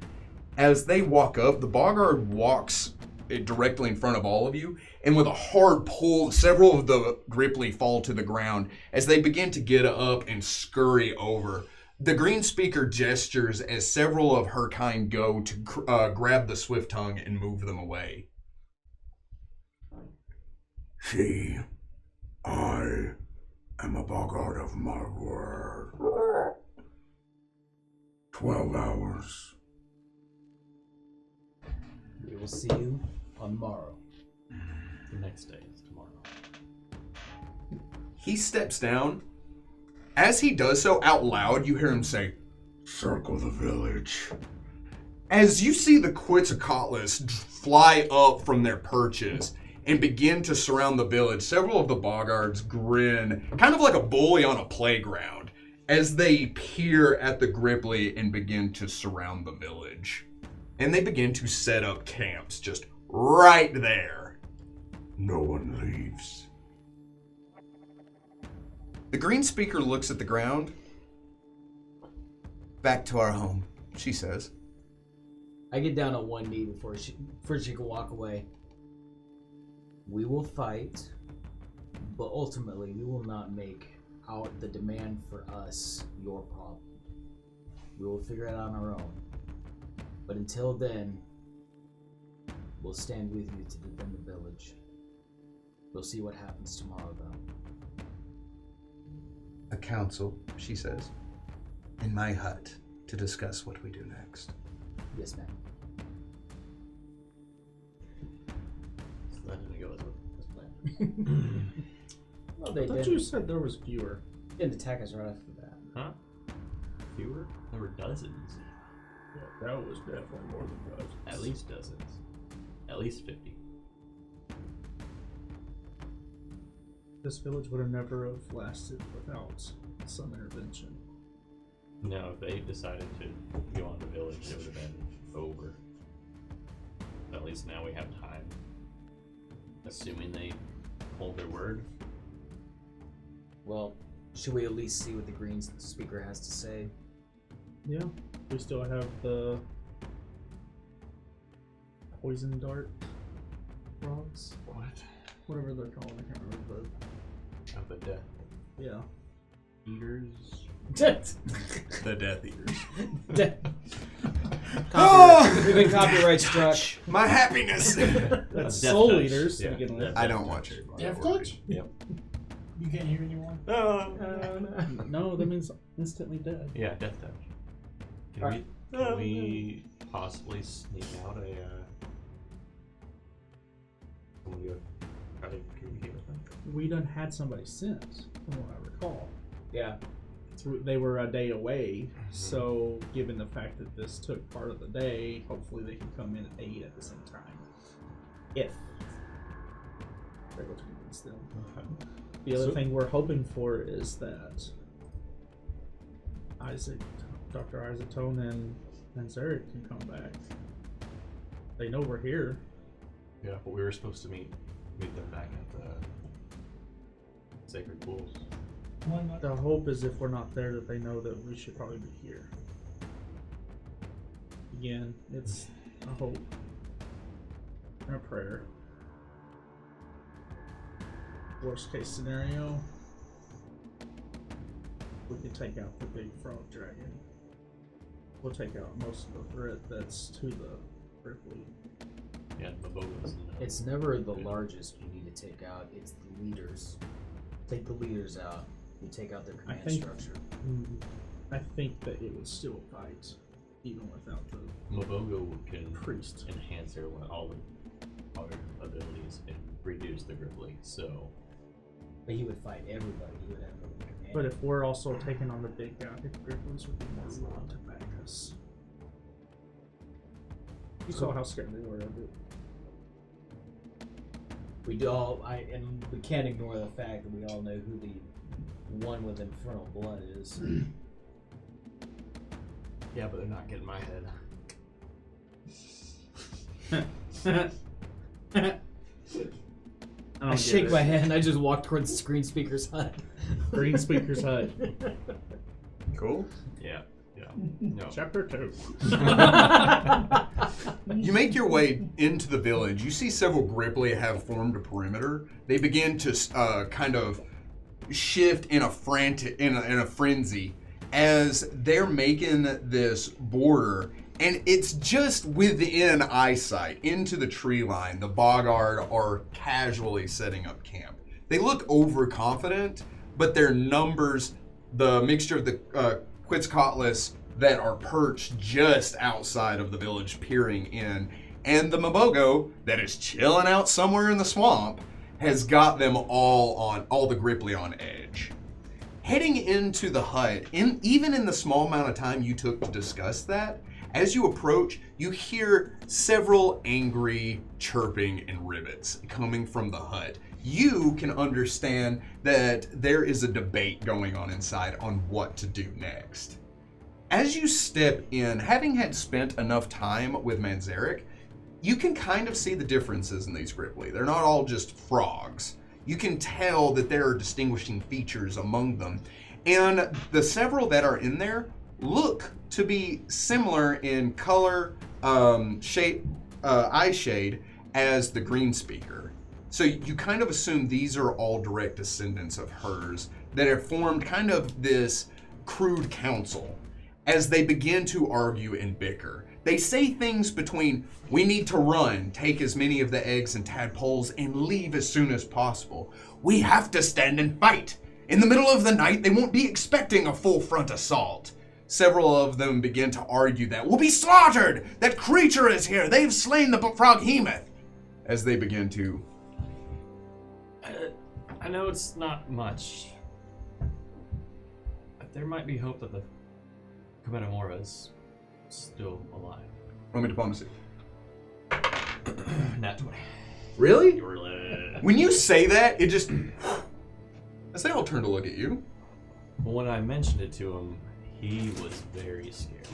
As they walk up, the Bogard walks directly in front of all of you, and with a hard pull, several of the Grippli fall to the ground as they begin to get up and scurry over. The Green Speaker gestures as several of her kind go to grab the Swift Tongue and move them away. See, I am a Bogard of my word. 12 hours. We will see you on morrow. The next day is tomorrow. He steps down. As he does so, out loud, you hear him say, Circle the village. as you see the Quetzalcoatlus fly up from their perches and begin to surround the village, several of the Bogards grin, kind of like a bully on a playground, as they peer at the Grippli and begin to surround the village. And they begin to set up camps just right there. No one leaves. The Green Speaker looks at the ground. Back to our home, she says. I get down on one knee before she can walk away. We will fight, but ultimately we will not make out the demand for us your problem. We will figure it out on our own. But until then, we'll stand with you to defend the village. We'll see what happens tomorrow, though. A council, she says, in my hut to discuss what we do next. Yes, ma'am. So that didn't go as planned. Well, I they thought did. you said there was fewer. Didn't attack us right off the bat. Huh? Fewer? There were dozens. Yeah, that was definitely more than dozens. At least dozens. At least 50. This village would have never have lasted without some intervention. No, if they decided to go on the village, it would have been over. At least now we have time. Assuming they hold their word. Well, should we at least see what the Green Speaker has to say? Yeah, we still have the poison dart frogs. What? Whatever they're called, I can't remember. Of the Death Yeah. Eaters? Death. The Death Eaters. We've been copyright struck. My happiness! That's Death Soul Touch. Eaters to Yeah, begin with. I don't watch it. Death touch? Yep. You can't hear anyone? No, that means instantly dead. Yeah, Death Touch. Can we possibly sneak out a someone to try to communicate with them? We done had somebody sent, from what I recall. Yeah. They were a day away, so given the fact that this took part of the day, hopefully they can come in and aid at the same time. If they're able to convince them. The other thing we're hoping for is that Dr. Isaac Tone and And Zarek can come back. They know we're here. Yeah, but we were supposed to meet them back at the Sacred Pools. The hope is if we're not there that they know that we should probably be here. Again, it's a hope and a prayer. Worst case scenario, we can take out the big frog dragon. We'll take out most of the threat that's to the Grippli. Yeah, the Bogard. It's never the largest you need to take out, it's the leaders. Take the leaders out, you take out their command structure. I think that it would still fight, even without the Mabogo can priest. enhance all the abilities and reduce the Grippli, so... But he would fight everybody, he would have no command. But if we're also taking on the big guy, I think Gripplies would be more willing to back us. You saw how scared they were of it. We can't ignore the fact that we all know who the one with infernal blood is. Yeah, but they're not getting my head. I shake my head and I just walk towards the Green Speaker's hut. Green Speaker's hut. Cool. Yeah. No. Chapter 2. You make your way into the village. You see several Grippli have formed a perimeter. They begin to kind of shift in a frenzy as they're making this border, and it's just within eyesight into the tree line. The Bogard are casually setting up camp. They look overconfident, but their numbers, the mixture of the Quetzalcoatlus that are perched just outside of the village peering in, and the Mabogo that is chilling out somewhere in the swamp, has got them all the Grippli on edge. Heading into the hut, even in the small amount of time you took to discuss that, as you approach, you hear several angry chirping and rivets coming from the hut. You can understand that there is a debate going on inside on what to do next. As you step in, having had spent enough time with Manzarek, you can kind of see the differences in these Grippli. They're not all just frogs. You can tell that there are distinguishing features among them. And the several that are in there look to be similar in color, shape, eye shade as the Green Speaker. So you kind of assume these are all direct descendants of hers that have formed kind of this crude council as they begin to argue and bicker. They say things between, we need to run, take as many of the eggs and tadpoles, and leave as soon as possible. We have to stand and fight. In the middle of the night, they won't be expecting a full front assault. Several of them begin to argue that we'll be slaughtered. That creature is here. They've slain the froghemoth. As they begin to... I know it's not much, but there might be hope that the Cometamora's still alive. Roll me diplomacy. Nat 20. Really? You were lit. When you say that, it just... As they all turn to look at you. Well, when I mentioned it to him, he was very scared.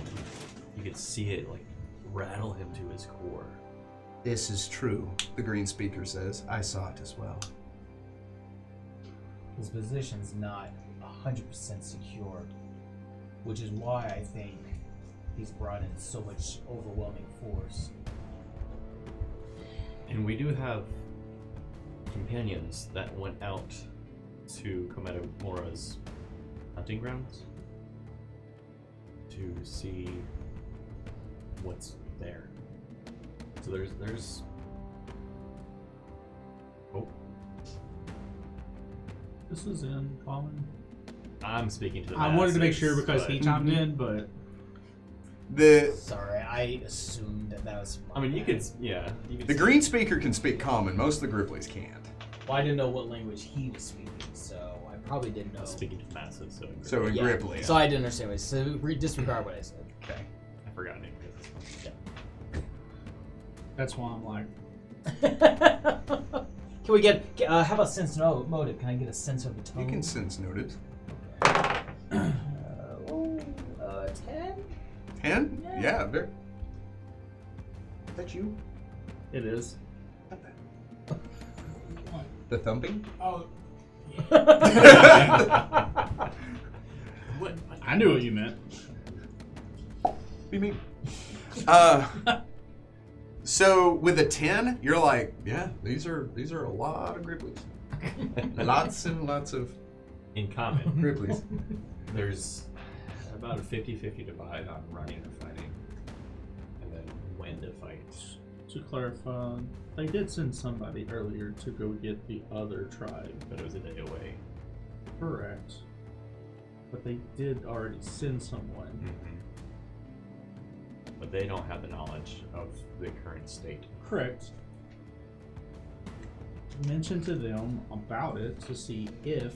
You could see it, like, rattle him to his core. This is true, the Green Speaker says. I saw it as well. His position's not 100% secure, which is why I think he's brought in so much overwhelming force. And we do have companions that went out to Cometamora's hunting grounds to see what's there. So there's hope. This is in common. I'm speaking to the I wanted to make sure masses, because but- he chimed in, but Sorry, I assumed that was. I mean, you could, yeah. You could The Green Speaker can speak common. Most of the Gripplis can't. Well, I didn't know what language he was speaking, so I probably didn't know. speaking to the masses, so So in Yeah. Grippli. So I didn't understand what he said. So disregard what I said. Okay. I forgot it. that's why I'm like, Can we get? How about sense motive? Can I get a sense of the tone? You can sense notice. 10. 10? Yeah. Yeah, very. Is that you? It is. What? The thumping? Oh, What? I knew what you meant. Be me. So with a 10, you're like, yeah, these are a lot of Gripplies. Lots and lots of In common, Gripplies. there's about a 50-50 divide on running or fighting, and then when to fight. To clarify, they did send somebody earlier to go get the other tribe. But it was a day away. Correct. But they did already send someone. But they don't have the knowledge of the current state. Correct. Mention to them about it to see if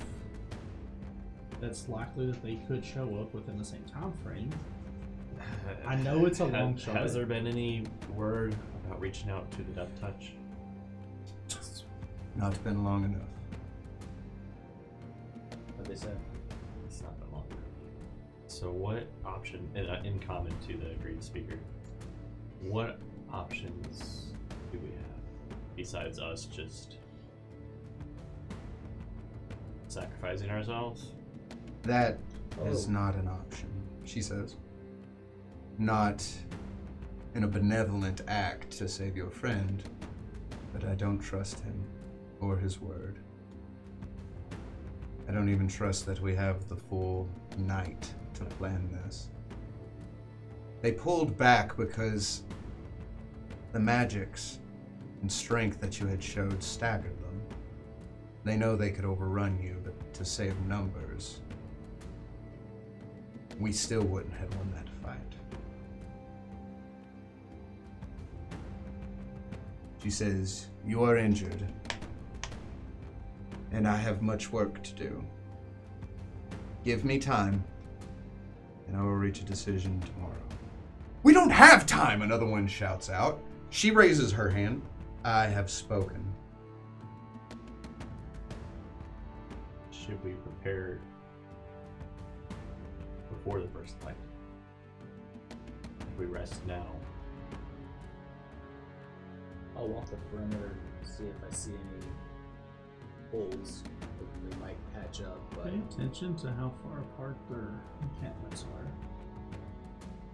that's likely that they could show up within the same time frame. I know it's a long shot. Has there been any word about reaching out to the Death Touch? Not been long enough. What they said? It's not been long enough. So what option, in common to the agreed speaker, what options do we have besides us just sacrificing ourselves? That is Oh. not an option, she says. Not in a benevolent act to save your friend, but I don't trust him or his word. I don't even trust that we have the full night to plan this. They pulled back because the magics and strength that you had showed staggered them. They know they could overrun you, but to save numbers, we still wouldn't have won that fight. She says, you are injured, and I have much work to do. Give me time, and I will reach a decision tomorrow. We don't have time, another one shouts out. She raises her hand. I have spoken. Should we prepare before the first fight? If we rest now, I'll walk the perimeter, see if I see any holes that we might patch up. But Pay attention to how far apart their encampments are.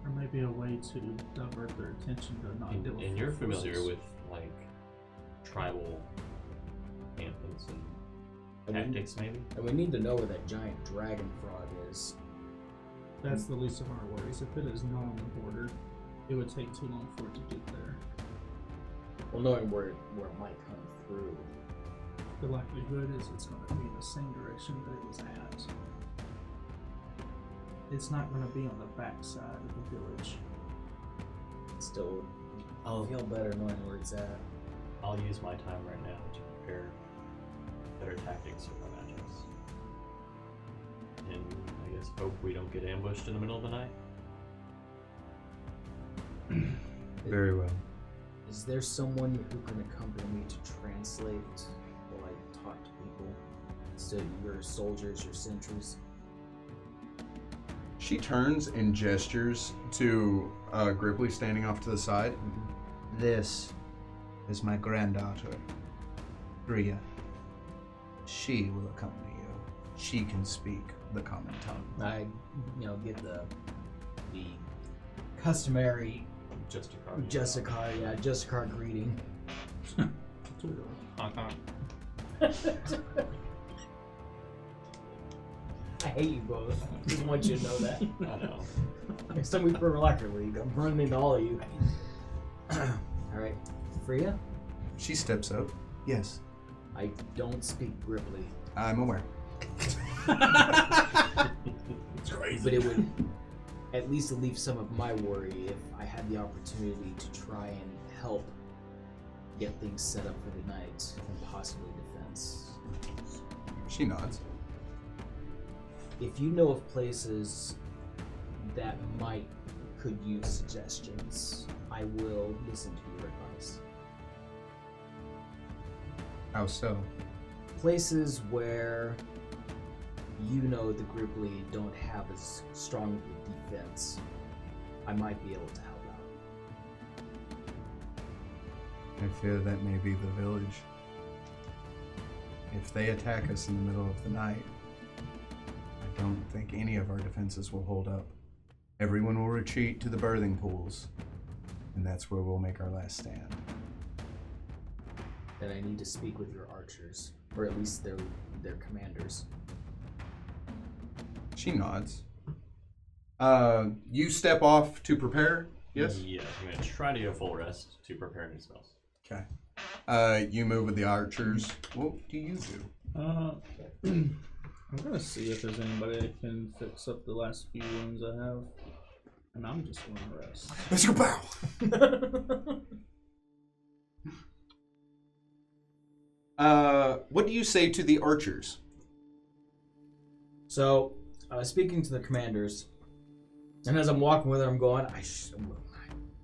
There may be a way to divert their attention to not deal with and you're familiar forces. with like tribal anthems and And we- tactics, maybe. And we need to know where that giant dragon frog is. That's the least of our worries. If it is not on the border, it would take too long for it to get there. Well, knowing where it might come through. The likelihood is it's going to be in the same direction that it was at. It's not going to be on the backside of the village. Still, I'll feel better knowing where it's at. I'll use my time right now to prepare better tactics with our magics. And I guess hope we don't get ambushed in the middle of the night. Very well. Is there someone who can accompany me to translate while I talk to people? So your soldiers, your sentries. She turns and gestures to Grippli standing off to the side. This is my granddaughter, Bria. She will accompany you. She can speak the common tongue. I, get the customary Just a car. Justicar greeting. Honk honk. I hate you both. I just want you to know that. I know. Next time we play Rocket League, I'm running into all of you. Alright. Freya, She steps up. Yes, I don't speak Grippli, I'm aware. it's crazy. But it would at least alleviate some of my worry if I had the opportunity to try and help get things set up for the night and possibly defense. She nods. If you know of places that could use suggestions, I will listen to your advice. How so? Places where the Grippli don't have as strong of a defense I might be able to help out. I fear that may be the village. If they attack us in the middle of the night, I don't think any of our defenses will hold up. Everyone will retreat to the birthing pools, and that's where we'll make our last stand. Then I need to speak with your archers, or at least their commanders. She nods. You step off to prepare? Yes? Yeah, I'm going to try to get a full rest to prepare new spells. Okay. You move with the archers. What do you do? I'm gonna see if there's anybody that can fix up the last few wounds I have. And I'm just gonna rest. Let's go bow! What do you say to the archers? So, I was speaking to the commanders, and as I'm walking with them, I'm going, I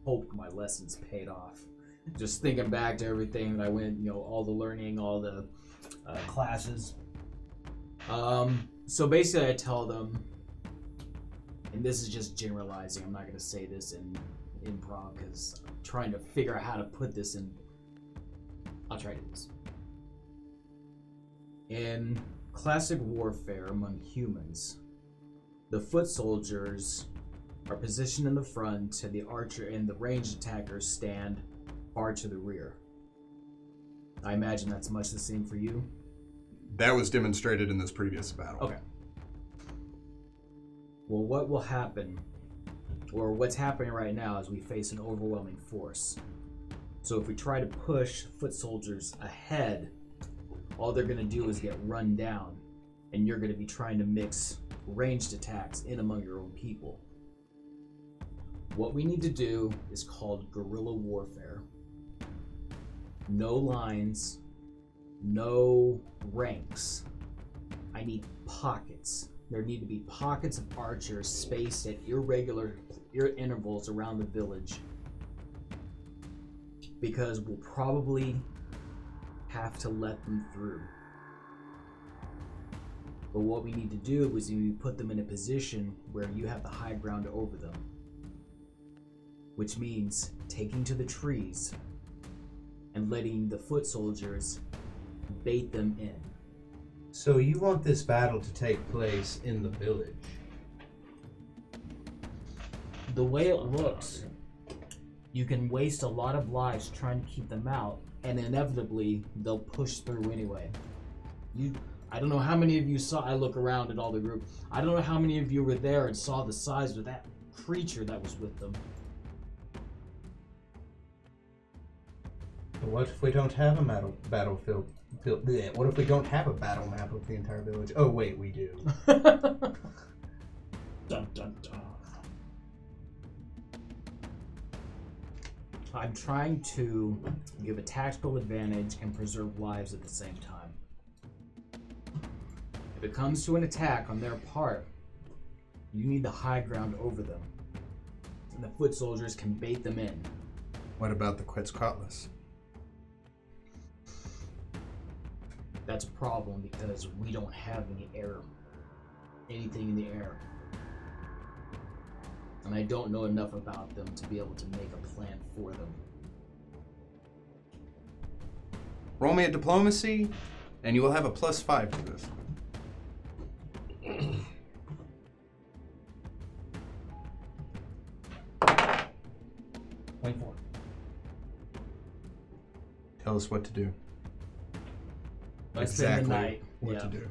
hope my lessons paid off. Just thinking back to everything that I went, all the learning, all the classes. So basically I tell them, and this is just generalizing, I'm not going to say this in improv because I'm trying to figure out how to put this in. I'll try to do this. In classic warfare among humans, the foot soldiers are positioned in the front and the archer and the ranged attackers stand far to the rear. I imagine that's much the same for you. That was demonstrated in this previous battle. Okay. Well, what will happen, or what's happening right now, is we face an overwhelming force. So if we try to push foot soldiers ahead, all they're going to do is get run down, and you're going to be trying to mix ranged attacks in among your own people. What we need to do is called guerrilla warfare. No lines, no ranks. I need pockets. There need to be pockets of archers spaced at irregular intervals around the village, because we'll probably have to let them through. But what we need to do is we put them in a position where you have the high ground over them, which means taking to the trees and letting the foot soldiers bait them in. So you want this battle to take place in the village? The way it looks, you can waste a lot of lives trying to keep them out, and inevitably they'll push through anyway. I don't know how many of you saw, I look around at all the group, I don't know how many of you were there and saw the size of that creature that was with them. What if we don't have a battlefield? What if we don't have a battle map of the entire village? Oh wait, we do. Dun dun dun. I'm trying to give a tactical advantage and preserve lives at the same time. If it comes to an attack on their part, you need the high ground over them, and the foot soldiers can bait them in. What about the Quetzalcoatlus? That's a problem because we don't have anything in the air. And I don't know enough about them to be able to make a plan for them. Roll me a diplomacy, and you will have a +5 to this. Tell us what to do. I spend the night. What to do.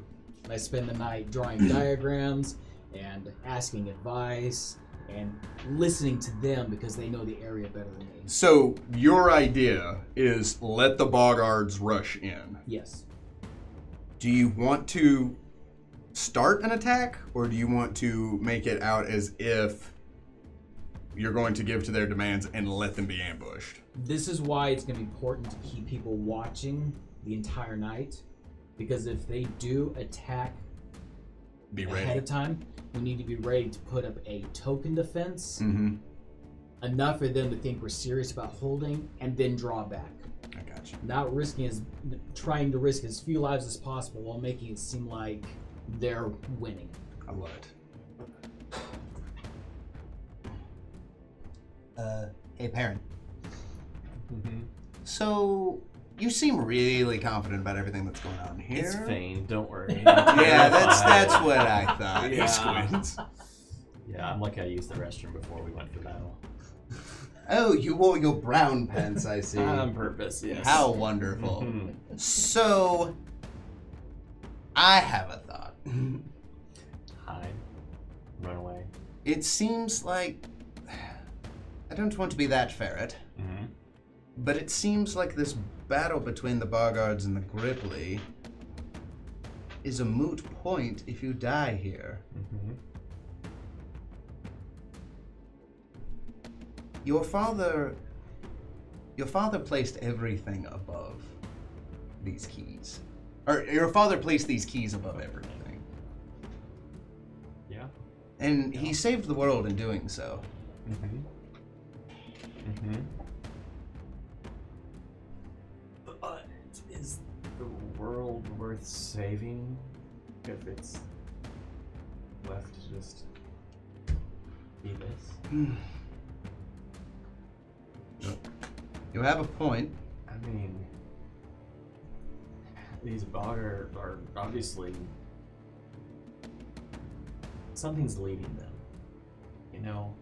I spend the night drawing diagrams and asking advice and listening to them because they know the area better than me. So your idea is let the Bogards rush in. Yes. Do you want to start an attack, or do you want to make it out as if you're going to give to their demands and let them be ambushed? This is why it's going to be important to keep people watching the entire night, because if they do attack ahead of time, we need to be ready to put up a token defense, enough for them to think we're serious about holding, and then draw back. I got you. Not trying to risk as few lives as possible while making it seem like they're winning. I love it. Hey, Perrin. Mm-hmm. So, you seem really confident about everything that's going on here. It's Fane, don't worry. Yeah, that's what I thought. Yeah. He squints. Yeah, I'm lucky I used the restroom before we went to battle. Oh, you wore your brown pants, I see. On purpose, yes. How wonderful. Mhm. So, I have a thought. Hide. Run away. It seems like... I don't want to be that ferret, Mm-hmm. but it seems like this battle between the Bogards and the Grippli is a moot point if you die here. Mm-hmm. Your father placed everything above these keys. Or your father placed these keys above everything. Yeah. And he saved the world in doing so. Mm-hmm. Mm-hmm. But is the world worth saving if it's left to just be this? You have a point. I mean, these Bogard are obviously something's leading them. You know,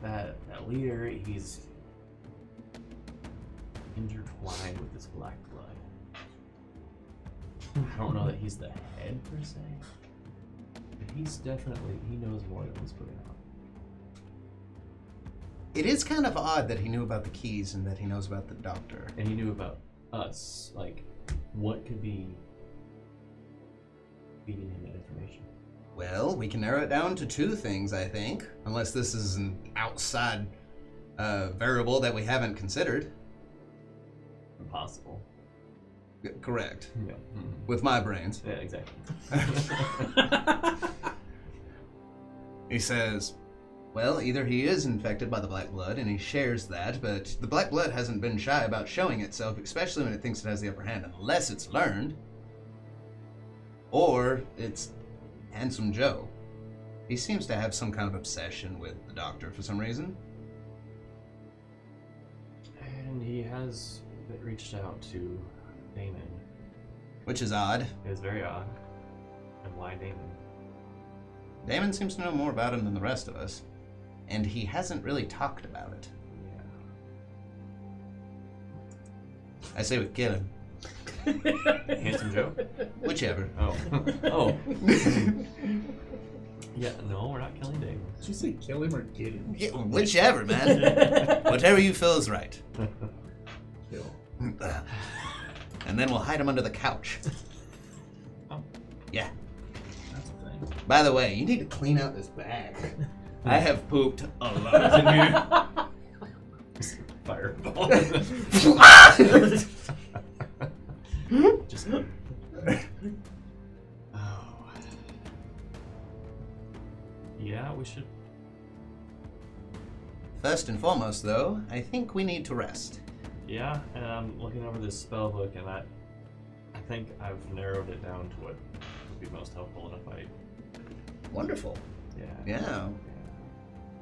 that leader, he's intertwined with this black blood. I don't know that he's the head per se, but he knows more than he's putting on. It is kind of odd that he knew about the keys and that he knows about the doctor. And he knew about us, like, what could be feeding him that information? Well, we can narrow it down to two things, I think. Unless this is an outside variable that we haven't considered. Impossible. Correct. Yeah. Mm-hmm. With my brains. Yeah, exactly. He says, well, either he is infected by the black blood and he shares that, but the black blood hasn't been shy about showing itself, especially when it thinks it has the upper hand, unless it's learned. Or it's Handsome Joe. He seems to have some kind of obsession with the doctor for some reason. And he has reached out to Damon. Which is odd. It is very odd. And why Damon? Damon seems to know more about him than the rest of us. And he hasn't really talked about it. Yeah. I say we kill him. Handsome Joe? Whichever. Oh. Oh. Yeah, no, we're not killing Damon. Did you say kill him or get him? Yeah, whichever, man. Whatever you feel is right. Kill. And then we'll hide him under the couch. Oh. Yeah. That's a thing. By the way, you need to clean out this bag. I have pooped a lot in here. Fireball. Just. Oh. Yeah, we should. First and foremost, though, I think we need to rest. Yeah, and I'm looking over this spell book, and I think I've narrowed it down to what would be most helpful in a fight. Wonderful. Yeah. Yeah.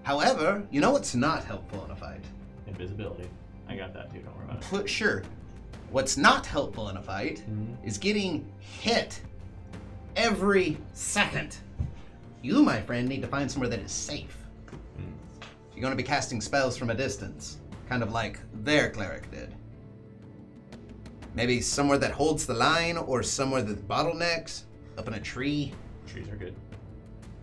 However, you know what's not helpful in a fight? Invisibility. I got that too, don't worry about it. Sure. What's not helpful in a fight is getting hit every second. You, my friend, need to find somewhere that is safe. You're going to be casting spells from a distance, kind of like their cleric did. Maybe somewhere that holds the line, or somewhere that bottlenecks, up in a tree. Trees are good.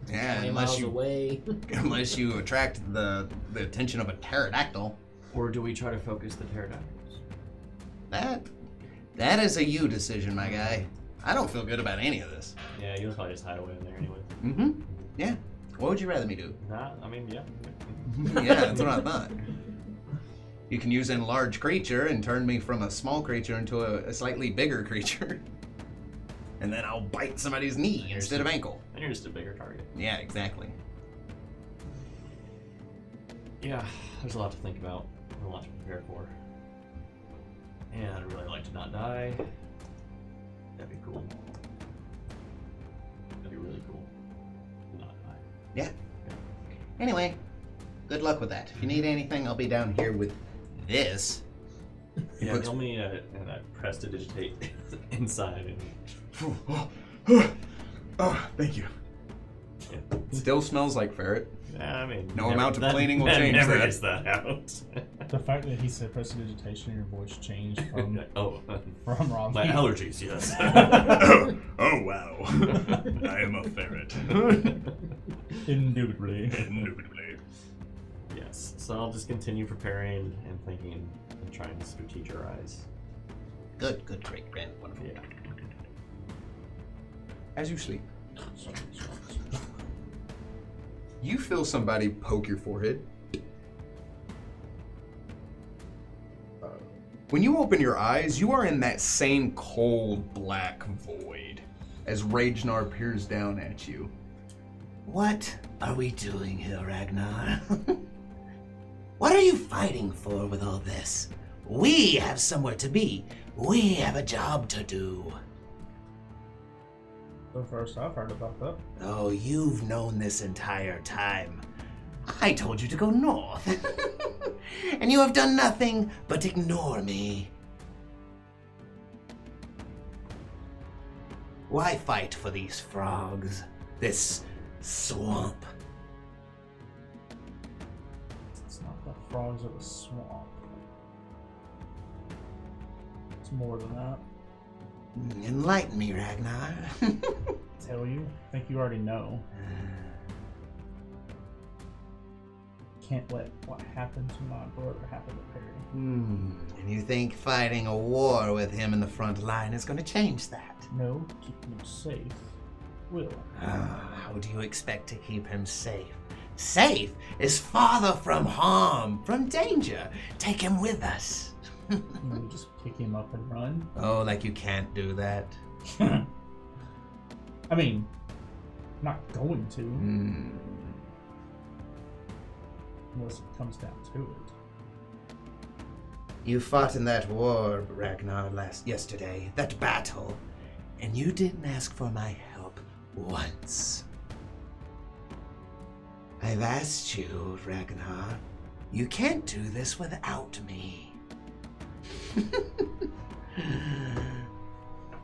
Yeah, 20 unless miles you away. unless you attract the attention of a pterodactyl. Or do we try to focus the pterodactyls? That is a you decision, my guy. I don't feel good about any of this. Yeah, you'll probably just hide away in there anyway. Mm-hmm. Yeah. What would you rather me do? Nah, I mean, yeah. Yeah, that's what I thought. You can use a large creature and turn me from a small creature into a slightly bigger creature. And then I'll bite somebody's knee instead of ankle. And you're just a bigger target. Yeah, exactly. Yeah, there's a lot to think about. And a lot to prepare for. And I'd really like to not die. That'd be cool. That'd be really cool. To not die. Yeah. Anyway, Good luck with that. If you need anything, I'll be down here with this. Yeah, tell me, and I prestidigitate inside. Oh, thank you. Still smells like ferret. I mean, No amount of cleaning will change never that. gets that out. The fact that he said prestidigitation, your voice changed from Oh, from Robbie. my allergies, yes. Oh, wow. I am a ferret. Indubitably. Indubitably. Yes. So I'll just continue preparing and thinking and trying to strategize. Good, great, wonderful. Yeah. As you sleep, you feel somebody poke your forehead. When you open your eyes, you are in that same cold, black void as Ragnar peers down at you. What are we doing here, Ragnar? What are you fighting for with all this? We have somewhere to be. We have a job to do. The first I've heard about that. Oh, you've known this entire time. I told you to go north. And you have done nothing but ignore me. Why fight for these frogs? This swamp? It's not the frogs of the swamp. It's more than that. Enlighten me, Ragnar. Tell you? I think you already know. Can't let what happened to my brother happen to Perry. And you think fighting a war with him in the front line is going to change that? No, keeping him safe will. How do you expect to keep him safe? Safe is farther from harm, from danger. Take him with us. You know, just pick him up and run. Oh, like you can't do that? I mean, I'm not going to. Unless it comes down to it. You fought in that war, Ragnar, yesterday, that battle, and you didn't ask for my help once. I've asked you, Ragnar. You can't do this without me.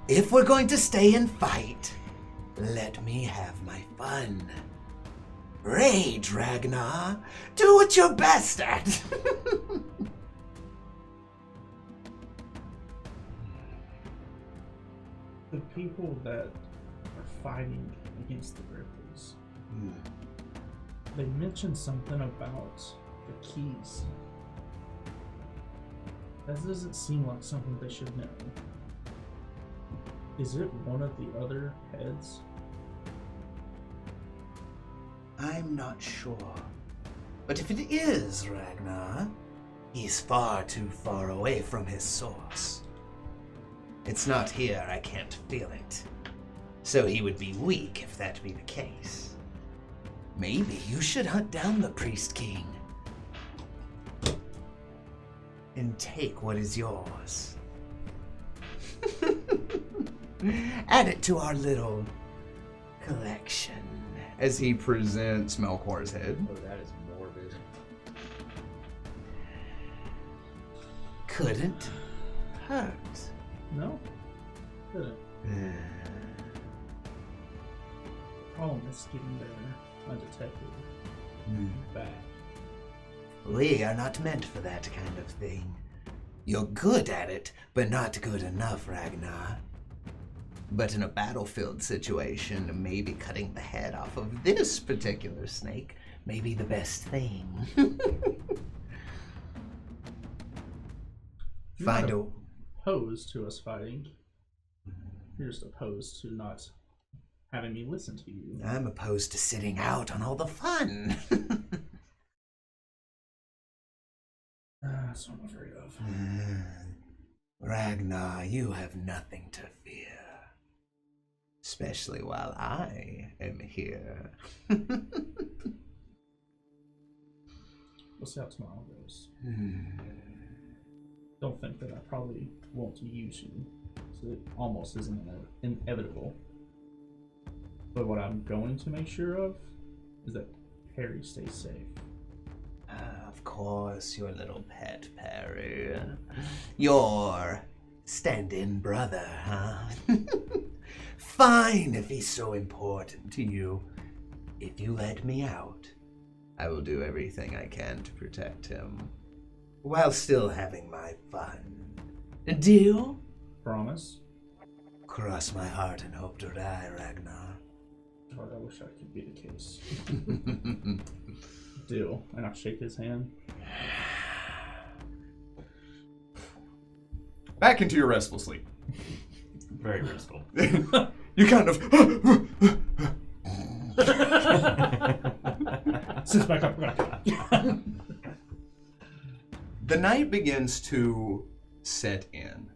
If we're going to stay and fight, let me have my fun. Rage, Ragnar. Do what you're best at. The people that are fighting against the Gripplis, they mentioned something about the keys. That doesn't seem like something they should know. Is it one of the other heads? I'm not sure. But if it is Ragnar, he's far too far away from his source. It's not here, I can't feel it. So he would be weak if that be the case. Maybe you should hunt down the Priest King and take what is yours. Add it to our little collection. As he presents Melkor's head. Oh, that is morbid. Couldn't hurt. No? Couldn't. Problem is getting there undetected. Back. We are not meant for that kind of thing. You're good at it, but not good enough, Ragnar. But in a battlefield situation, maybe cutting the head off of this particular snake may be the best thing. Find a... Opposed to us fighting. You're just opposed to not having me listen to you. I'm opposed to sitting out on all the fun. That's what I'm afraid of. Ragnar, you have nothing to fear. Especially while I am here. We'll see how tomorrow goes. Don't think that I probably won't use you. So it almost isn't inevitable. But what I'm going to make sure of is that Perry stays safe. Of course, your little pet, Perry. Your stand-in brother, huh? Fine, if he's so important to you. If you let me out, I will do everything I can to protect him, while still having my fun. Deal? Promise. Cross my heart and hope to die, Ragnar. God, I wish that could be the case. Deal. And I shake his hand. Back into your restful sleep. Very restful. You kind of Sits back up. The night begins to set in.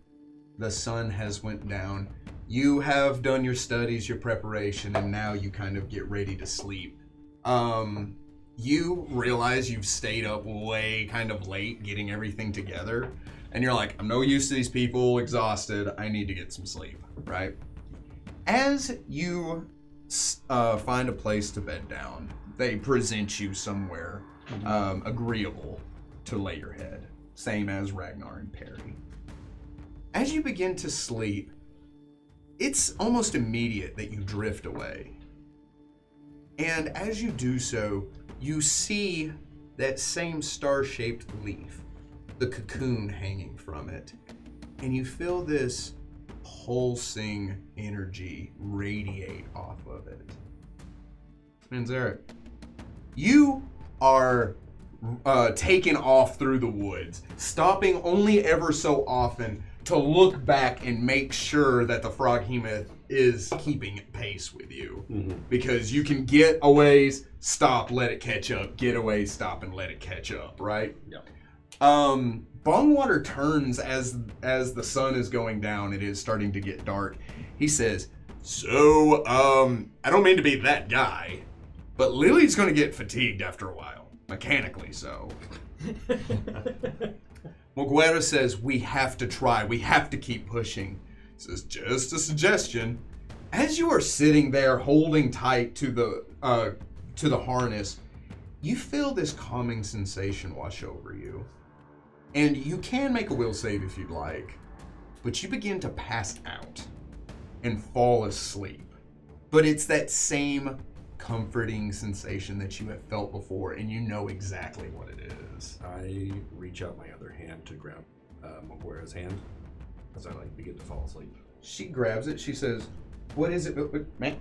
The sun has went down. You have done your studies, your preparation, and now you kind of get ready to sleep. You realize you've stayed up way kind of late getting everything together, and you're like, I'm no use to these people, exhausted, I need to get some sleep, right? As you find a place to bed down, they present you somewhere agreeable to lay your head, same as Ragnar and Perry. As you begin to sleep, it's almost immediate that you drift away. And as you do so, you see that same star-shaped leaf, the cocoon hanging from it, and you feel this pulsing energy radiate off of it. Manzarek, you are taken off through the woods, stopping only ever so often to look back and make sure that the froghemoth is keeping pace with you. Because you can get a ways, stop, let it catch up, get away, stop, and let it catch up, right? Yep. Bongwater turns as the sun is going down. It is starting to get dark. He says, so, I don't mean to be that guy, but Lily's going to get fatigued after a while. Mechanically so. Muguera says, we have to try. We have to keep pushing. He says, just a suggestion. As you are sitting there holding tight to the harness, you feel this calming sensation wash over you. And you can make a will save if you'd like, but you begin to pass out and fall asleep. But it's that same comforting sensation that you have felt before, and you know exactly what it is. I reach out my other hand to grab Moguera's hand as I begin to fall asleep. She grabs it. She says, "What is it, man?"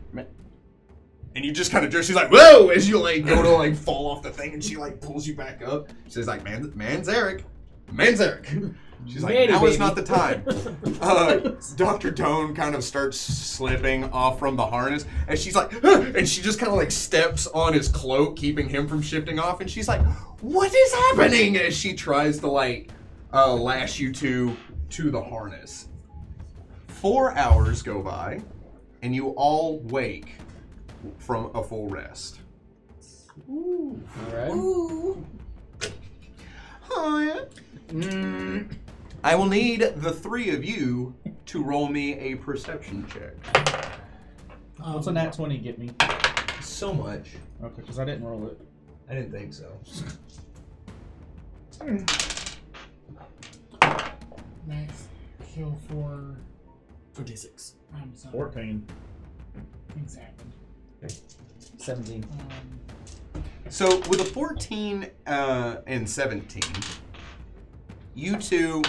And you just kind of jerk. She's like, "Whoa!" As you go to fall off the thing, and she pulls you back up. She says, "Manzarek." She's like, now is not the time. Dr. Tone kind of starts slipping off from the harness, and she's like, and she just kind of steps on his cloak, keeping him from shifting off, and she's like, what is happening? As she tries to lash you to the harness. 4 hours go by, and you all wake from a full rest. Ooh. All right. Ooh. Hi. I will need the three of you to roll me a perception check. What's a nat 20 get me? So much. Okay, because I didn't roll it. I didn't think so. Nice. Kill for 26. 14. Things happen. 17. So with a 14 and 17, you two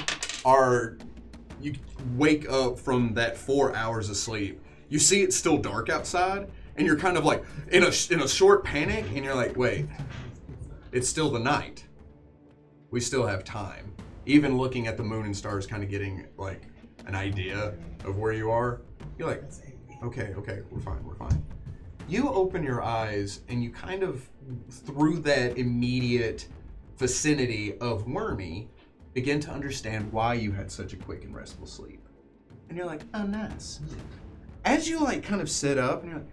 you wake up from that 4 hours of sleep. You see it's still dark outside, and you're kind of in a short panic, and you're like, wait, it's still the night. We still have time. Even looking at the moon and stars, kind of getting an idea of where you are, you're like, okay, we're fine. You open your eyes, and you kind of, through that immediate vicinity of Wormy, begin to understand why you had such a quick and restful sleep. And you're like, oh, nice. As you kind of sit up, and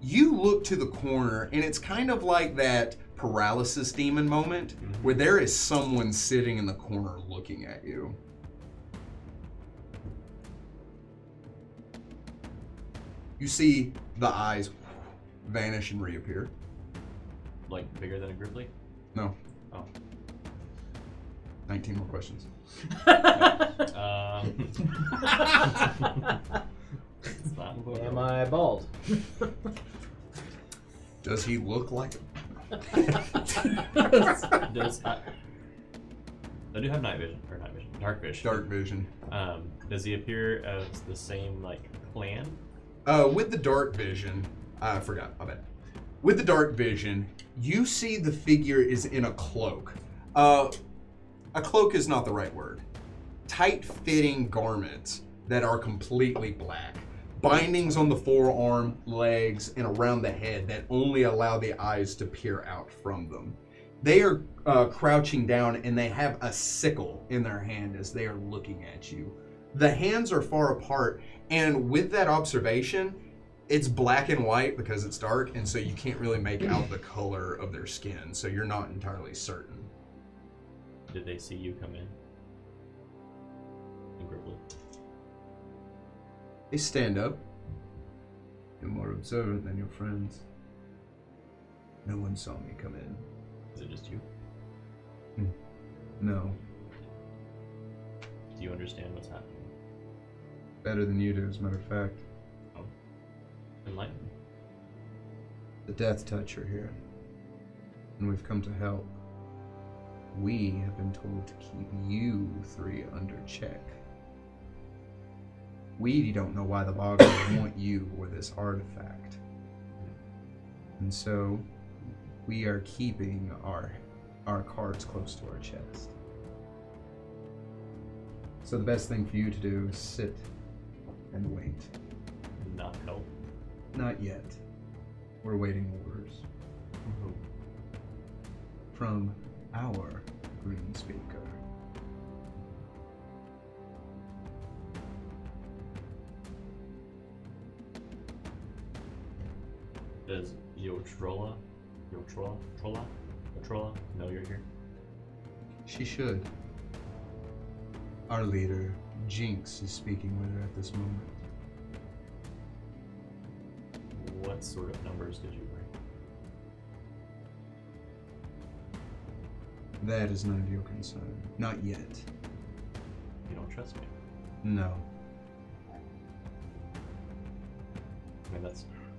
you look to the corner, and it's kind of like that paralysis demon moment where there is someone sitting in the corner looking at you. You see the eyes vanish and reappear. Bigger than a Grippli? No. Oh. 19 more questions. It's not Am I bald? Does he look like it? I do have dark vision. Dark vision. Does he appear as the same like clan? With the dark vision, I forgot. My bad. With the dark vision, you see the figure is in a cloak. A cloak is not the right word. Tight-fitting garments that are completely black. Bindings on the forearm, legs, and around the head that only allow the eyes to peer out from them. They are crouching down and they have a sickle in their hand as they are looking at you. The hands are far apart, and with that observation, it's black and white because it's dark, and so you can't really make out the color of their skin, so you're not entirely certain. Did they see you come in Grippli? They stand up. You're more observant than your friends. No one saw me come in. Is it just you? No. Do you understand what's happening? Better than you do, as a matter of fact. Oh. Enlighten me. The Death Touch are here. And we've come to help. We have been told to keep you three under check. We don't know why the Bogard want you or this artifact. And so, we are keeping our cards close to our chest. So the best thing for you to do is sit and wait. Not help? Not yet. We're waiting orders. From our green speaker. Does Yotrola know you're here? She should. Our leader, Jinx, is speaking with her at this moment. What sort of numbers did you bring? That is none of your concern. Not yet. You don't trust me? No. I mean,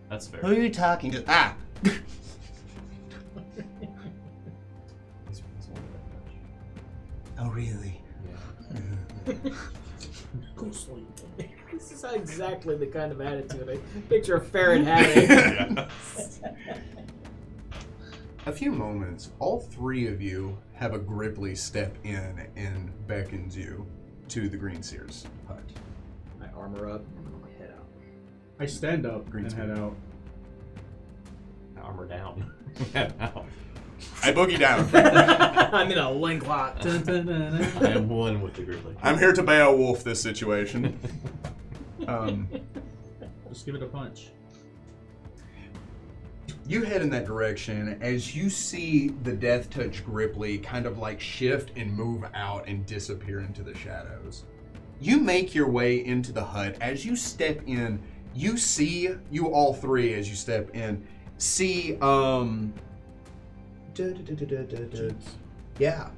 that's fair. Who are you talking to? Ah! He's only that much. Oh, really? Go sleep. This is exactly the kind of attitude I picture a ferret having. A few moments, all three of you have a Grippli step in and beckons you to the Green Seer's hut. I armor up and head out. I stand up Green and screen. head out. Armor down. I boogie down. I'm in a link lock. I am one with the Grippli. I'm here to Beowulf this situation. Just give it a punch. You head in that direction as you see the Death Touch Grippli kind of like shift and move out and disappear into the shadows. You make your way into the hut. As you step in, you see, you all three as you step in, see, yeah.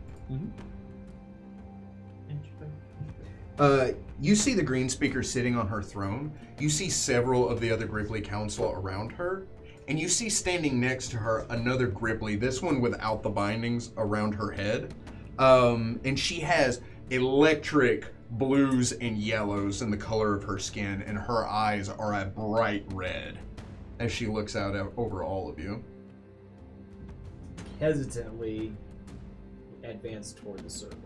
You see the Green Speaker sitting on her throne. You see several of the other Grippli Council around her. And you see standing next to her another Grippli, this one without the bindings around her head. And she has electric blues and yellows in the color of her skin, and her eyes are a bright red as she looks out over all of you. Hesitantly advance toward the circle.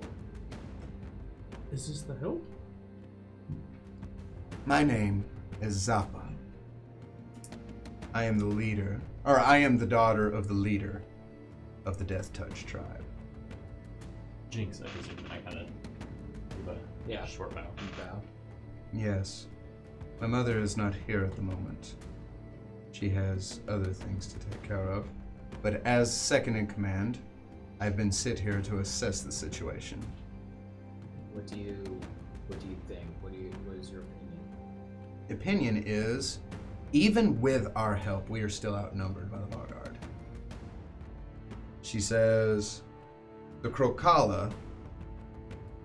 Is this the hill? My name is Zappa. I am the leader, or I am the daughter of the leader of the Death Touch tribe. Jinx, I presume. I kind of give a short bow. Yes. My mother is not here at the moment. She has other things to take care of. But as second in command, I've been sent here to assess the situation. What do you think? What is your opinion? Opinion is, even with our help, we are still outnumbered by the Bogard. She says, the Krokala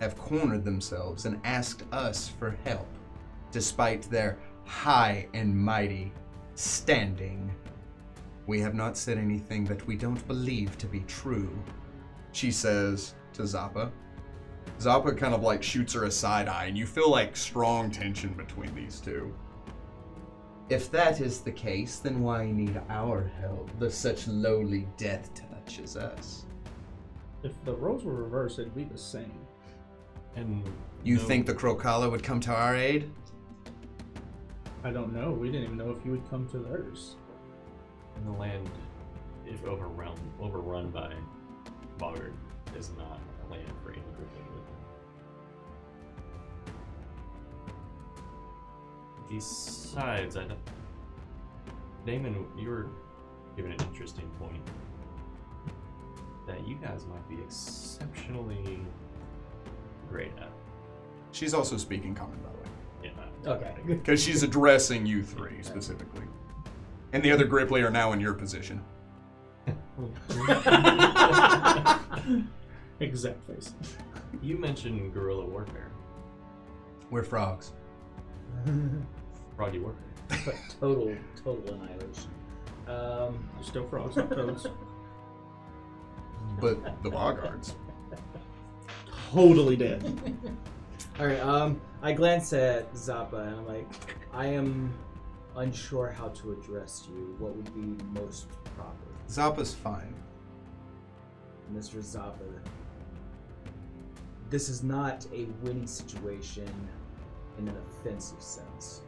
have cornered themselves and asked us for help, despite their high and mighty standing. We have not said anything that we don't believe to be true, she says to Zappa. Zappa kind of like shoots her a side eye, and you feel like strong tension between these two. If that is the case, then why need our help, the such lowly death touch as us? If the roles were reversed, it'd be the same. And You think the Crocala would come to our aid? I don't know. We didn't even know if you would come to theirs. the land, if overrun by Bogard, is not a land for any Grippli to live in. Besides, Damon, you were given an interesting point that you guys might be exceptionally great at. She's also speaking common, by the way. Yeah. Okay. Because she's addressing you three specifically. And the other Grippli are now in your position. Exact face. You mentioned guerrilla warfare. We're frogs. Froggy warfare. total annihilation. They're still frogs, not toads. But the Bogards. Totally dead. Alright, I glance at Zappa and I'm like, I am unsure how to address you. What would be most proper? Zappa's fine. Mr. Zappa, this is not a winning situation in an offensive sense.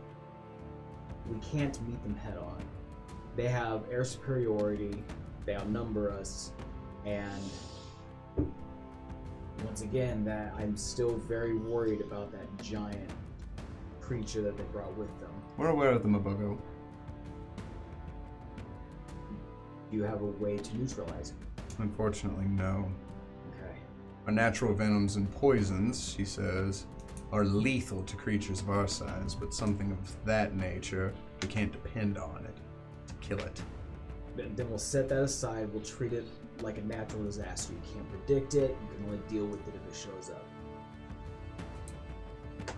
We can't meet them head on. They have air superiority, they outnumber us, and once again, that I'm still very worried about that giant creature that they brought with them. We're aware of the Mabogo. Do you have a way to neutralize it? Unfortunately, no. Okay. Our natural venoms and poisons, she says, are lethal to creatures of our size, but something of that nature, we can't depend on it to kill it. Then we'll set that aside. We'll treat it like a natural disaster. You can't predict it. You can only deal with it if it shows up.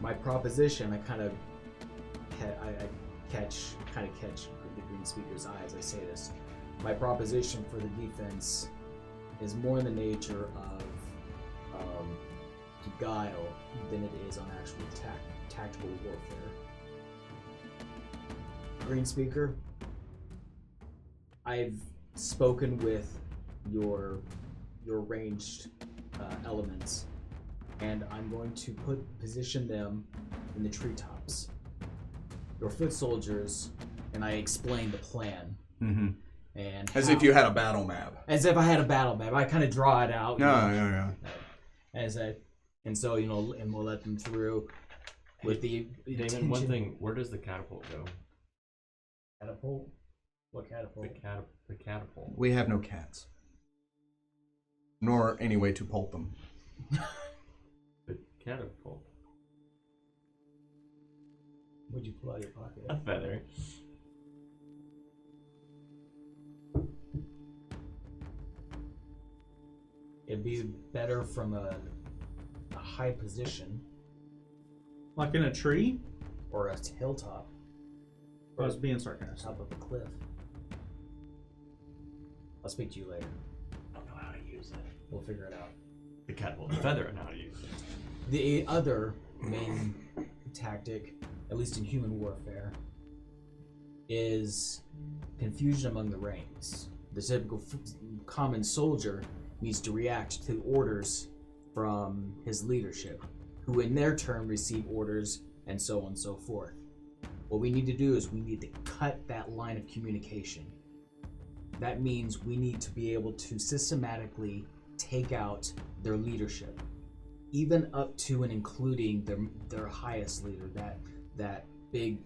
My proposition, I catch the green speaker's eye as I say this. My proposition for the defense is more in the nature of guile than it is on actual tactical warfare. Green speaker, I've spoken with your ranged elements, and I'm going to position them in the treetops. Your foot soldiers, and I explain the plan. Mm-hmm. And As if you had a battle map. As if I had a battle map. I kind of draw it out. Yeah. And so, and we'll let them through with the Damon, intention. one thing, where does the catapult go? Catapult? What catapult? The catapult. We have no cats. Nor any way to pulp them. The catapult. What'd you pull out of your pocket? A feather. It'd be better from a high position. Like in a tree? Or a hilltop. I was being sarcastic. Top of a cliff. I'll speak to you later. I don't know how to use it. We'll figure it out. The catapult, the feather, and how to use it. The other main tactic, at least in human warfare, is confusion among the ranks. The typical common soldier needs to react to orders from his leadership, who in their turn receive orders, and so on and so forth. What we need to do is we need to cut that line of communication. That means we need to be able to systematically take out their leadership, even up to and including their highest leader, that big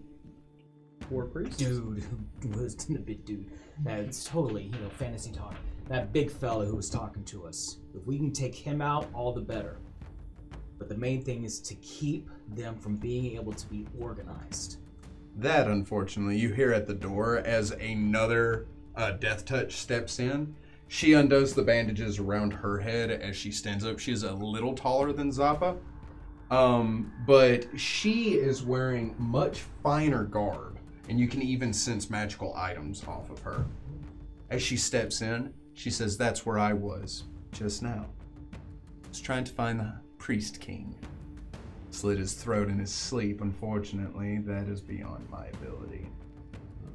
War priest? dude who was the big dude. That's totally, fantasy talk. That big fella who was talking to us. If we can take him out, all the better. But the main thing is to keep them from being able to be organized. That, unfortunately, you hear at the door as another Death Touch steps in, She undoes the bandages around her head as she stands up. She's a little taller than Zappa, but she is wearing much finer garb, and you can even sense magical items off of her. As she steps in, she says, "That's where I was just now. I was trying to find the Priest King. Slit his throat in his sleep. Unfortunately, that is beyond my ability.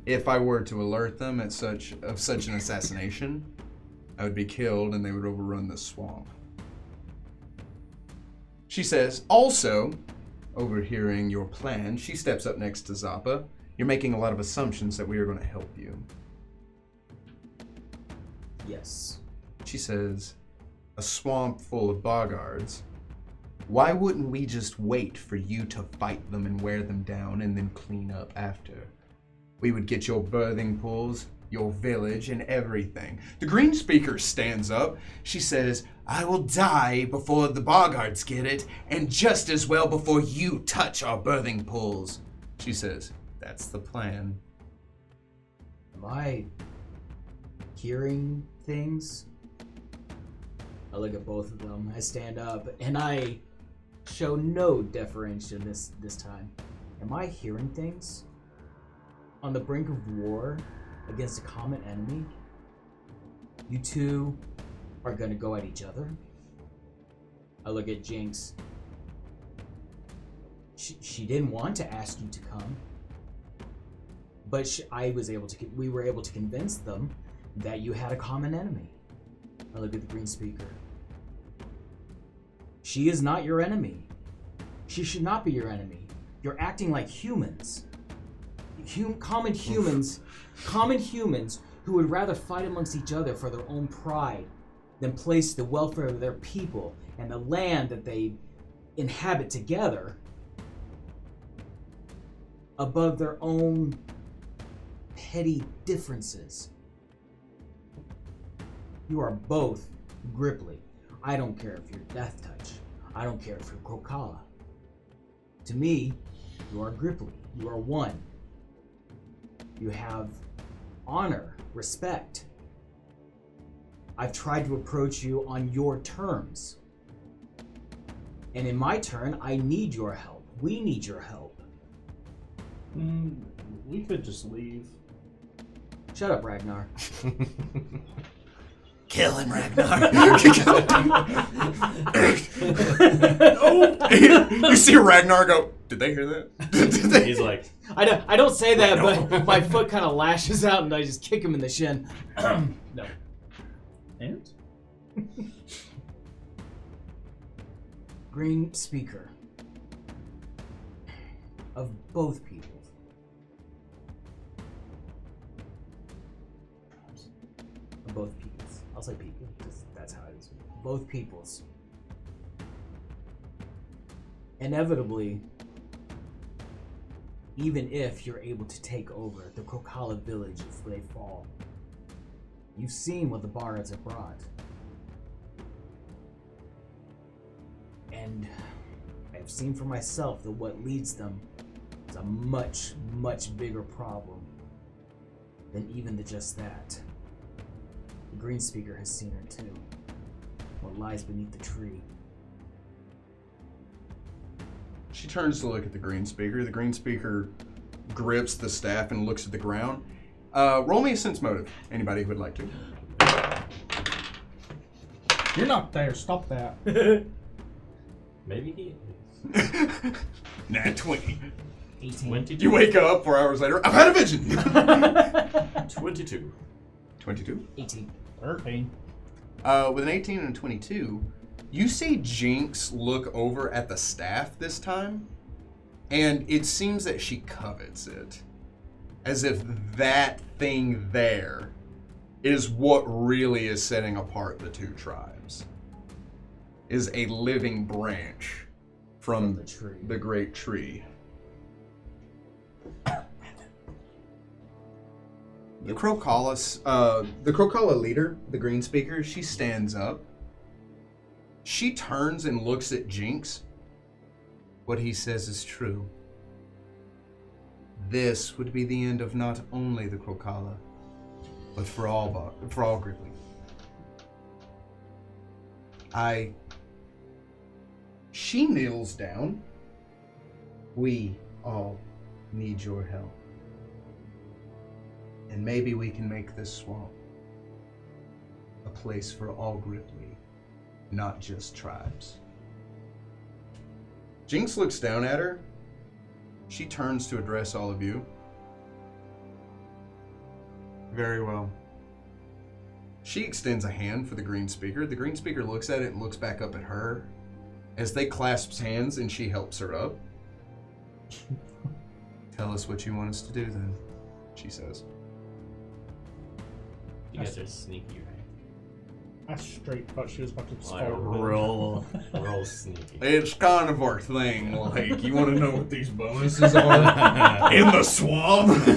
If I were to alert them of such an assassination, I would be killed and they would overrun the swamp." She says, also, overhearing your plan, she steps up next to Zappa. "You're making a lot of assumptions that we are going to help you." Yes. She says, "A swamp full of Bogards. Why wouldn't we just wait for you to fight them and wear them down and then clean up after? We would get your birthing pools, your village, and everything." The green speaker stands up. She says, "I will die before the Bogards get it, and just as well before you touch our birthing pools." She says, "That's the plan." Am I hearing things? I look at both of them. I stand up and I show no deferential this time. Am I hearing things? On the brink of war against a common enemy? You two are gonna go at each other? I look at Jinx. She didn't want to ask you to come, but we were able to convince them that you had a common enemy. I look at the green speaker. She is not your enemy. She should not be your enemy. You're acting like humans. Common humans who would rather fight amongst each other for their own pride than place the welfare of their people and the land that they inhabit together above their own petty differences. You are both Grippli. I don't care if you're Death Touch. I don't care if you're Krokala. To me, you are Grippli. You are one. You have honor, respect. I've tried to approach you on your terms. And in my turn, I need your help. We need your help. We could just leave. Shut up, Ragnar. Kill him, Ragnar. You see Ragnar go, "Did they hear that?" He's like, I don't say that, but my foot kind of lashes out and I just kick him in the shin. No. And? Green speaker. Of both peoples. Of both peoples. I'll say people, because that's how it is. Both peoples. Inevitably, even if you're able to take over the Krokala village if they fall, you've seen what the Bogards have brought. And I've seen for myself that what leads them is a much, much bigger problem than even just that. The green speaker has seen her too. What lies beneath the tree. She turns to look at the green speaker. The green speaker grips the staff and looks at the ground. Roll me a sense motive. Anybody who would like to. You're not there. Stop that. maybe he is. Nat 20. 18. 22. You wake up 4 hours later. I've had a vision. 22. 22. 18. 13. With an 18 and a 22, you see Jinx look over at the staff this time, and it seems that she covets it. As if that thing there is what really is setting apart the two tribes. Is a living branch from the tree. The great tree. The Krokala leader, the green speaker, she stands up. She turns and looks at Jinx. What he says is true. This would be the end of not only the Krokala, but for all Grippli. She kneels down. We all need your help. And maybe we can make this swamp a place for all Grippli, not just tribes. Jinx looks down at her. She turns to address all of you. Very well. She extends a hand for the green speaker. The green speaker looks at it and looks back up at her as they clasp hands and she helps her up. Tell us what you want us to do then, she says. You guys are sneaky, right? I straight thought she was about to Like start. real sneaky. It's kind of our thing. Like, you want to know what these bonuses are in the swamp?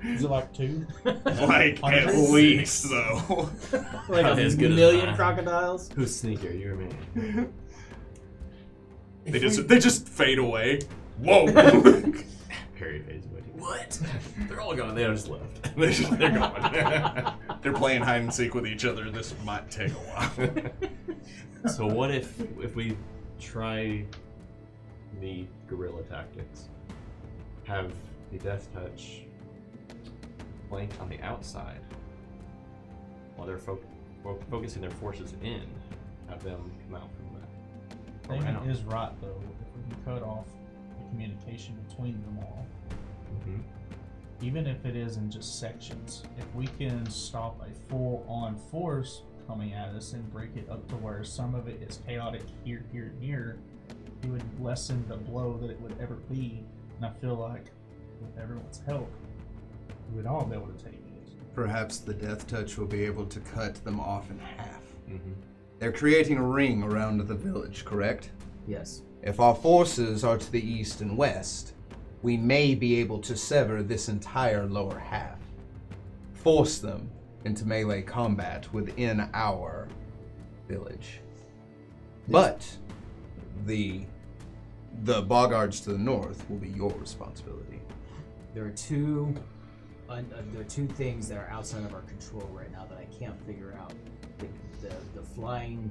Is it like 2? Like, at Hundreds? least, though. Like Not a as good as million mine. crocodiles? Who's sneaker? You or me? They just fade away. Whoa. Harry fades away. What? They're all gone. They just left. They're gone. They're playing hide and seek with each other. This might take a while. So what if we try the guerrilla tactics? Have the death touch flank on the outside while they're focusing their forces in. Have them come out from that. Damon is right though. If we can cut off the communication between them all, even if it is in just sections, if we can stop a full-on force coming at us and break it up to where some of it is chaotic here, here, and here, it would lessen the blow that it would ever be. And I feel like with everyone's help, we would all be able to take it. Perhaps the death touch will be able to cut them off in half. They're creating a ring around the village, correct? Yes. If our forces are to the east and west, we may be able to sever this entire lower half. Force them into melee combat within our village. But the Bogards to the north will be your responsibility. There are two things that are outside of our control right now that I can't figure out. The flying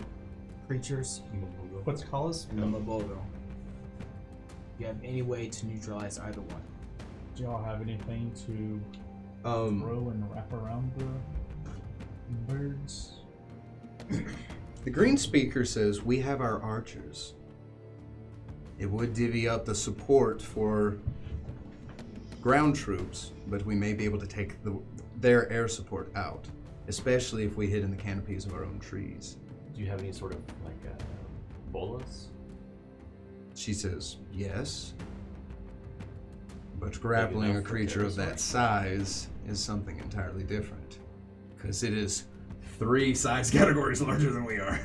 creatures What's it called? and the Mabogo. Do you have any way to neutralize either one? Do y'all have anything to throw and wrap around the birds? The green speaker says we have our archers. It would divvy up the support for ground troops, but we may be able to take their air support out, especially if we hid in the canopies of our own trees. Do you have any sort of like bolas? She says, yes. But grappling a creature of that size is something entirely different. Because it is 3 size categories larger than we are.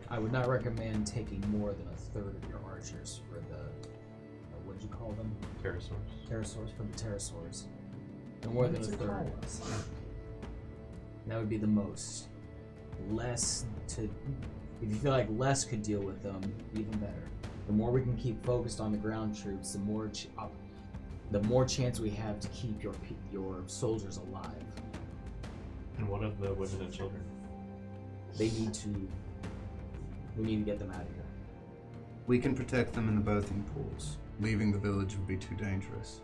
I would not recommend taking more than a third of your archers for the, what did you call them? Pterosaurs. Pterosaurs, for the pterosaurs. No more than a third. That would be the most. Less to, if you feel like less could deal with them, even better. The more we can keep focused on the ground troops, the more chance we have to keep your soldiers alive. And what of the women and children? We need to get them out of here. We can protect them in the bathing pools. Leaving the village would be too dangerous.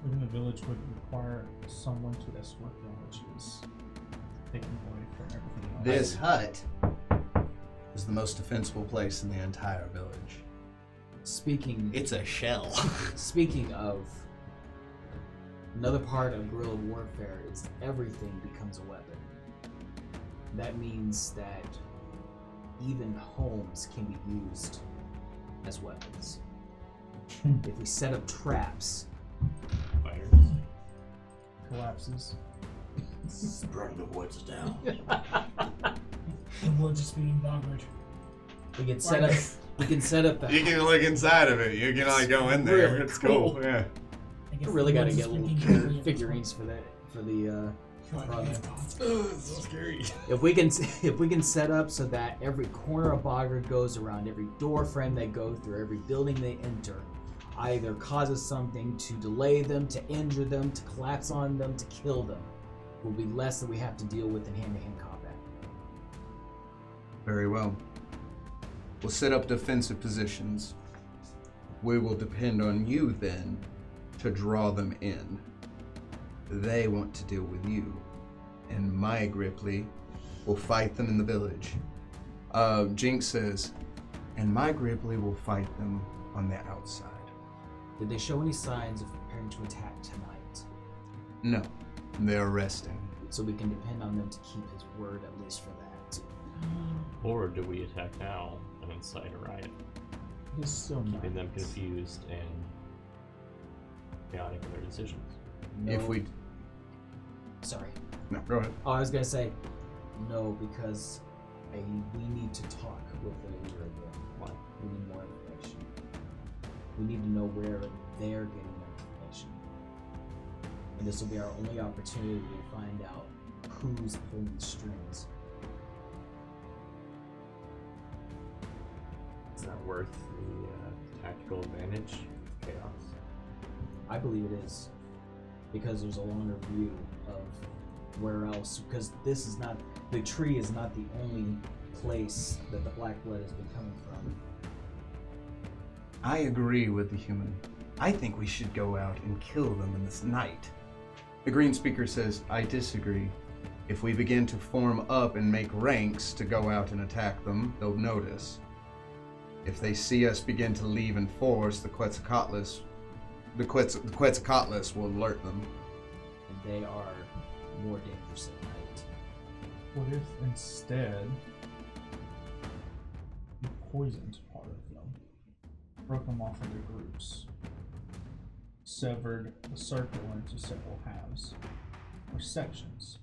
Leaving the village would require someone to escort them, which is taken away from everything else. This hut is the most defensible place in the entire village. It's a shell. Speaking of, another part of guerrilla warfare is everything becomes a weapon. That means that even homes can be used as weapons. If we set up traps, Fires. Collapses. Burn the woods down. The woods is being Bogard. we can set up. We can set up. You can look inside of it. You can like go in there. Really It's cool. Yeah. I guess We really the got to woods get is little speaking figurines for that. For the. So scary. If we can set up so that every corner of Bogard goes around, every door frame they go through, every building they enter, either causes something to delay them, to injure them, to collapse on them, to kill them, will be less that we have to deal with in hand-to-hand combat. Very well. We'll set up defensive positions. We will depend on you then to draw them in. They want to deal with you, and my Grippli will fight them in the village. Jinx says, and my Grippli will fight them on the outside. Did they show any signs of preparing to attack tonight? No, they're resting. So we can depend on them to keep his word, at least for that. Or do we attack now and incite a riot, It's still keeping them not. confused and chaotic in their decisions? No. If we... Sorry. No, go ahead. Oh, I was gonna say no, because we need to talk with the leader of them. Why? We need more information. We need to know where they're getting their information. And this will be our only opportunity to find out who's pulling the strings. Is that worth the tactical advantage of chaos? I believe it is. Because there's a longer view of where else, because this is not, the tree is not the only place that the black blood has been coming from. I agree with the human. I think we should go out and kill them in this night. The green speaker says, I disagree. If we begin to form up and make ranks to go out and attack them, they'll notice. If they see us begin to leave in force, the Quetzalcoatlus will alert them. And they are more dangerous at night. What if instead you poisoned part of them, broke them off into groups, severed the circle into several halves or sections?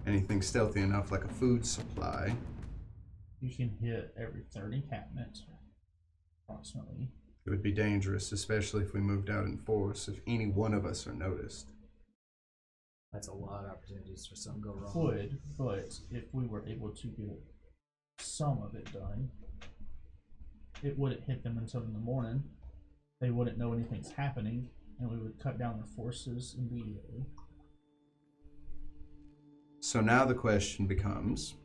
Anything stealthy enough like a food supply. You can hit every third encampment, approximately. It would be dangerous, especially if we moved out in force, if any one of us are noticed. That's a lot of opportunities for something to go wrong. Could, but if we were able to get some of it done, it wouldn't hit them until in the morning. They wouldn't know anything's happening, and we would cut down their forces immediately. So now the question becomes,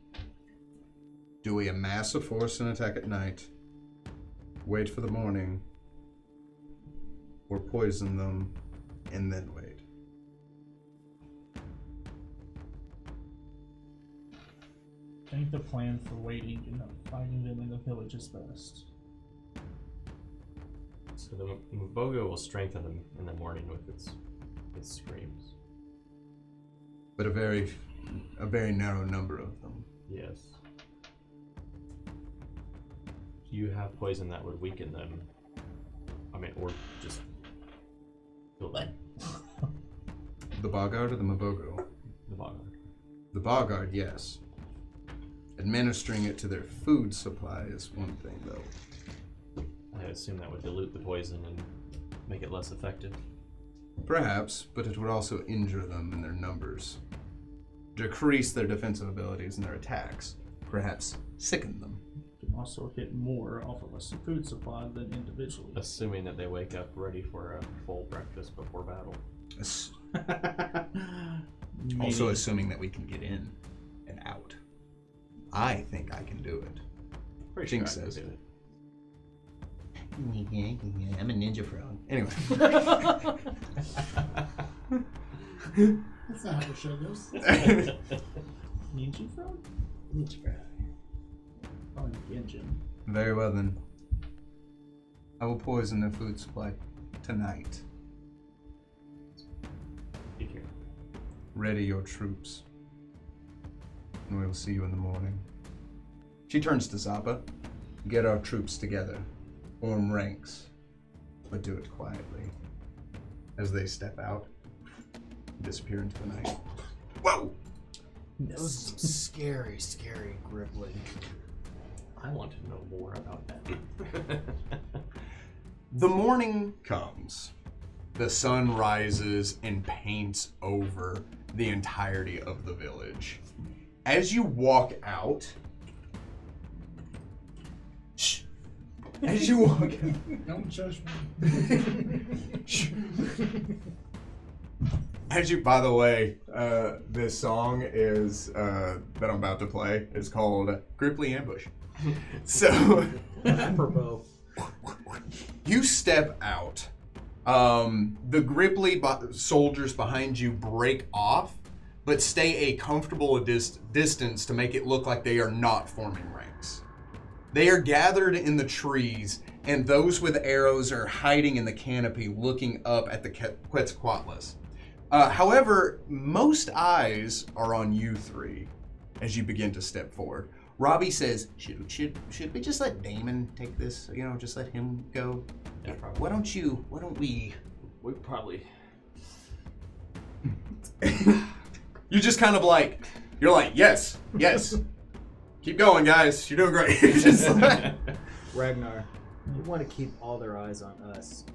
do we amass a force and attack at night, wait for the morning, or poison them and then wait? I think the plan for waiting and not fighting them in the village is best. So the Mbogo will strengthen them in the morning with its screams. But a very narrow number of them. Yes. Do you have poison that would weaken them? I mean, or just kill them? The Bogard or the Mbogo? The Bogard. The Bogard, yes. Administering it to their food supply is one thing, though. I assume that would dilute the poison and make it less effective. Perhaps, but it would also injure them in their numbers. Decrease their defensive abilities and their attacks. Perhaps sicken them. You can also hit more off of a food supply than individually. Assuming that they wake up ready for a full breakfast before battle. Also assuming that we can get in and out. I think I can do it. Pretty Jinx sure I could says. do it. I'm a ninja frog. Anyway. That's not how the show goes. Ninja frog? Ninja frog. Probably engine. Very well then. I will poison their food supply tonight. Be careful. Ready your troops. And we will see you in the morning. She turns to Zappa. Get our troops together. Form ranks. But do it quietly. As they step out, disappear into the night. Whoa! Those are some scary, scary Grippli. I want to know more about that. The morning comes. The sun rises and paints over the entirety of the village. As you walk out, shh. As you walk out, Don't judge me. By the way, this song is that I'm about to play is called Grippli Ambush. So, Apropos. you step out. The Grippli soldiers behind you break off, but stay a comfortable distance to make it look like they are not forming ranks. They are gathered in the trees, and those with arrows are hiding in the canopy looking up at the Quetzalcoatlus. However, most eyes are on you three as you begin to step forward. Robbie says, should we just let Damon take this? You know, just let him go? Yeah, probably. Why don't we... We probably... You just kind of like, you're like, yes. Keep going, guys. You're doing great. Just like, Ragnar, you want to keep all their eyes on us.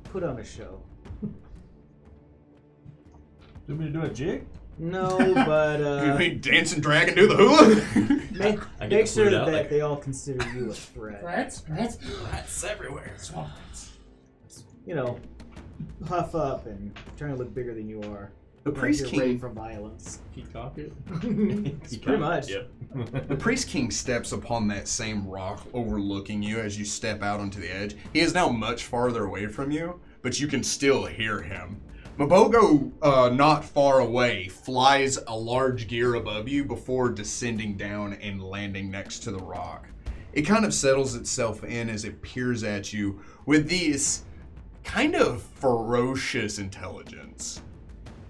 Put on a show. Do you want me to do a jig? No, but you mean dancing dragon do the hula? make sure that they all consider you a threat. Rats? Rats everywhere. Swamp rats. You know, huff up and trying to look bigger than you are. The Priest Like you're ready King... for violence. Peacock it. Pretty much. Yep. The Priest King steps upon that same rock overlooking you as you step out onto the edge. He is now much farther away from you, but you can still hear him. Mabogo, not far away, flies a large gear above you before descending down and landing next to the rock. It kind of settles itself in as it peers at you with this kind of ferocious intelligence.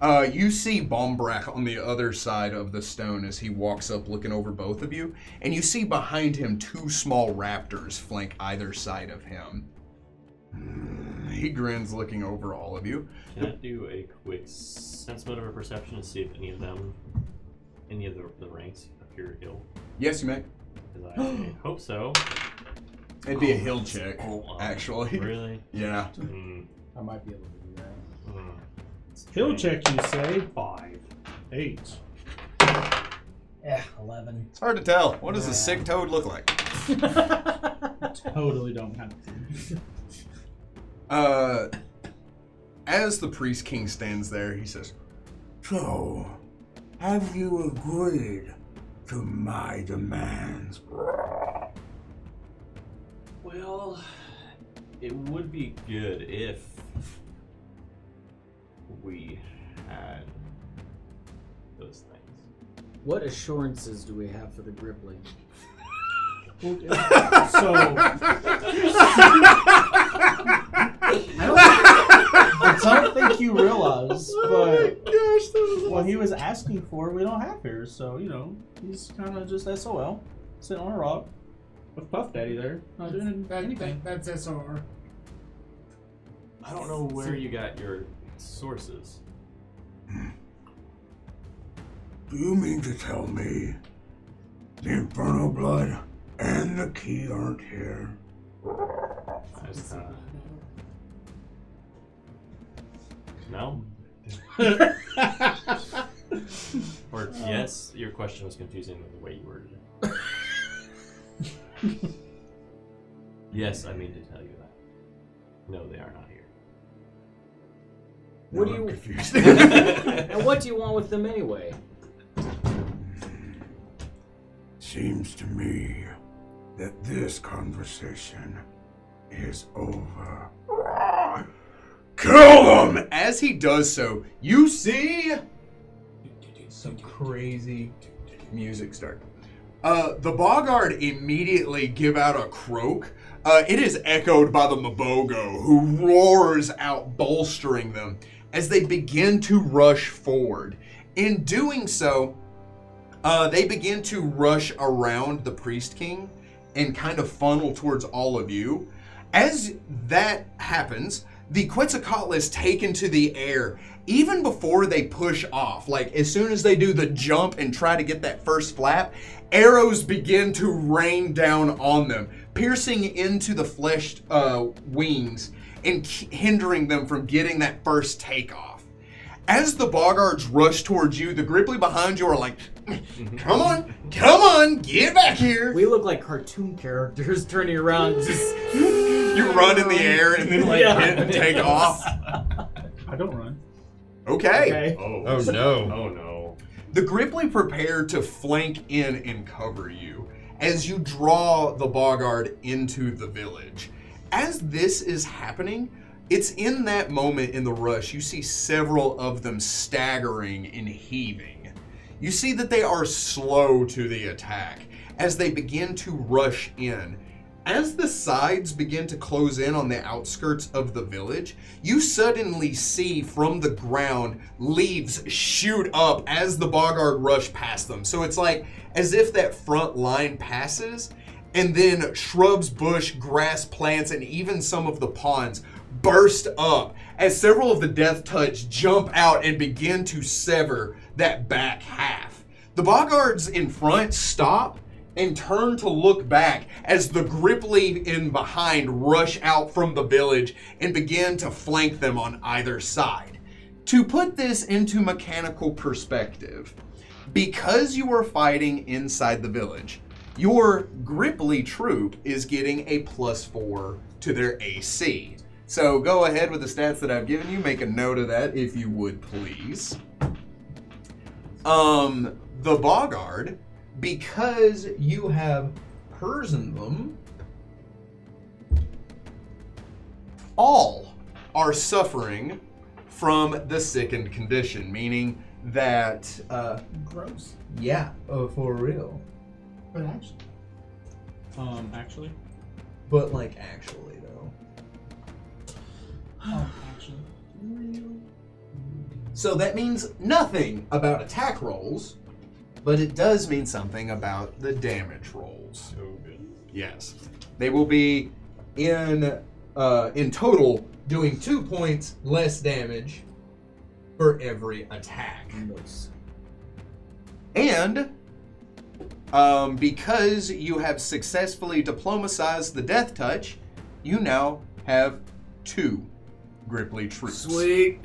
You see Bombrak on the other side of the stone as he walks up looking over both of you, and you see behind him two small raptors flank either side of him. He grins looking over all of you. Can I do a quick sense motive or perception to see if any of the ranks appear ill? Yes, you may. Because I hope so. It'd be a hill check, actually. Really? Yeah. I might be able to do that. Hill check, you say? 5. 8. Yeah, 11. It's hard to tell. What does a sick toad look like? Totally don't have to. As the Priest King stands there, he says, So, have you agreed to my demands? Well, it would be good if we had those things. What assurances do we have for the Grippli? I don't think you realize, but what he was asking for, we don't have here. So, you know, he's kind of just SOL, sitting on a rock with Puff Daddy there, not doing anything. That's SOR. I don't know where you got your sources. Do you mean to tell me the Infernal Blood and the key aren't here? No? Or yes, your question was confusing with the way you worded it. Yes, I mean to tell you that. No, they are not here. What do I'm you confused. And what do you want with them anyway? Seems to me that this conversation is over. kill them! As he does so, you see some crazy music start. The Bogard immediately give out a croak. It is echoed by the Mabogo, who roars out, bolstering them as they begin to rush forward. In doing so, they begin to rush around the Priest King and kind of funnel towards all of you. As that happens, the Quetzalcoatl is taken to the air even before they push off. Like, as soon as they do the jump and try to get that first flap, arrows begin to rain down on them, piercing into the fleshed wings and hindering them from getting that first takeoff. As the Bogards rush towards you, the Grippli behind you are like, come on, get back here. We look like cartoon characters turning around. Just You run in the air and then hit and take off. I don't run. Okay. Oh no. Oh no. The Grippli prepare to flank in and cover you as you draw the Bogard into the village. As this is happening, it's in that moment in the rush you see several of them staggering and heaving. You see that they are slow to the attack as they begin to rush in. As the sides begin to close in on the outskirts of the village, you suddenly see from the ground leaves shoot up as the Bogard rush past them. So it's like as if that front line passes, and then shrubs, bush, grass, plants, and even some of the ponds burst up as several of the Death Touch jump out and begin to sever that back half. The Bogards in front stop and turn to look back as the Grippli in behind rush out from the village and begin to flank them on either side. To put this into mechanical perspective, because you are fighting inside the village, your Grippli troop is getting a +4 to their AC. So go ahead with the stats that I've given you, make a note of that if you would please. The Bogard, because you have Persian them, all are suffering from the sickened condition, meaning that, Gross. yeah, for real. But actually. Actually. But like actually though. Oh, actually. So that means nothing about attack rolls, but it does mean something about the damage rolls. So good. Yes. They will be in total doing 2 points less damage for every attack. Nice. And because you have successfully diplomatized the Death Touch, you now have 2 Grippli troops. Sweet.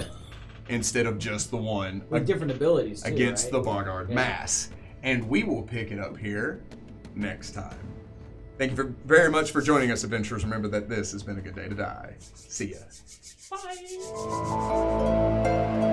Instead of just the one With different abilities, too, against right? the Bogard Yeah. mass. And we will pick it up here next time. Thank you very much for joining us, adventurers. Remember that this has been a good day to die. See ya. Bye.